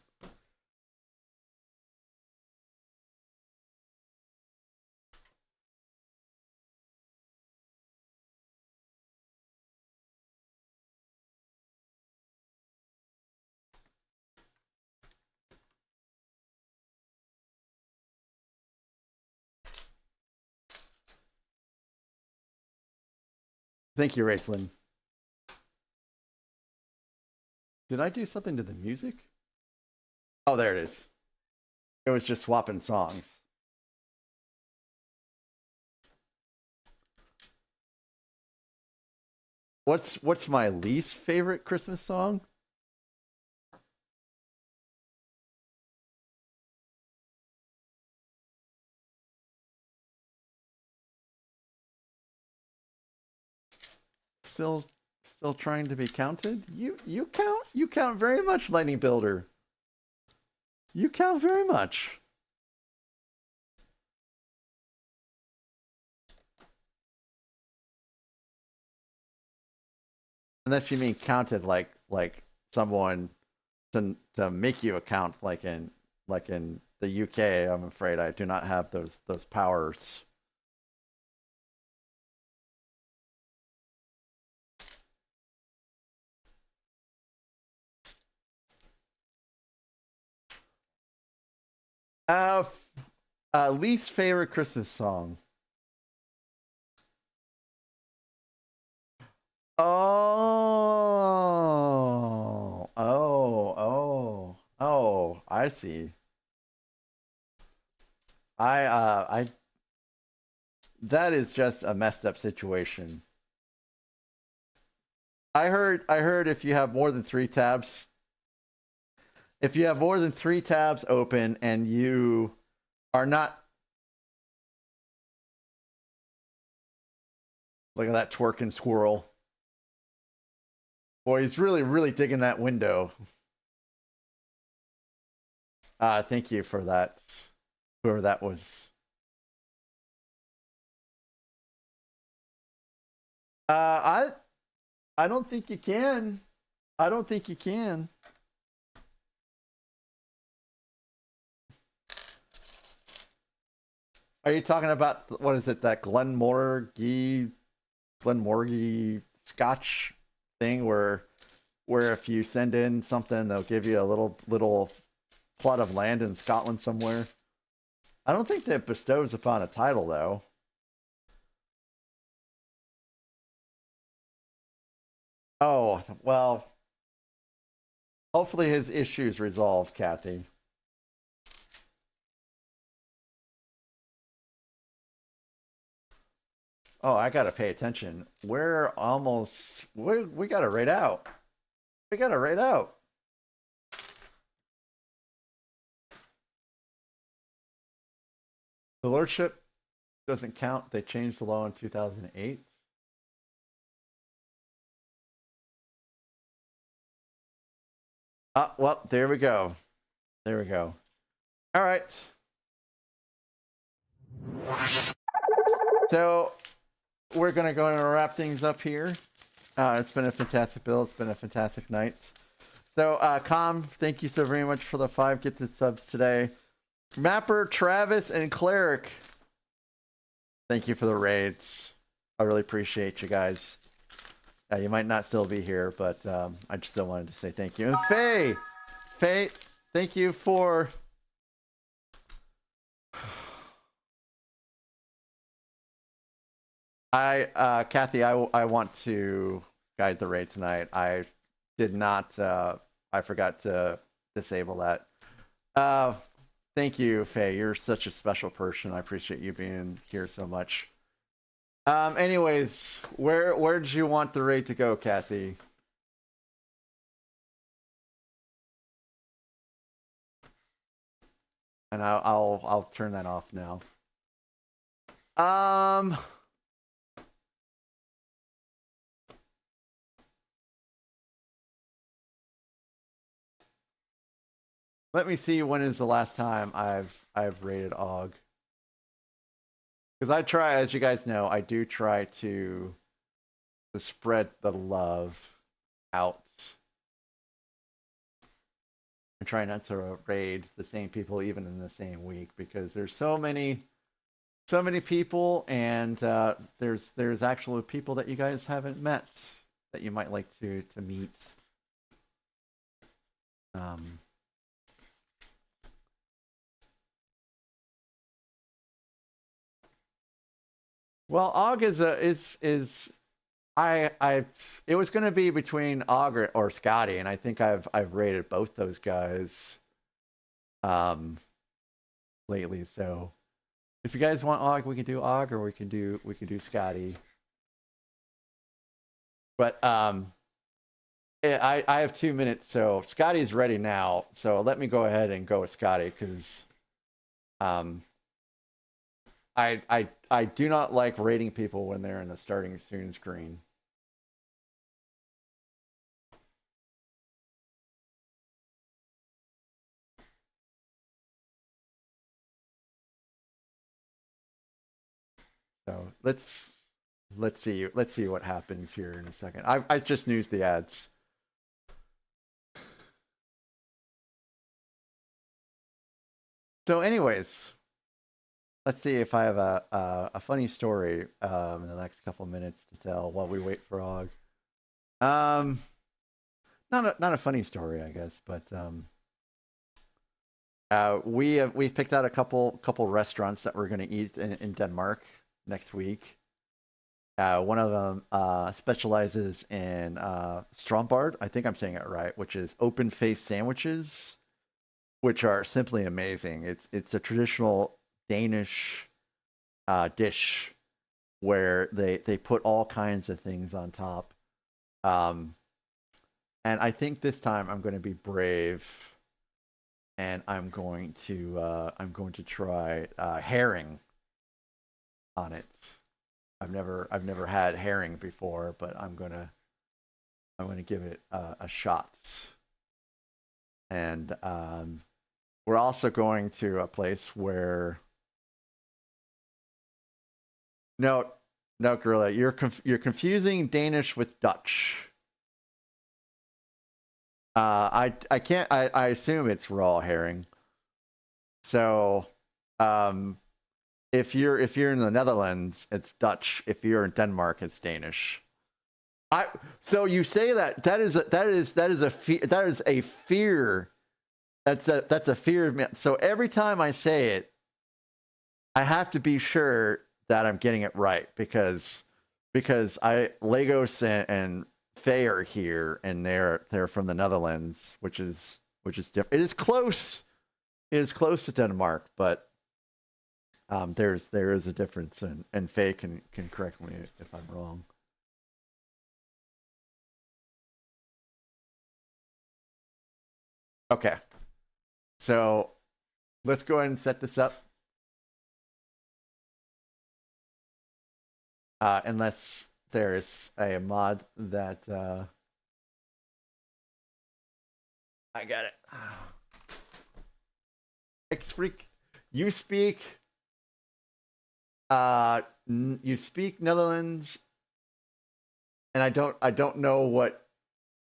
Speaker 1: Thank you, Raceland. Did I do something to the music? Oh, there it is. It was just swapping songs. What's my least favorite Christmas song? Still trying to be counted? You count very much, Lightning Builder. You count very much. Unless you mean counted like someone to make you a count like in the UK, I'm afraid I do not have those powers. Least favorite Christmas song. Oh, I see. I that is just a messed up situation. I heard if you have more than 3 tabs, if you have more than 3 tabs open and you are not, look at that twerking squirrel. Boy, he's really digging that window. Thank you for that, whoever that was. I don't think you can. I don't think you can. Are you talking about, what is it, that Glenmorangie Scotch thing where if you send in something, they'll give you a little plot of land in Scotland somewhere? I don't think that bestows upon a title, though. Oh, well, hopefully his issue's resolved, Kathy. Oh, I gotta pay attention. We're almost... We gotta raid out. We gotta raid out. The Lordship doesn't count. They changed the law in 2008. Well, there we go. There we go. All right. So we're going to go and wrap things up here. It's been a fantastic build. It's been a fantastic night. So, Com, thank you so very much for the 5 gifted subs today. Mapper, Travis, and Cleric, thank you for the raids. I really appreciate you guys. You might not still be here, but I just still wanted to say thank you. And Faye, thank you for... Kathy, I want to guide the raid tonight. I did not, I forgot to disable that. Thank you, Faye. You're such a special person. I appreciate you being here so much. Anyways, where did you want the raid to go, Kathy? And I'll turn that off now. Let me see, when is the last time I've raided Og. Because I try, as you guys know, I do try to spread the love out. I try not to raid the same people even in the same week, because there's so many people, and there's actual people that you guys haven't met that you might like to meet. Well, Og is it was going to be between Og or Scotty, and I think I've rated both those guys lately. So if you guys want Og, we can do Og, or we can do Scotty. But I have 2 minutes, so Scotty's ready now. So let me go ahead and go with Scotty, because I do not like rating people when they're in the starting soon screen. So let's see what happens here in a second. I just snoozed the ads. So anyways, let's see if I have a funny story in the next couple minutes to tell while we wait for Og. Not a funny story, I guess, but we've picked out a couple restaurants that we're going to eat in Denmark next week. One of them specializes in Strømbard, I think I'm saying it right, which is open face sandwiches, which are simply amazing. It's a traditional Danish dish where they put all kinds of things on top. And I think this time I'm going to be brave, and I'm going to try herring on it. I've never had herring before, but I'm gonna give it a shot. And we're also going to a place where no No, Gorilla, you're confusing Danish with Dutch. I can't. I assume it's raw herring. So, if you're in the Netherlands, it's Dutch. If you're in Denmark, it's Danish. So you say that is a fear. That's a fear of me. So every time I say it, I have to be sure that I'm getting it right because Lagos and Faye are here and they're from the Netherlands, which is different. It is close. It is close to Denmark, but there is a difference, and Faye can correct me if I'm wrong. Okay, so let's go ahead and set this up. Unless there is a mod that I got it. X-Freak, you speak Netherlands, and I don't know what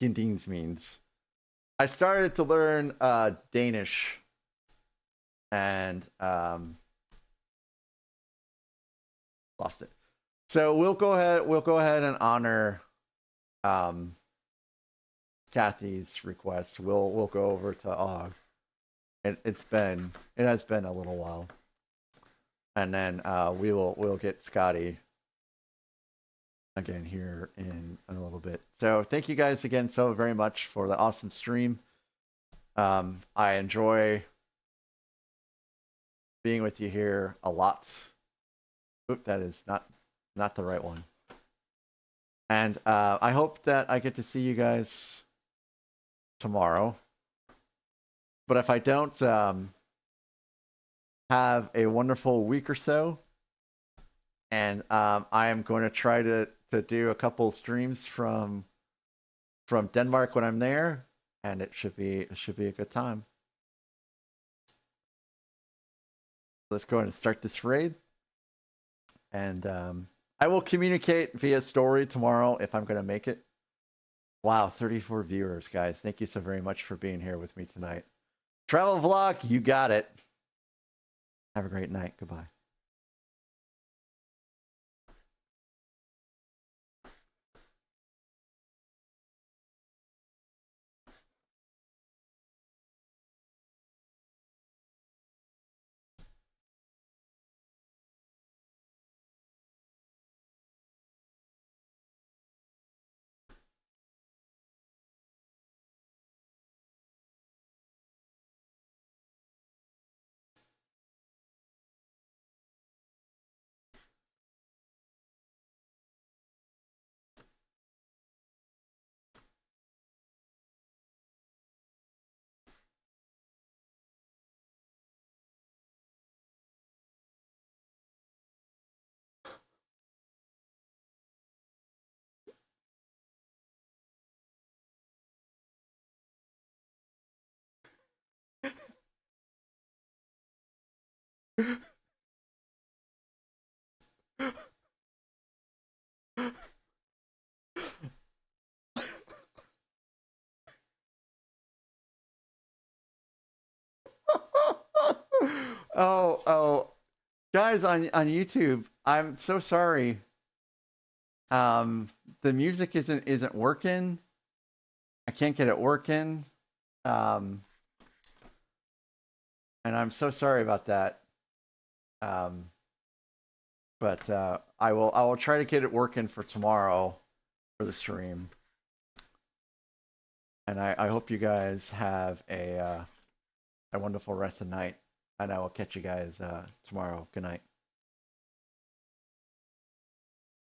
Speaker 1: Gindings means. I started to learn Danish, and lost it. So we'll go ahead and honor Kathy's request. We'll go over to Og. It has been a little while, and then we'll get Scotty again here in a little bit. So thank you guys again so very much for the awesome stream. I enjoy being with you here a lot. Oop, that is not the right one. And I hope that I get to see you guys tomorrow. But if I don't, have a wonderful week or so. And I am going to try to do a couple streams from Denmark when I'm there, and it should be a good time. Let's go ahead and start this raid. And I will communicate via story tomorrow if I'm going to make it. Wow, 34 viewers, guys. Thank you so very much for being here with me tonight. Travel vlog, you got it. Have a great night. Goodbye. Oh, guys on YouTube, I'm so sorry. The music isn't working. I can't get it working. And I'm so sorry about that. But I will try to get it working for tomorrow for the stream. And I hope you guys have a wonderful rest of the night. And I will catch you guys tomorrow. Good night.